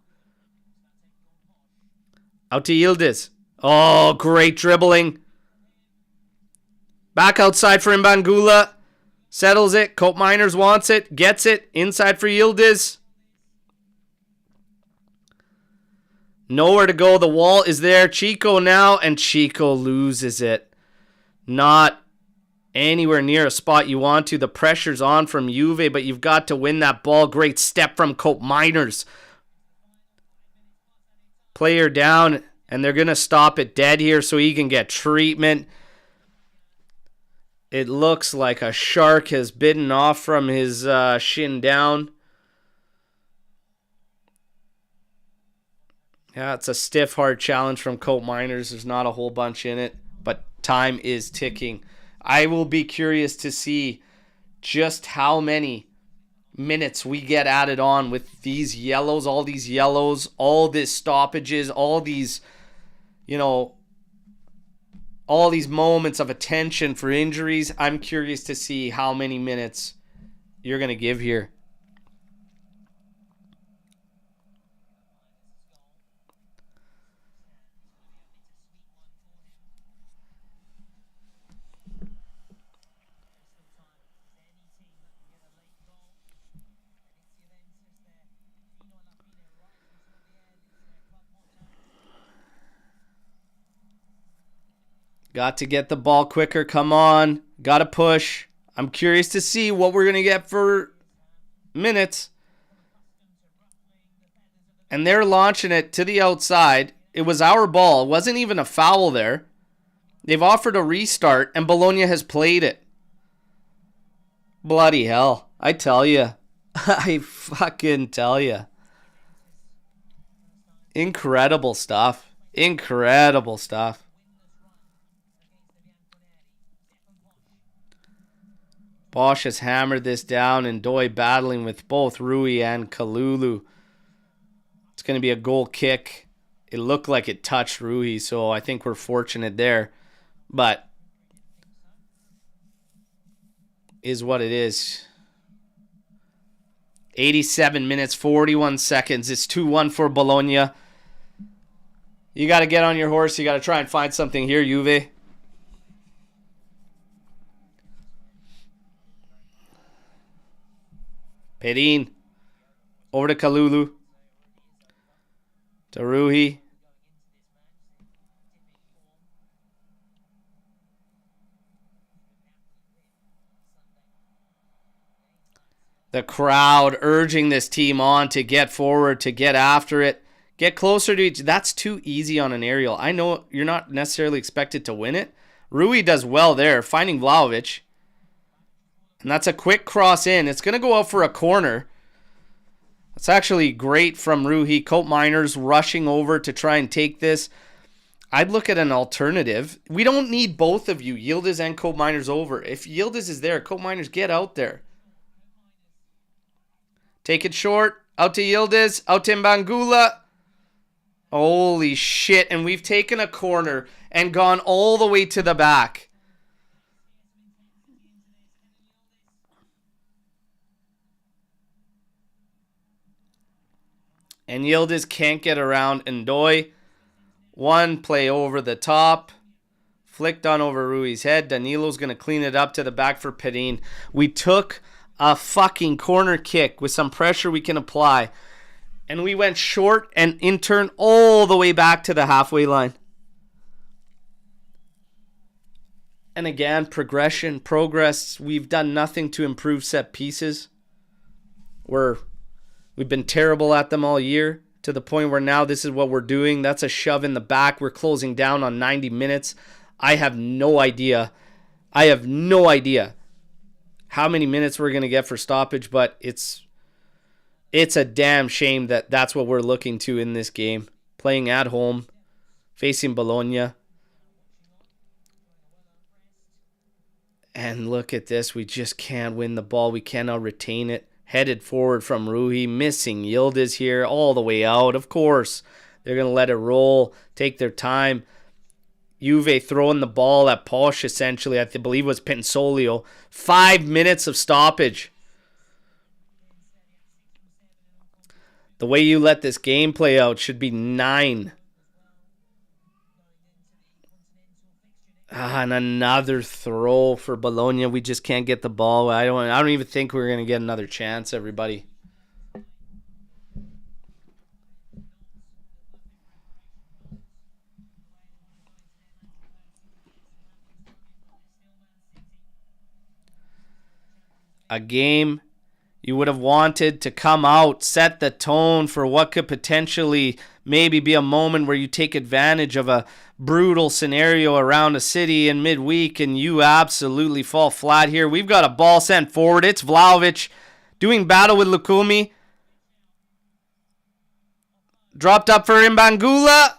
Out to Yildiz. Oh, great dribbling. Back outside for Imbangula. Settles it. Cope Miners wants it. Gets it. Inside for Yildiz. Nowhere to go. The wall is there. Chico now, and Chico loses it. Not anywhere near a spot you want to. The pressure's on from Juve, but you've got to win that ball. Great step from Cope Miners. Player down, and they're going to stop it dead here so he can get treatment. It looks like a shark has bitten off from his shin down. Yeah, it's a stiff, hard challenge from Cope Miners. There's not a whole bunch in it, but time is ticking. I will be curious to see just how many minutes we get added on with these yellows, all these stoppages, all these, all these moments of attention for injuries. I'm curious to see how many minutes you're going to give here. Got to get the ball quicker. Come on. Got to push. I'm curious to see what we're going to get for minutes. And they're launching it to the outside. It was our ball. It wasn't even a foul there. They've offered a restart, and Bologna has played it. Bloody hell. I tell you. I fucking tell you. Incredible stuff. Incredible stuff. Bosch has hammered this down, and Ndoye battling with both Rui and Kalulu. It's going to be a goal kick. It looked like it touched Rui, so I think we're fortunate there. But is what it is. 87 minutes, 41 seconds. It's 2-1 for Bologna. You got to get on your horse. You got to try and find something here, Juve. Perin. Over to Kalulu. To Rui. The crowd urging this team on to get forward, to get after it. Get closer to each. That's too easy on an aerial. I know you're not necessarily expected to win it. Rui does well there, finding Vlahovic. And that's a quick cross in. It's going to go out for a corner. That's actually great from Rui. Cope Miners rushing over to try and take this. I'd look at an alternative. We don't need both of you, Yildiz and Cope Miners, over. If Yildiz is there, Cope Miners, get out there. Take it short. Out to Yildiz. Out to Mbangula. Holy shit. And we've taken a corner and gone all the way to the back. And Yildiz can't get around Ndoye. One play over the top. Flicked on over Rui's head. Danilo's going to clean it up to the back for Perin. We took a fucking corner kick with some pressure we can apply. And we went short and in turn all the way back to the halfway line. And again, progress. We've done nothing to improve set pieces. We've been terrible at them all year, to the point where now this is what we're doing. That's a shove in the back. We're closing down on 90 minutes. I have no idea how many minutes we're going to get for stoppage, but it's a damn shame that that's what we're looking to in this game. Playing at home, facing Bologna. And look at this. We just can't win the ball. We cannot retain it. Headed forward from Rui. Missing Yildiz here all the way out. Of course, they're going to let it roll. Take their time. Juve throwing the ball at Posh, essentially. I believe it was Pinsolio. 5 minutes of stoppage. The way you let this game play out should be 9. And another throw for Bologna. We just can't get the ball. I don't even think we're going to get another chance, everybody. A game you would have wanted to come out, set the tone for what could potentially maybe be a moment where you take advantage of a brutal scenario around a city in midweek, and you absolutely fall flat here. We've got a ball sent forward. It's Vlahovic doing battle with Lukumi. Dropped up for Mbangula.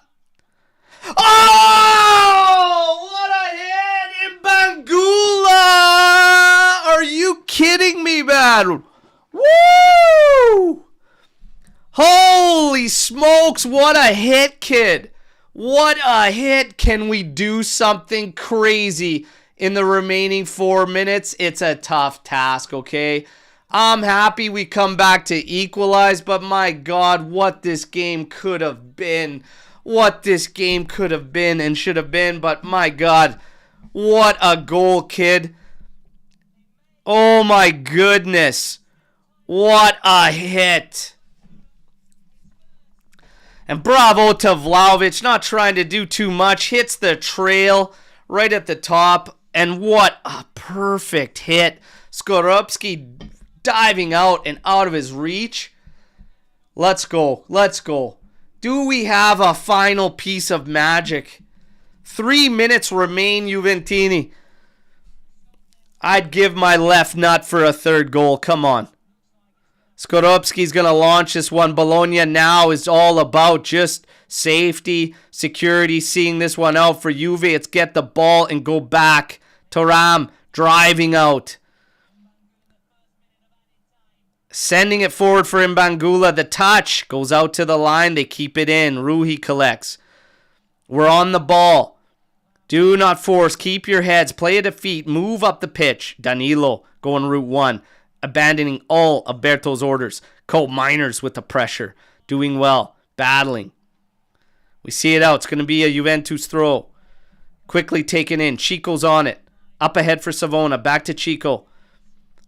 Oh! What a hit! Mbangula! Are you kidding me, man? Woo! Holy smokes, what a hit, kid. What a hit. Can we do something crazy in the remaining 4 minutes? It's a tough task, okay? I'm happy we come back to equalize, but my God, what this game could have been. What this game could have been and should have been, but my God, what a goal, kid. Oh my goodness. What a hit. And bravo to Vlahovic, not trying to do too much. Hits the trail right at the top. And what a perfect hit. Skorupski diving out and out of his reach. Let's go. Let's go. Do we have a final piece of magic? 3 minutes remain, Juventini. I'd give my left nut for a third goal. Come on. Skorupski's going to launch this one. Bologna now is all about just safety, security, seeing this one out for Juve. It's get the ball and go back. Thuram driving out. Sending it forward for Mbangula. The touch goes out to the line. They keep it in. Rui collects. We're on the ball. Do not force. Keep your heads. Play at a feet. Move up the pitch. Danilo going route 1. Abandoning all of Berto's orders. Colt Miners with the pressure. Doing well. Battling. We see it out. It's going to be a Juventus throw. Quickly taken in. Chico's on it. Up ahead for Savona. Back to Chico.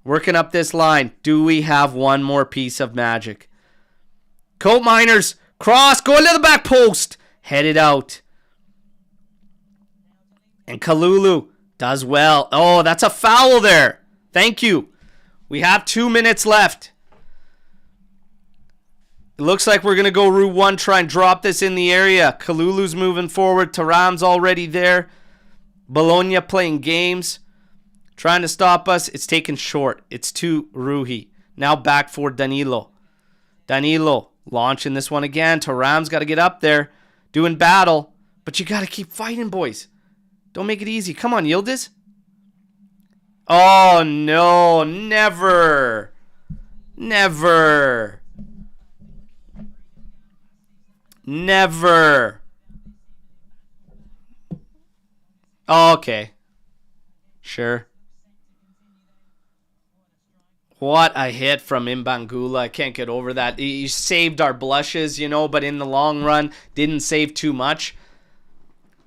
Working up this line. Do we have one more piece of magic? Colt Miners. Cross. Going to the back post. Headed out. And Kalulu does well. Oh, that's a foul there. Thank you. We have 2 minutes left. It looks like we're going to go route 1, try and drop this in the area. Kalulu's moving forward. Thuram's already there. Bologna playing games. Trying to stop us. It's taken short. It's to Rui. Now back for Danilo. Danilo launching this one again. Thuram's got to get up there. Doing battle. But you got to keep fighting, boys. Don't make it easy. Come on, Yildiz. Oh, no. Never. Never. Never. Okay. Sure. What a hit from Mbangula. I can't get over that. He saved our blushes, you know, but in the long run, didn't save too much.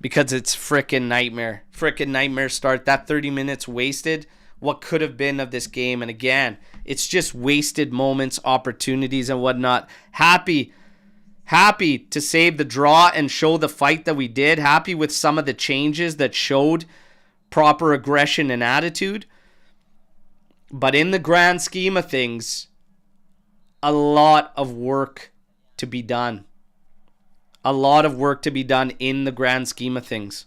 Because it's frickin' nightmare. Frickin' nightmare start. That 30 minutes wasted. What could have been of this game. And again, it's just wasted moments, opportunities, and whatnot. Happy to save the draw and show the fight that we did. Happy with some of the changes that showed proper aggression and attitude. But in the grand scheme of things, a lot of work to be done. A lot of work to be done in the grand scheme of things.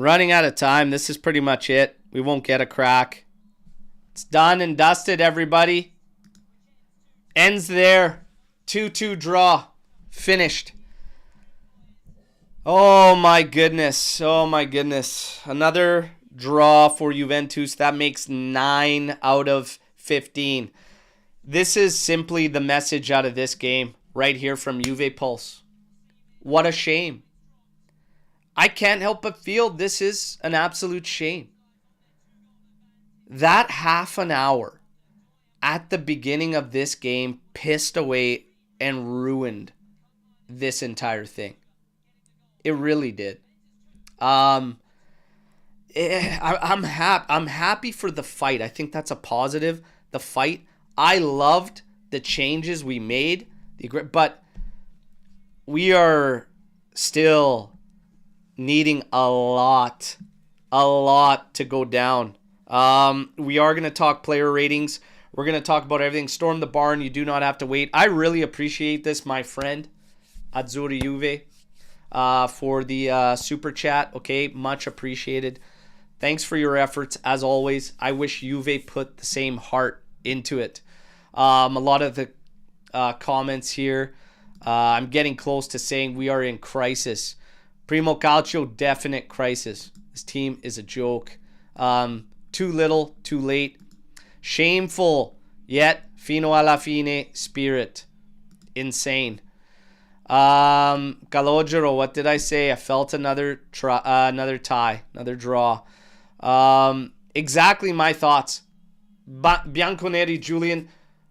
running out of time. This is pretty much it. We won't get a crack. It's done and dusted, everybody. Ends there. 2-2 draw. Finished. Oh my goodness. Oh my goodness. Another draw for Juventus. That makes 9 out of 15. This is simply the message out of this game right here from Juve Pulse. What a shame. I can't help but feel this is an absolute shame. That half an hour at the beginning of this game pissed away and ruined this entire thing. It really did. I'm happy for the fight. I think that's a positive. The fight. I loved the changes we made, but we are still needing a lot to go down. We are going to talk player ratings. We're going to talk about everything. Storm the Barn, you do not have to wait. I really appreciate this, my friend, Azzurri Juve, for the super chat. Okay, much appreciated. Thanks for your efforts, as always. I wish Juve put the same heart into it. A lot of the comments here, I'm getting close to saying we are in crisis. Primo Calcio, definite crisis. This team is a joke. Too little, too late. Shameful, yet fino alla fine spirit. Insane. Calogero, what did I say? I felt another tie, another draw. Exactly my thoughts. Bianconeri, Julian,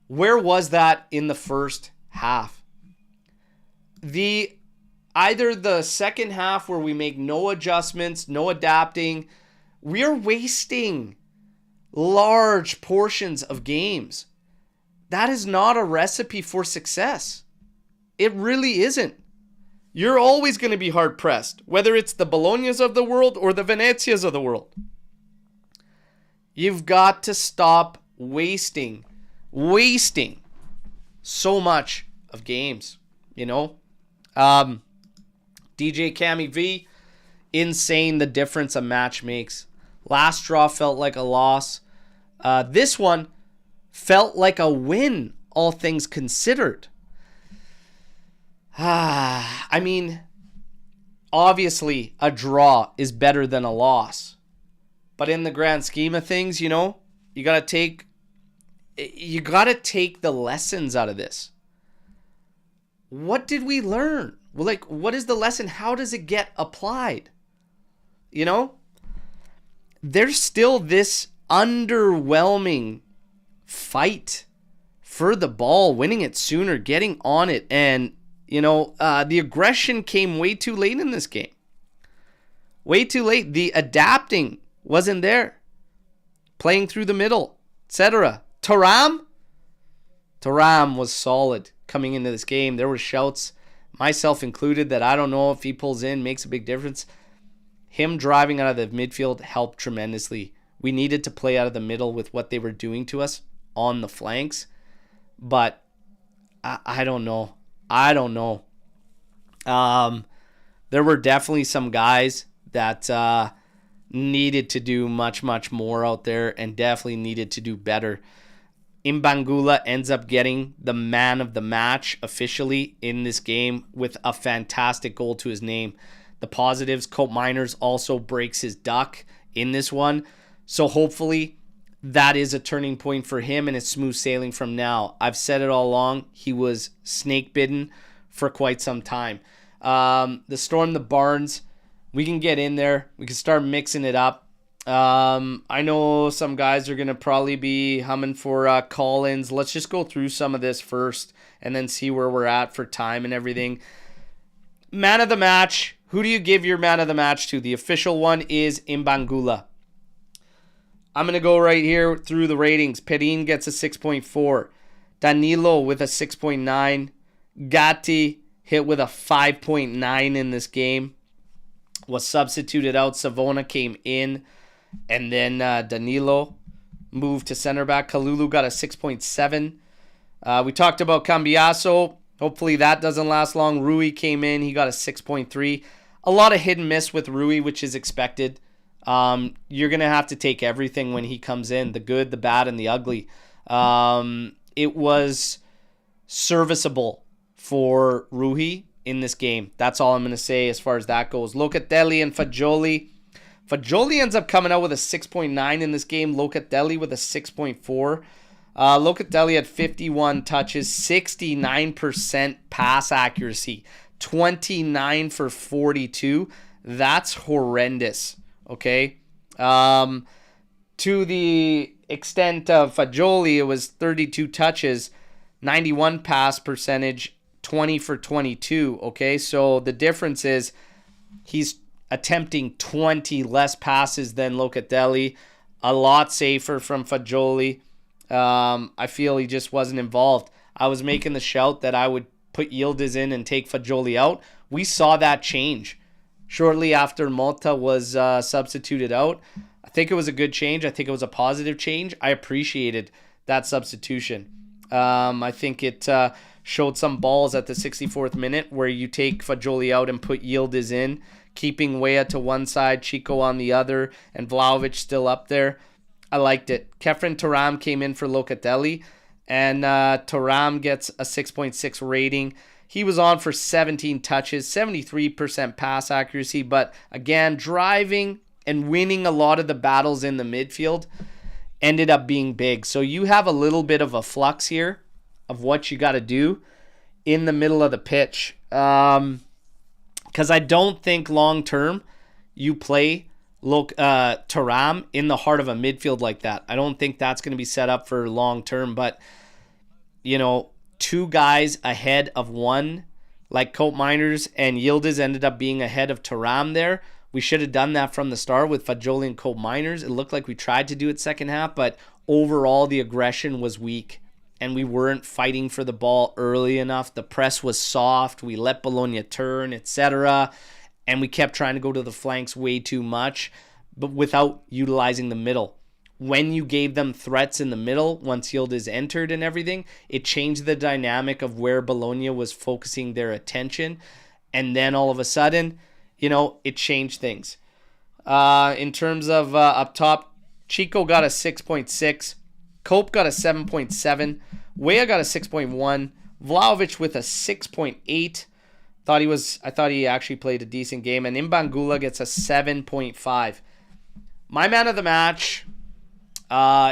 where was that in the first half? Either the second half where we make no adjustments, no adapting, we're wasting large portions of games. That is not a recipe for success. It really isn't. You're always going to be hard pressed, whether it's the Bolognas of the world or the Venezias of the world. You've got to stop wasting so much of games, you know? DJ Cammy V, insane the difference a match makes. Last draw felt like a loss. This one felt like a win, all things considered. I mean, obviously a draw is better than a loss. But in the grand scheme of things, you know, you got to take the lessons out of this. What did we learn? Well, like, what is the lesson? How does it get applied? You know? There's still this underwhelming fight for the ball, winning it sooner, getting on it. And, you know, the aggression came way too late in this game. Way too late. The adapting wasn't there. Playing through the middle, etc. Thuram was solid coming into this game. There were shouts, myself included, that I don't know if he pulls in, makes a big difference. Him driving out of the midfield helped tremendously. We needed to play out of the middle with what they were doing to us on the flanks. But I don't know. There were definitely some guys that needed to do much more out there and definitely needed to do better. Imbangula ends up getting the man of the match officially in this game with a fantastic goal to his name. The positives, Cope Miners also breaks his duck in this one. So hopefully that is a turning point for him and it's smooth sailing from now. I've said it all along. He was snake bitten for quite some time. The Storm, the Barnes, we can get in there. We can start mixing it up. I know some guys are going to probably be humming for call-ins. Let's just go through some of this first and then see where we're at for time and everything. Man of the match. Who do you give your man of the match to? The official one is Imbangula. I'm going to go right here through the ratings. Perin gets a 6.4. Danilo with a 6.9. Gatti hit with a 5.9 in this game. Was substituted out. Savona came in. And then Danilo moved to center back. Kalulu got a 6.7. We talked about Cambiaso. Hopefully that doesn't last long. Rui came in. He got a 6.3. A lot of hit and miss with Rui, which is expected. You're going to have to take everything when he comes in, the good, the bad, and the ugly. It was serviceable for Rui in this game. That's all I'm going to say as far as that goes. Locatelli and Fagioli. Fagioli ends up coming out with a 6.9 in this game. Locatelli with a 6.4. Locatelli had 51 touches, 69% pass accuracy, 29 for 42. That's horrendous, okay? To the extent of Fagioli, it was 32 touches, 91 pass percentage, 20 for 22, okay? So the difference is he's attempting 20 less passes than Locatelli, a lot safer from Fagioli. I feel he just wasn't involved. I was making the shout that I would put Yildiz in and take Fagioli out. We saw that change shortly after Motta was substituted out. I think it was a good change. I think it was a positive change. I appreciated that substitution. I think it showed some balls at the 64th minute where you take Fagioli out and put Yildiz in, keeping Weah to one side, Chico on the other, and Vlahovic still up there. I liked it. Kefren Thuram came in for Locatelli, and Thuram gets a 6.6 rating. He was on for 17 touches, 73% pass accuracy, but again, driving and winning a lot of the battles in the midfield ended up being big. So you have a little bit of a flux here of what you got to do in the middle of the pitch. Because I don't think long-term you play Thuram in the heart of a midfield like that. I don't think that's going to be set up for long-term, but, you know, two guys ahead of one, like Cope Miners and Yildiz ended up being ahead of Thuram there. We should have done that from the start with Fagioli and Cope Miners. It looked like we tried to do it second half, but overall the aggression was weak and we weren't fighting for the ball early enough. The press was soft. We let Bologna turn, etc. And we kept trying to go to the flanks way too much, but without utilizing the middle. When you gave them threats in the middle, once Yildiz entered and everything, it changed the dynamic of where Bologna was focusing their attention. And then all of a sudden, you know, it changed things. In terms of up top, Chico got a 6.6. Cope got a 7.7. Weah got a 6.1. Vlahovic with a 6.8. I thought he actually played a decent game. And Imbangula gets a 7.5. My man of the match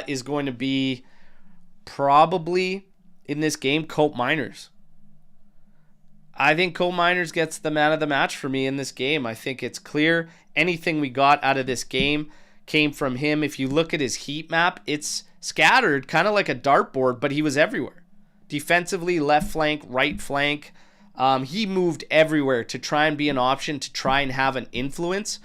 is going to be probably in this game Cope Miners. I think Cope Miners gets the man of the match for me in this game. I think it's clear anything we got out of this game came from him. If you look at his heat map, it's scattered, kind of like a dartboard, but he was everywhere. Defensively, left flank, right flank. He moved everywhere to try and be an option, to try and have an influence.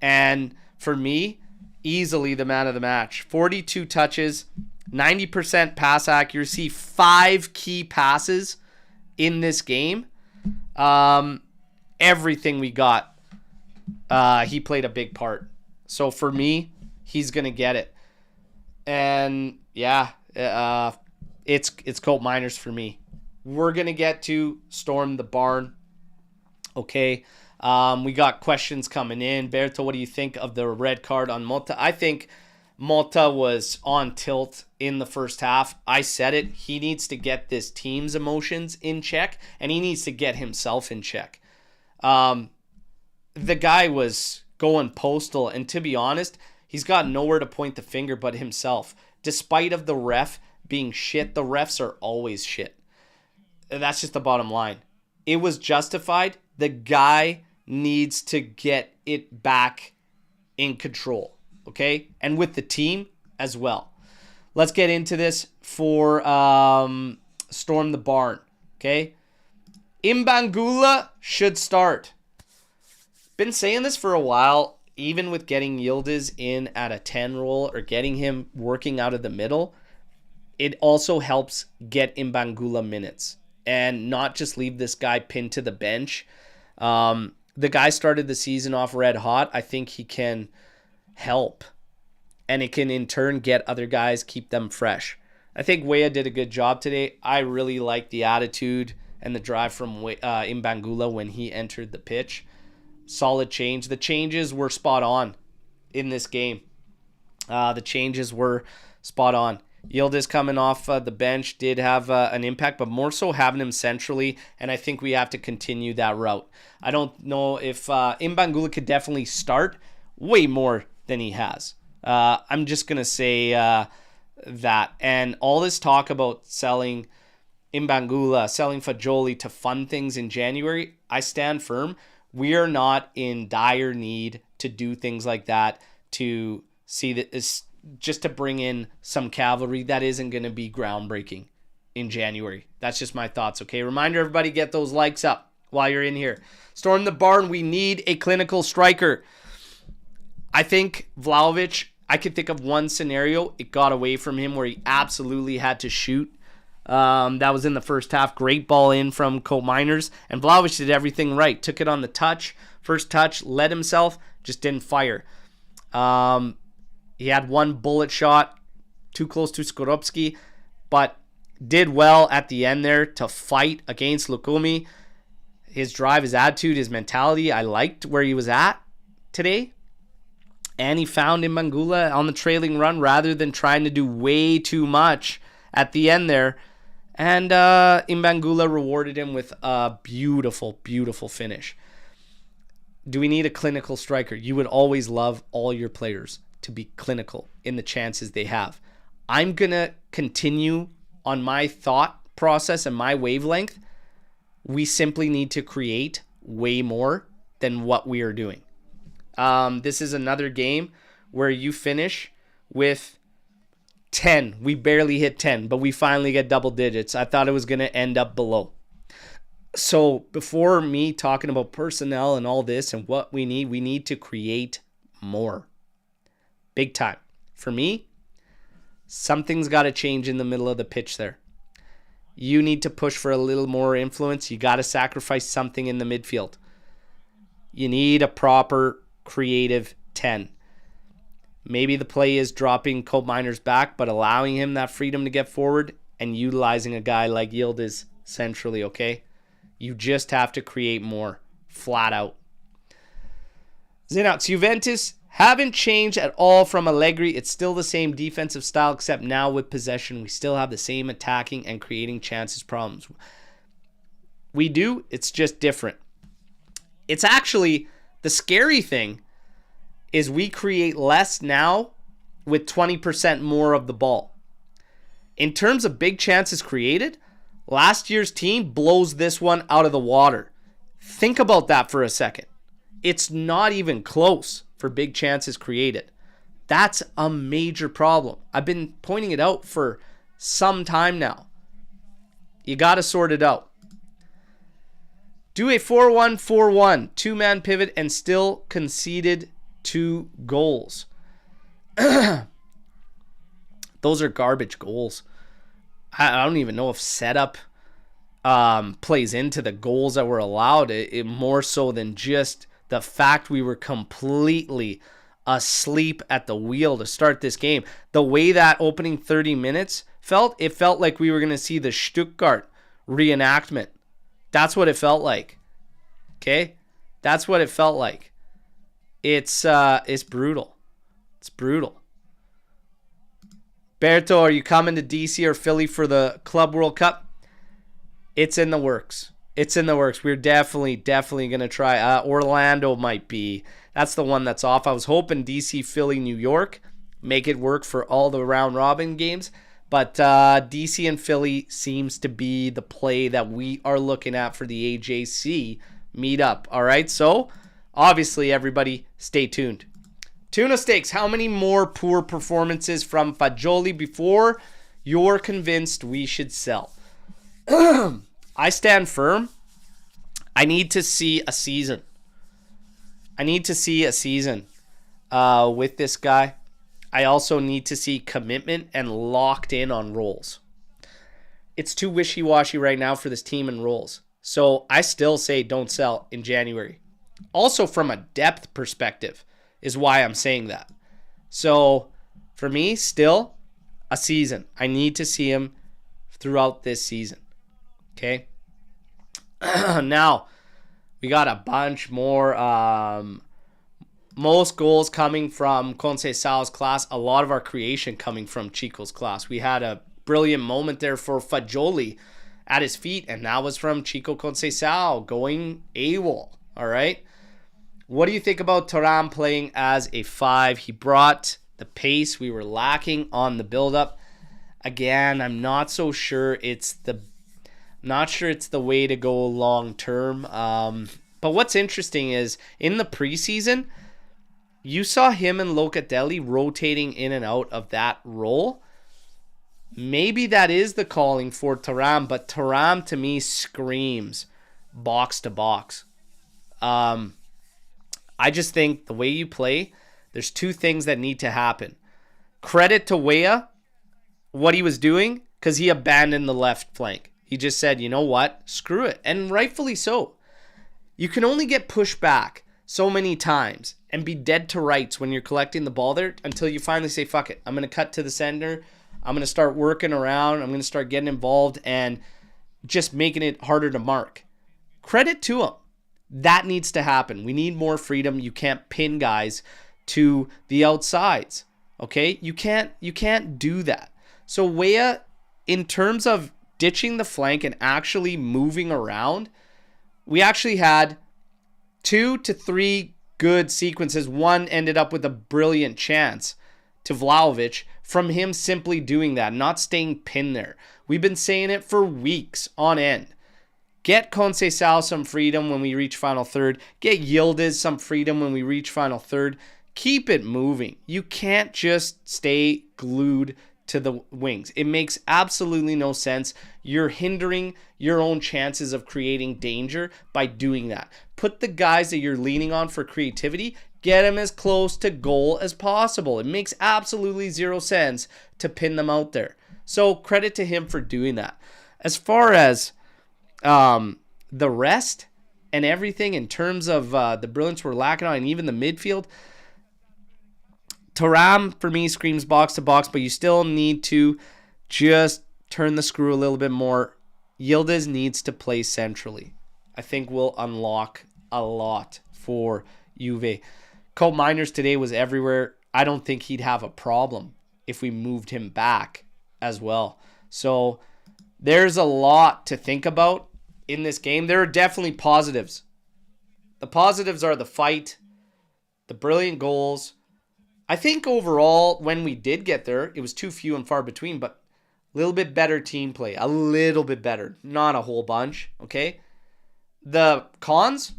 And for me, easily the man of the match. 42 touches, 90% pass accuracy, 5 key passes in this game. Everything we got, he played a big part. So for me, he's going to get it. And yeah, it's Cope Miners for me. We're going to get to Storm the Barn. Okay. We got questions coming in. Berto, what do you think of the red card on Motta? I think Motta was on tilt in the first half. I said it. He needs to get this team's emotions in check, and he needs to get himself in check. The guy was going postal, and to be honest, he's got nowhere to point the finger but himself. Despite of the ref being shit, the refs are always shit. That's just the bottom line. It was justified. The guy needs to get it back in control, okay? And with the team as well. Let's get into this for Storm the Barn, okay? Imbangula should start. Been saying this for a while, even with getting Yildiz in at a 10 role or getting him working out of the middle, it also helps get Imbangula minutes and not just leave this guy pinned to the bench. The guy started the season off red hot. I think he can help, and it can in turn get other guys, keep them fresh. I think Weah did a good job today. I really like the attitude and the drive from Imbangula when he entered the pitch. Solid change. The changes were spot on. in this game. The changes were spot on. Yildiz coming off the bench did have an impact, but more so having him centrally, and I think we have to continue that route. I don't know if Mbangula could definitely start way more than he has. I'm just going to say that. And all this talk about selling Mbangula, selling Fajoli to fund things in January, I stand firm. We are not in dire need to do things like that to see that is just to bring in some cavalry that isn't going to be groundbreaking in January. That's just my thoughts, okay? Reminder, everybody, get those likes up while you're in here. Storm the Barn, we need a clinical striker. I think Vlahovic, I could think of one scenario. It got away from him where he absolutely had to shoot. That was in the first half. Great ball in from Colt Miners. And Vlahovic did everything right. Took it on the touch. First touch, led himself, just didn't fire. He had one bullet shot, too close to Skoropski, but did well at the end there to fight against Lukumi. His drive, his attitude, his mentality, I liked where he was at today. And he found Mbangula on the trailing run rather than trying to do way too much at the end there. And Mbangula rewarded him with a beautiful, beautiful finish. Do we need a clinical striker? You would always love all your players to be clinical in the chances they have. I'm going to continue on my thought process and my wavelength. We simply need to create way more than what we are doing. This is another game where you finish with 10. We barely hit 10, but we finally get double digits. I thought it was going to end up below. So before me talking about personnel and all this and what we need to create more. Big time. For me, something's got to change in the middle of the pitch there. You need to push for a little more influence. You got to sacrifice something in the midfield. You need a proper creative 10. Maybe the play is dropping Colt Miners back, but allowing him that freedom to get forward and utilizing a guy like Yildiz centrally, okay? You just have to create more, flat out. Zinouts, Juventus haven't changed at all from Allegri. It's still the same defensive style, except now with possession, we still have the same attacking and creating chances problems. We do, it's just different. It's actually, the scary thing is we create less now with 20% more of the ball. In terms of big chances created, last year's team blows this one out of the water. Think about that for a second. It's not even close for big chances created. That's a major problem. I've been pointing it out for some time now. You got to sort it out. Do a 4-1-4-1, two-man pivot, and still conceded 2 goals. Those are garbage goals. I don't even know if setup plays into the goals that were allowed. It more so than just the fact we were completely asleep at the wheel to start this game. The way that opening 30 minutes felt, it felt like we were going to see the Stuttgart reenactment. That's what it felt like. Okay? That's what it felt like. It's brutal. It's brutal. Berto, are you coming to DC or Philly for the Club World Cup? It's in the works. It's in the works. We're definitely going to try. Orlando might be. That's the one that's off. I was hoping DC, Philly, New York. Make it work for all the round robin games. But DC and Philly seems to be the play that we are looking at for the AJC meetup. All right, so obviously everybody stay tuned. Tuna Steaks, how many more poor performances from Fajoli before you're convinced we should sell? I stand firm. I need to see a season. with this guy. I also need to see commitment and locked in on roles. It's too wishy-washy right now for this team and roles. So I still say don't sell in January. Also from a depth perspective is why I'm saying that. So for me, still a season. I need to see him throughout this season. Okay? Now, we got a bunch more most goals coming from Conceição's class, a lot of our creation coming from Chico's class. We had a brilliant moment there for Fagioli at his feet, and that was from Chico Conceição going AWOL. All right. What do you think about Thuram playing as a 5? He brought the pace we were lacking on the build-up. Again, I'm not so sure it's the way to go long term. But what's interesting is in the preseason, you saw him and Locatelli rotating in and out of that role. Maybe that is the calling for Thuram, but Thuram to me screams box to box. I just think the way you play, there's two things that need to happen. Credit to Weah, what he was doing, because he abandoned the left flank. He just said, you know what, screw it. And rightfully so. You can only get pushed back so many times and be dead to rights when you're collecting the ball there until you finally say, fuck it, I'm going to cut to the center. I'm going to start working around. I'm going to start getting involved and just making it harder to mark. Credit to him. That needs to happen. We need more freedom. You can't pin guys to the outsides. Okay? You can't do that. So Weah, in terms of ditching the flank and actually moving around, we actually had 2 to 3 good sequences. One ended up with a brilliant chance to Vlahovic from him simply doing that, not staying pinned there. We've been saying it for weeks on end. Get Conceição some freedom when we reach final third. Get Yildiz some freedom when we reach final third. Keep it moving. You can't just stay glued to the wings. It makes absolutely no sense. You're hindering your own chances of creating danger by doing that. Put the guys that you're leaning on for creativity, get them as close to goal as possible. It makes absolutely zero sense to pin them out there. So credit to him for doing that. As far as the rest and everything in terms of the brilliance we're lacking on and even the midfield, Thuram, for me, screams box to box, but you still need to just turn the screw a little bit more. Yildiz needs to play centrally. I think we'll unlock a lot for Juve. Colt Miners today was everywhere. I don't think he'd have a problem if we moved him back as well. So there's a lot to think about in this game. There are definitely positives. The positives are the fight, the brilliant goals. I think overall, when we did get there, it was too few and far between, but a little bit better team play. A little bit better. Not a whole bunch, okay? The cons,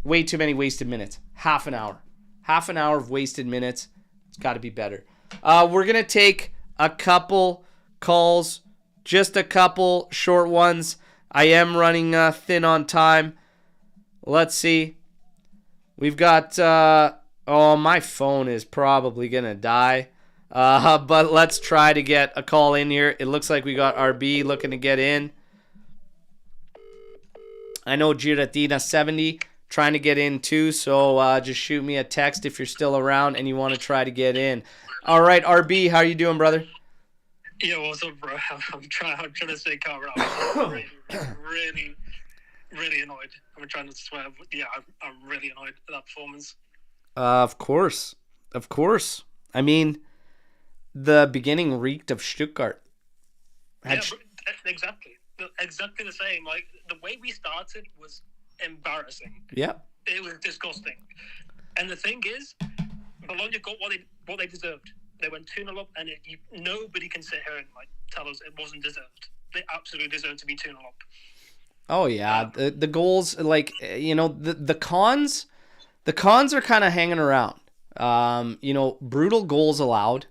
way too many wasted minutes. Half an hour. Half an hour of wasted minutes. It's got to be better. We're going to take a couple calls, just a couple short ones. I am running thin on time. Let's see. We've got... my phone is probably going to die. But let's try to get a call in here. It looks like we got RB looking to get in. I know Giratina70 trying to get in too. So just shoot me a text if you're still around and you want to try to get in. All right, RB, how you doing, brother? Yeah, what's up, bro? I'm trying to stay calm. I'm really annoyed. I'm trying to swear, but yeah, I'm really annoyed at that performance. Of course. I mean, the beginning reeked of Stuttgart. Exactly the same. Like, the way we started was embarrassing. Yeah. It was disgusting. And the thing is, Bologna got what they deserved. They went 2-0 up, and nobody can sit here and tell us it wasn't deserved. They absolutely deserved to be 2-0 up. Oh yeah, the goals, the cons. The cons are kind of hanging around. Brutal goals allowed.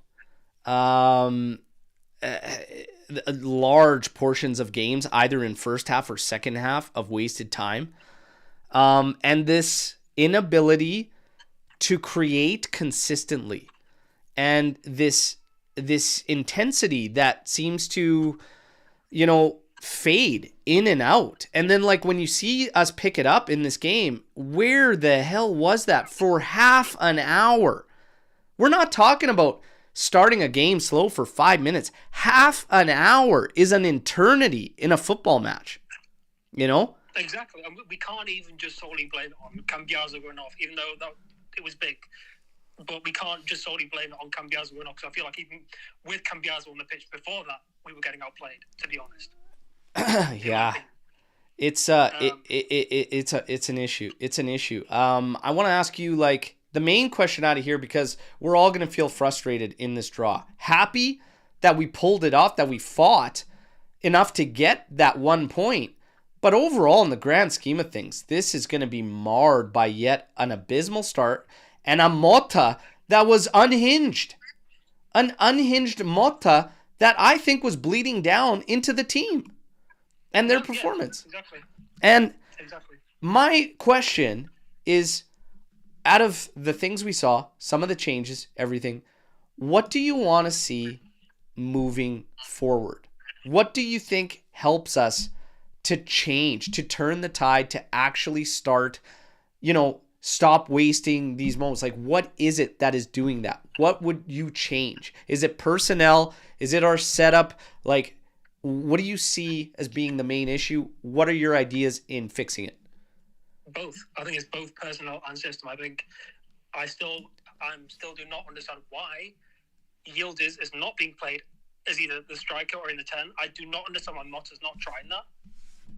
Large portions of games, either in first half or second half, of wasted time. And this inability to create consistently. And this intensity that seems to, fade in and out. And then when you see us pick it up in this game, where the hell was that for half an hour? We're not talking about starting a game slow for 5 minutes. Half an hour is an eternity in a football match. Exactly. And we can't even just solely blame it on Cambiaso going off, even though it was big. But we can't just solely blame it on Cambiaso going off, because I feel like even with Cambiaso on the pitch before that, we were getting outplayed, to be honest. Yeah. It's an issue. It's an issue. I want to ask you, like, the main question out of here, because we're all going to feel frustrated in this draw. Happy that we pulled it off, that we fought enough to get that 1 point. But overall, in the grand scheme of things, this is going to be marred by yet an abysmal start and a Motta that was unhinged. An unhinged Motta that I think was bleeding down into the team and their performance. Yeah, exactly. And my question is, out of the things we saw, some of the changes, everything, what do you want to see moving forward? What do you think helps us to change, to turn the tide, to actually start, stop wasting these moments? Like, what is it that is doing that? What would you change? Is it personnel? Is it our setup? Like, what do you see as being the main issue? What are your ideas in fixing it? Both. I think it's both personnel and system. I think I'm still do not understand why Yildiz is not being played as either the striker or in the 10. I do not understand why Motta's not trying that,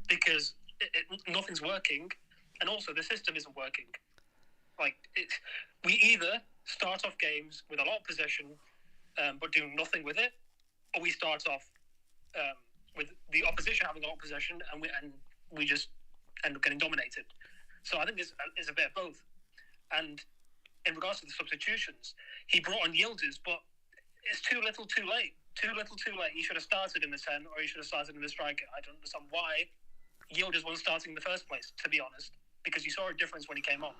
because nothing's working, and also the system isn't working. Like, we either start off games with a lot of possession, but do nothing with it, or we start off with the opposition having a lot of possession, and we just end up getting dominated. So I think it's a bit of both. And in regards to the substitutions, he brought on Yildiz, but it's too little too late. Too little too late. He should have started in the 10, or he should have started in the striker. I don't understand why Yildiz wasn't starting in the first place, to be honest, because you saw a difference when he came on.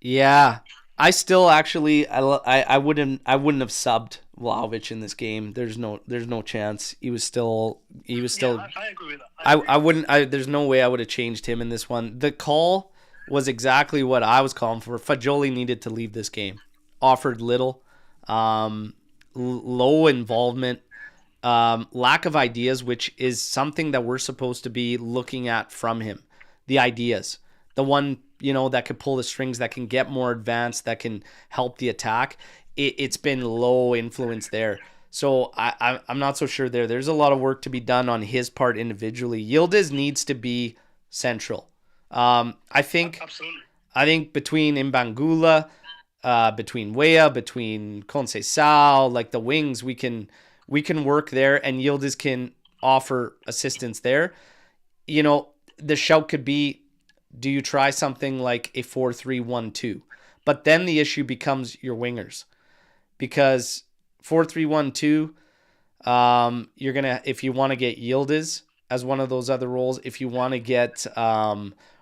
Yeah, I still actually I wouldn't have subbed Vlahovic in this game. There's no chance. He was still. Yeah, I agree with that. I wouldn't. There's no way I would have changed him in this one. The call was exactly what I was calling for. Fagioli needed to leave this game. Offered little, low involvement, lack of ideas, which is something that we're supposed to be looking at from him. The ideas, the one that could pull the strings, that can get more advanced, that can help the attack. It's been low influence there. So I'm not so sure there. There's a lot of work to be done on his part individually. Yildiz needs to be central. I think absolutely. I think between Mbangula, between Weah, between Conceição, like the wings, we can work there, and Yildiz can offer assistance there. The shout could be, do you try something like a 4-3-1-2? But then the issue becomes your wingers, because 4-3-1-2, you're gonna, if you want to get Yildiz as one of those other roles, if you want to get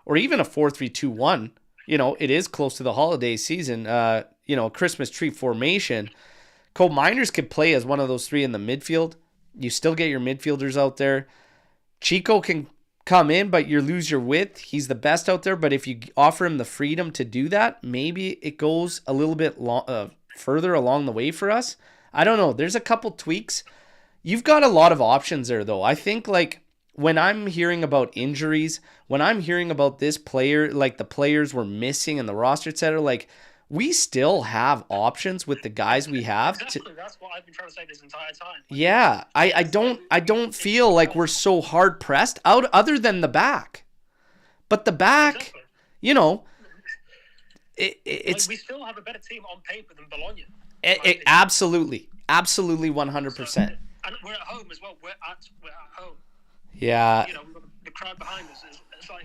or even a 4-3-2-1, it is close to the holiday season, Christmas tree formation. Cole Miners could play as one of those three in the midfield. You still get your midfielders out there. Chico can come in, but you lose your width. He's the best out there, but if you offer him the freedom to do that, maybe it goes a little bit further along the way for us. I don't know. There's a couple tweaks. You've got a lot of options there, though. I think, like, when I'm hearing about injuries, when I'm hearing about this player, like the players we're missing in the roster, etc., like, we still have options with the guys we have. Exactly. That's what I've been trying to say this entire time. Yeah, I don't feel like we're so hard pressed out other than the back. But the back, it's we still have a better team on paper than Bologna. Absolutely 100%. And we're at home as well. We're at home. Yeah. We've got the crowd behind us. It's like,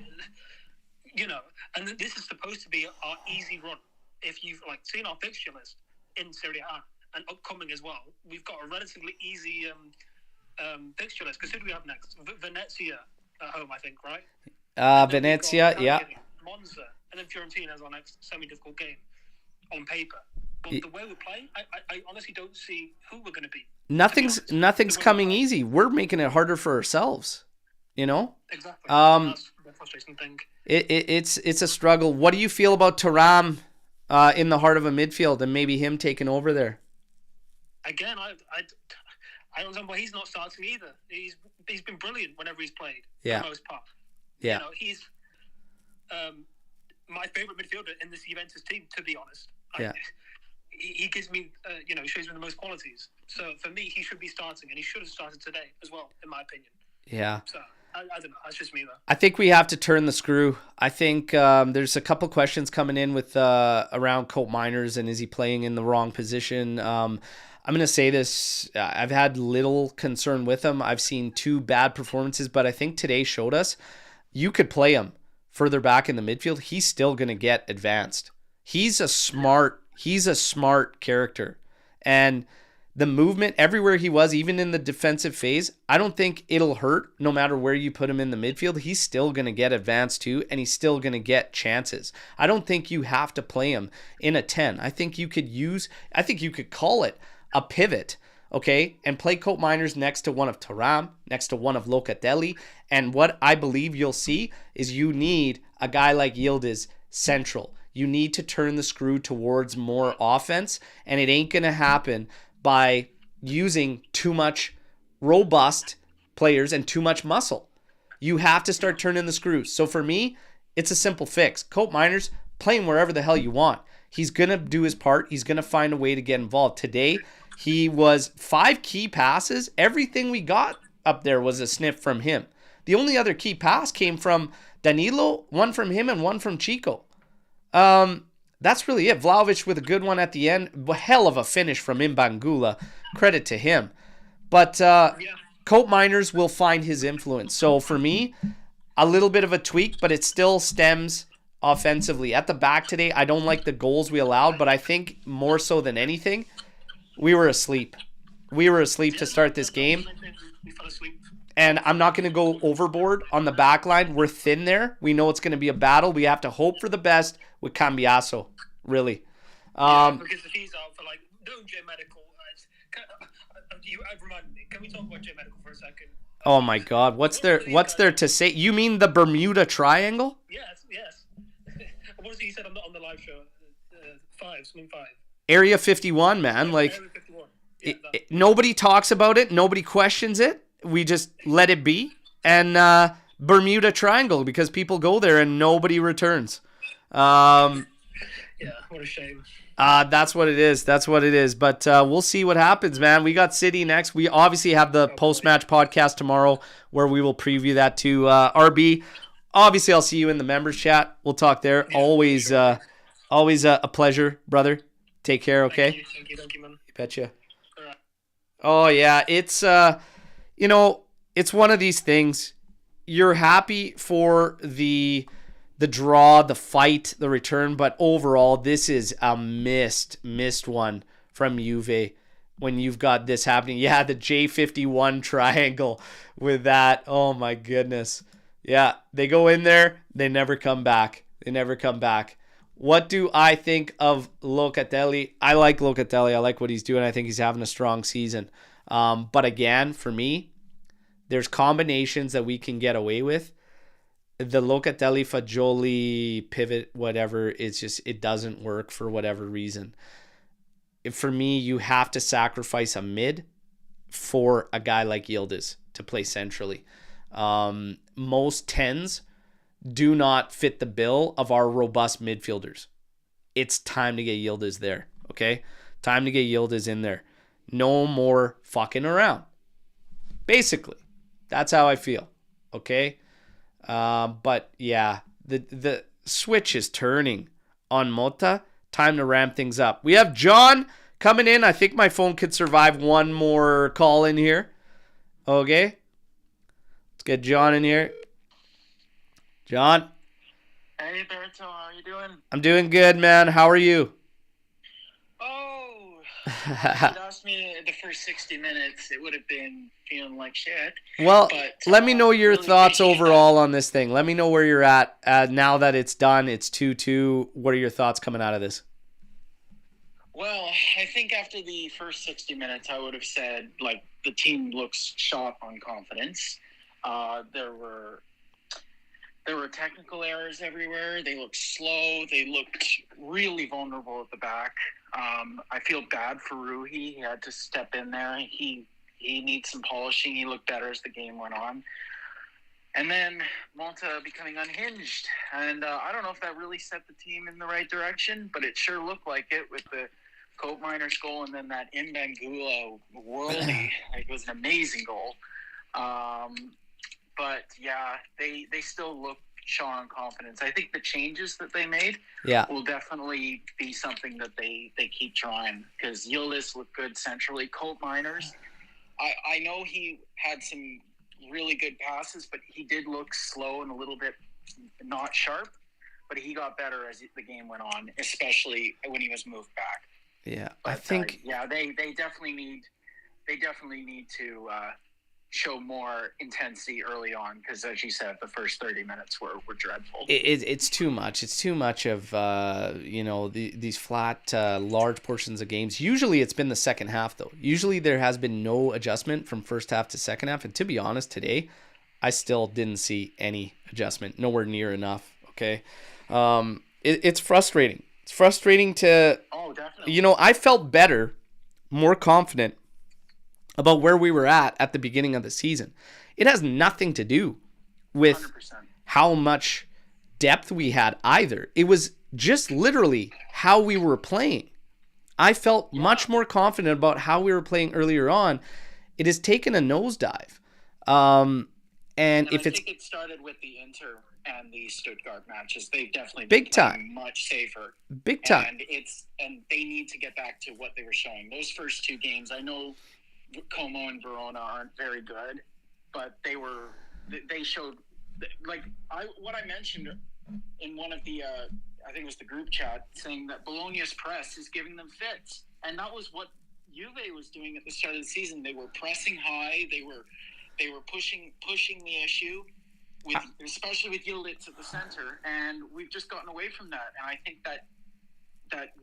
and this is supposed to be our easy run. If you've seen our fixture list in Serie A and upcoming as well, we've got a relatively easy fixture list. Because who do we have next? Venezia at home, I think, right? Venezia, yeah. Monza, and then Fiorentina is our next semi-difficult game on paper. But the way we play, I honestly don't see who we're going to be. Nothing's coming easy. We're making it harder for ourselves. Exactly. That's the frustrating thing. It's a struggle. What do you feel about Thuram in the heart of a midfield and maybe him taking over there? Again, I don't understand why he's not starting either. He's been brilliant whenever he's played. Yeah. For the most part. Yeah. You know, he's my favorite midfielder in this Juventus team, to be honest. Yeah. He gives me, shows me the most qualities. So for me, he should be starting, and he should have started today as well, in my opinion. Yeah. So I don't know. That's just me, though. I think we have to turn the screw. I think there's a couple questions coming in with around Colt Miners and is he playing in the wrong position. I'm going to say this. I've had little concern with him. I've seen 2 bad performances, but I think today showed us you could play him further back in the midfield. He's still going to get advanced. He's a smart character. And the movement everywhere he was, even in the defensive phase, I don't think it'll hurt no matter where you put him in the midfield. He's still going to get advanced too, and he's still going to get chances. I don't think you have to play him in a 10. I think you could call it a pivot, okay, and play Colt Miners next to one of Thuram, next to one of Locatelli. And what I believe you'll see is you need a guy like Yildiz central. You need to turn the screw towards more offense, and it ain't going to happen by using too much robust players and too much muscle. You have to start turning the screws. So for me, it's a simple fix. Colt Miners, play him wherever the hell you want. He's going to do his part. He's going to find a way to get involved. Today, he was 5 key passes. Everything we got up there was a sniff from him. The only other key pass came from Danilo, one from him and one from Chico. That's really it. Vlahovic with a good one at the end. Hell of a finish from Mbangula. Credit to him. But Colt Miners will find his influence. So for me, a little bit of a tweak, but it still stems offensively. At the back today, I don't like the goals we allowed, but I think more so than anything, we were asleep. We were asleep to start this game. We fell asleep. And I'm not going to go overboard on the back line. We're thin there. We know it's going to be a battle. We have to hope for the best with Cambiaso, really. Because if he's out for no J Medical, you reminded me. Can we talk about J Medical for a second? Oh my God, what's there to say? You mean the Bermuda Triangle? Yes. What was it you said on the live show? 5. Area 51, man. Area 51. Yeah, nobody talks about it. Nobody questions it. We just let it be. And Bermuda Triangle, because people go there and nobody returns. Yeah, what a shame. That's what it is. But we'll see what happens, man. We got City next. We obviously have the post-match podcast tomorrow where we will preview that to RB. Obviously, I'll see you in the members chat. We'll talk there. Yeah, always sure. Always a pleasure, brother. Take care, okay? Thank you, man. You betcha. All right. Oh, yeah. It's, it's one of these things. You're happy for the draw, the fight, the return, but overall, this is a missed one from Juve when you've got this happening. Yeah, the J51 triangle with that. Oh, my goodness. Yeah, they go in there. They never come back. What do I think of Locatelli? I like Locatelli. I like what he's doing. I think he's having a strong season. But again, for me, there's combinations that we can get away with. The Locatelli, Fagioli, pivot, whatever, it doesn't work for whatever reason. For me, you have to sacrifice a mid for a guy like Yildiz to play centrally. Most 10s do not fit the bill of our robust midfielders. It's time to get Yildiz there, okay? Time to get Yildiz in there. No more fucking around. Basically, that's how I feel, okay? But yeah, the switch is turning on Motta. Time to ramp things up. We have John coming in. I think my phone could survive one more call in here. Okay. Let's get John in here. John. Hey, Berto, how are you doing? I'm doing good, man. How are you? Oh, if you'd asked me the first 60 minutes, it would have been feeling like shit. Well, but, let me know your really thoughts appreciate overall on this thing. Let me know where you're at now that it's done. It's 2-2. What are your thoughts coming out of this? Well, I think after the first 60 minutes, I would have said, the team looks shot on confidence. There were technical errors everywhere. They looked slow. They looked really vulnerable at the back. I feel bad for Ruhi. He had to step in there. He needs some polishing. He looked better as the game went on. And then Motta becoming unhinged. And I don't know if that really set the team in the right direction, but it sure looked like it with the Cope Miners goal and then that Mbangula worldie. It was an amazing goal. But, yeah, they still look short on confidence. I think the changes that they made will definitely be something that they keep trying, because Yildiz looked good centrally. Cope Miners, I know he had some really good passes, but he did look slow and a little bit not sharp, but he got better as the game went on, especially when he was moved back. Yeah, but, I think they definitely need to show more intensity early on, because as you said, the first 30 minutes were dreadful. It's too much. It's too much of these flat large portions of games. Usually it's been the second half though. Usually there has been no adjustment from first half to second half, and to be honest, today I still didn't see any adjustment, nowhere near enough. Okay, it's frustrating. It's frustrating to definitely. I felt better, more confident about where we were at the beginning of the season. It has nothing to do with 100%. how much depth we had either. It was just literally how we were playing. I felt much more confident about how we were playing earlier on. It has taken a nosedive. And I think it started with the Inter and the Stuttgart matches. They've definitely been big time, much safer. Big time. And they need to get back to what they were showing. Those first two games, I know Como and Verona aren't very good, but they showed, like what I mentioned in one of the I think it was the group chat, saying that Bologna's press is giving them fits, and that was what Juve was doing at the start of the season. They were pressing high, they were pushing the issue, especially with Yildiz at the center, and we've just gotten away from that. And I think that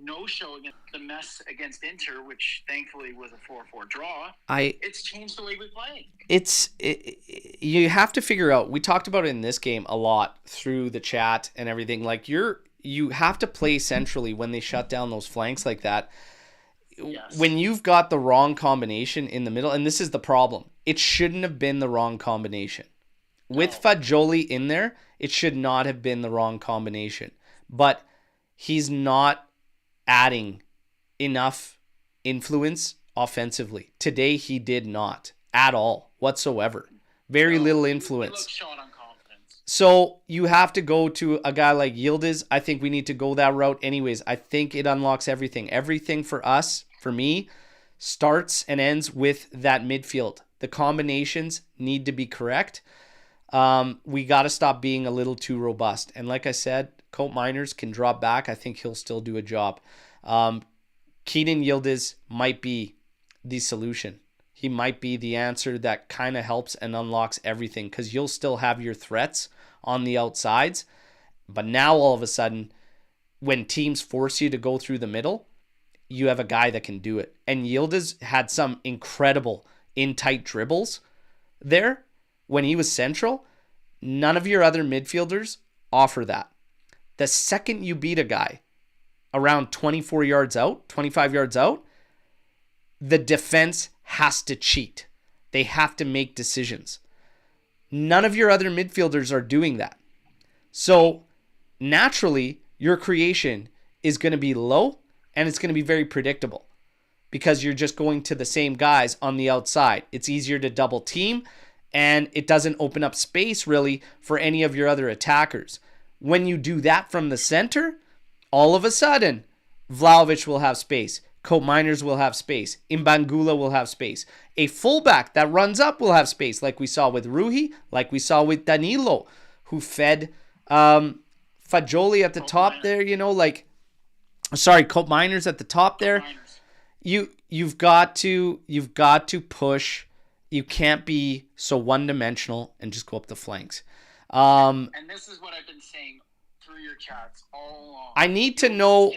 no-show against the mess against Inter, which thankfully was a 4-4 draw, it's changed the way we play. You have to figure out, we talked about it in this game a lot through the chat and everything, like you have to play centrally when they shut down those flanks like that. Yes. When you've got the wrong combination in the middle, and this is the problem, it shouldn't have been the wrong combination. With Fagioli in there, it should not have been the wrong combination. But he's not adding enough influence offensively. Today he did not at all whatsoever. Very little influence. He looked short on confidence. So you have to go to a guy like Yildiz. I think we need to go that route anyways. I think it unlocks everything. Everything for us, for me, starts and ends with that midfield. The combinations need to be correct. We got to stop being a little too robust. And like I said, Cope Miners can drop back. I think he'll still do a job. Kenan Yildiz might be the solution. He might be the answer that kind of helps and unlocks everything, because you'll still have your threats on the outsides. But now all of a sudden, when teams force you to go through the middle, you have a guy that can do it. And Yildiz had some incredible in-tight dribbles there when he was central. None of your other midfielders offer that. The second you beat a guy around 24 yards out, 25 yards out, the defense has to cheat. They have to make decisions. None of your other midfielders are doing that. So naturally, your creation is going to be low, and it's going to be very predictable because you're just going to the same guys on the outside. It's easier to double team, and it doesn't open up space really for any of your other attackers. When you do that from the center, all of a sudden, Vlahovic will have space. Cope Miners will have space. Mbangula will have space. A fullback that runs up will have space, like we saw with Rui, like we saw with Danilo, who fed Fagioli at the top there, Cope Miners at the top there. You've got to push. You can't be so one-dimensional and just go up the flanks. And this is what I've been saying through your chats all along. I need to know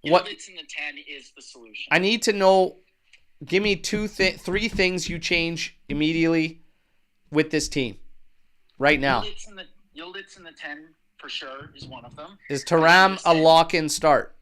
what it's in the 10 is the solution. I need to know. Give me three things you change immediately with this team right now. Yildiz in the 10 for sure is one of them. Is Thuram a lock-in start?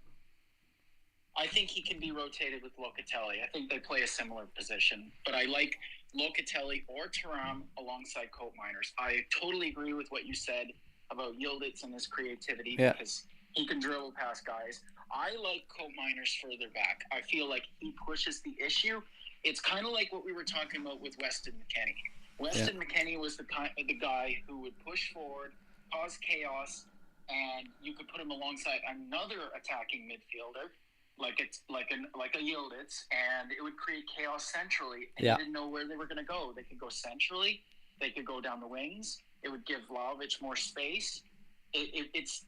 I think he can be rotated with Locatelli. I think they play a similar position. But I like Locatelli or Thuram alongside Cope Miners. I totally agree with what you said about Yildiz and his creativity because he can dribble past guys. I like Cope Miners further back. I feel like he pushes the issue. It's kind of like what we were talking about with Weston McKennie. Weston McKennie was the guy who would push forward, cause chaos, and you could put him alongside another attacking midfielder, like a Yildiz, and it would create chaos centrally. And you didn't know where they were going to go. They could go centrally. They could go down the wings. It would give Vlahovic more space. It's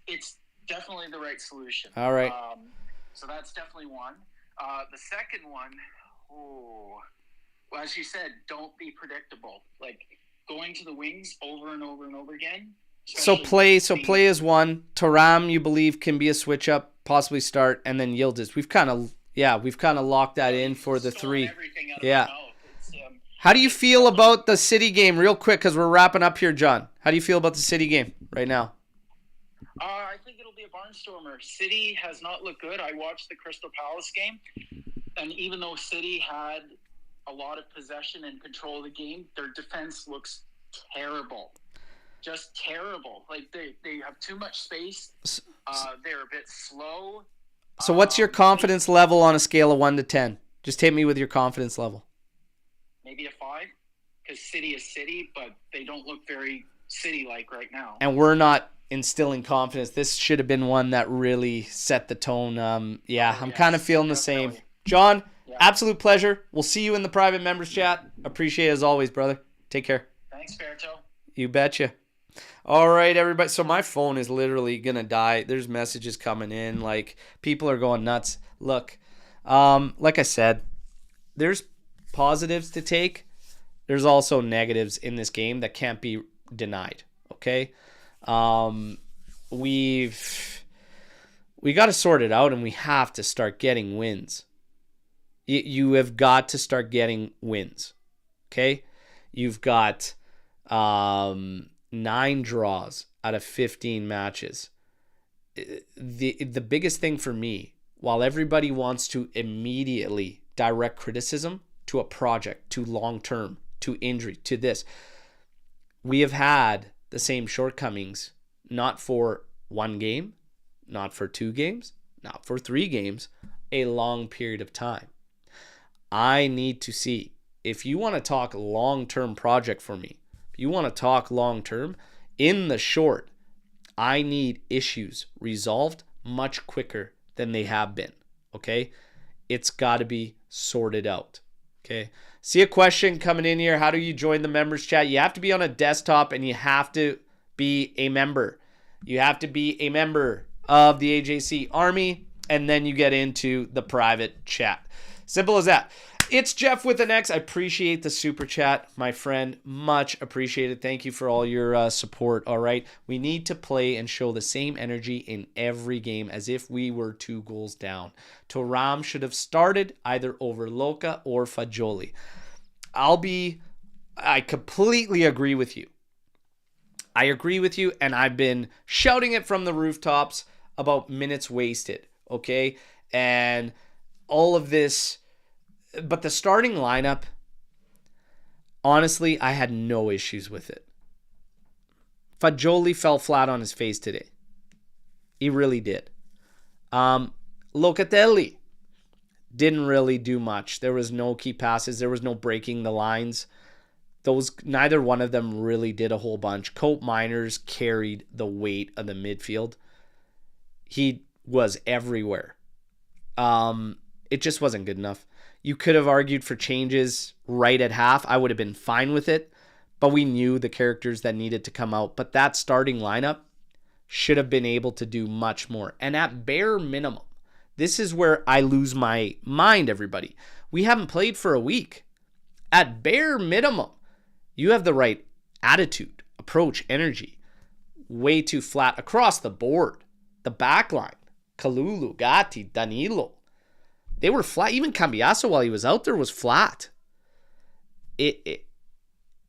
definitely the right solution. All right. So that's definitely one. The second one, well, as you said, don't be predictable. Like going to the wings over and over and over again. So play is one. Thuram, you believe, can be a switch up, possibly start, and then Yildiz. We've kind of locked that in for the three. Yeah. How do you feel about the City game, real quick, because we're wrapping up here, John? How do you feel about the City game right now? I think it'll be a barnstormer. City has not looked good. I watched the Crystal Palace game, and even though City had a lot of possession and control of the game, their defense looks terrible. Just terrible. Like they have too much space. They're a bit slow. So what's your confidence level on a scale of 1 to 10? Just hit me with your confidence level. Maybe a 5, because City is City, but they don't look very City-like right now. And we're not instilling confidence. This should have been one that really set the tone. I'm kind of feeling the same. John, absolute pleasure. We'll see you in the private members chat. Appreciate it as always, brother. Take care. Thanks, Berto. You betcha. All right, everybody. So my phone is literally going to die. There's messages coming in. Like, people are going nuts. Look, like I said, there's positives to take. There's also negatives in this game that can't be denied. Okay? We got to sort it out, and we have to start getting wins. You have got to start getting wins. Okay? You've got 9 draws out of 15 matches. The biggest thing for me, while everybody wants to immediately direct criticism to a project, to long-term, to injury, to this, we have had the same shortcomings, not for 1 game, not for 2 games, not for 3 games, a long period of time. I need to see, if you want to talk long-term project for me, if you want to talk long-term, in the short, I need issues resolved much quicker than they have been, okay? It's got to be sorted out, okay? See a question coming in here. How do you join the members chat? You have to be on a desktop, and you have to be a member. You have to be a member of the AJC Army, and then you get into the private chat. Simple as that. It's Jeff with an X. I appreciate the super chat, my friend. Much appreciated. Thank you for all your support. All right. We need to play and show the same energy in every game as if we were 2 goals down. Thuram should have started either over Luca or Fagioli. I completely agree with you. I agree with you, and I've been shouting it from the rooftops about minutes wasted, okay? And all of this. But the starting lineup, honestly, I had no issues with it. Fagioli fell flat on his face today. He really did. Locatelli didn't really do much. There was no key passes. There was no breaking the lines. Neither one of them really did a whole bunch. Cope Miners carried the weight of the midfield. He was everywhere. It just wasn't good enough. You could have argued for changes right at half. I would have been fine with it, but we knew the characters that needed to come out. But that starting lineup should have been able to do much more. And at bare minimum, this is where I lose my mind, everybody. We haven't played for a week. At bare minimum, you have the right attitude, approach, energy. Way too flat across the board. The back line, Kalulu, Gatti, Danilo. They were flat. Even Cambiaso, while he was out there, was flat.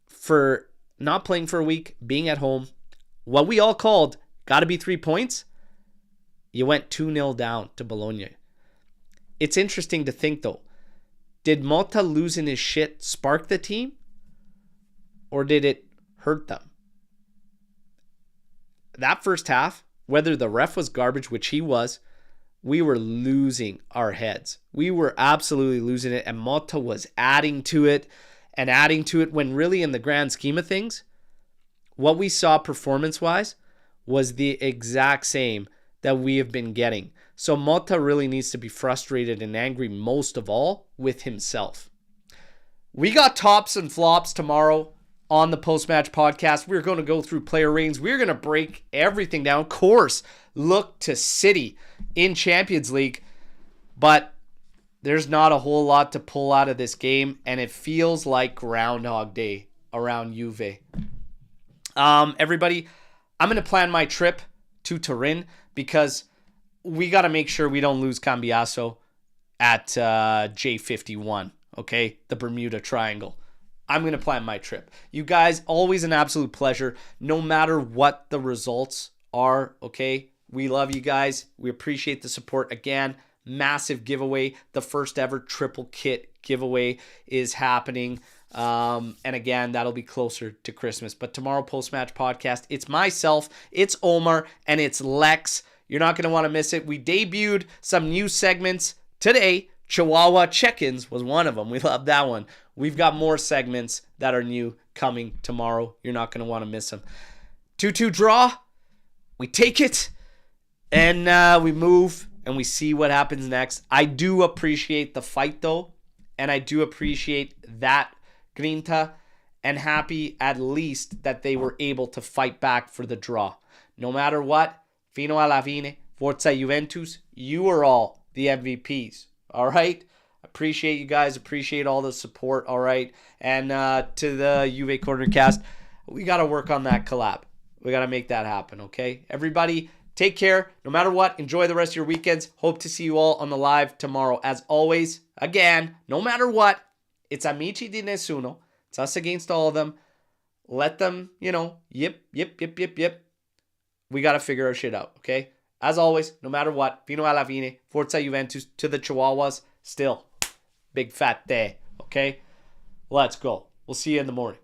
For not playing for a week, being at home, what we all called, got to be 3 points, you went 2-0 down to Bologna. it's interesting to think, though. Did Motta losing his shit spark the team? Or did it hurt them? That first half, whether the ref was garbage, which he was, we were losing our heads. We were absolutely losing it. And Motta was adding to it when really in the grand scheme of things, what we saw performance-wise was the exact same that we have been getting. So Motta really needs to be frustrated and angry most of all with himself. We got tops and flops tomorrow on the post-match podcast. We're going to go through player ratings. We're going to break everything down. Of course, look to City in Champions League. But there's not a whole lot to pull out of this game. And it feels like Groundhog Day around Juve. Everybody, I'm going to plan my trip to Turin because we got to make sure we don't lose Cambiaso at J51, okay? The Bermuda Triangle. I'm going to plan my trip. You guys, always an absolute pleasure, no matter what the results are, okay? We love you guys. We appreciate the support. Again, massive giveaway. The first ever triple kit giveaway is happening. And again, that'll be closer to Christmas. But tomorrow, post-match podcast, it's myself, it's Omer, and it's Lex. You're not going to want to miss it. We debuted some new segments today. Chihuahua check-ins was one of them. We love that one. We've got more segments that are new coming tomorrow. You're not going to want to miss them. 2-2 draw. We take it. And we move. And we see what happens next. I do appreciate the fight, though. And I do appreciate that grinta. And happy at least that they were able to fight back for the draw. No matter what. Fino alla fine, Forza Juventus, you are all the MVPs, all right? Appreciate you guys, appreciate all the support, all right? And to the Juve Corner Cast, we got to work on that collab. We got to make that happen, okay? Everybody, take care. No matter what, enjoy the rest of your weekends. Hope to see you all on the live tomorrow. As always, again, no matter what, it's amici di nessuno. It's us against all of them. Let them, yip. We got to figure our shit out, okay? As always, no matter what, fino alla fine, Forza Juventus, to the Chihuahuas, still, big fat day, okay? Let's go. We'll see you in the morning.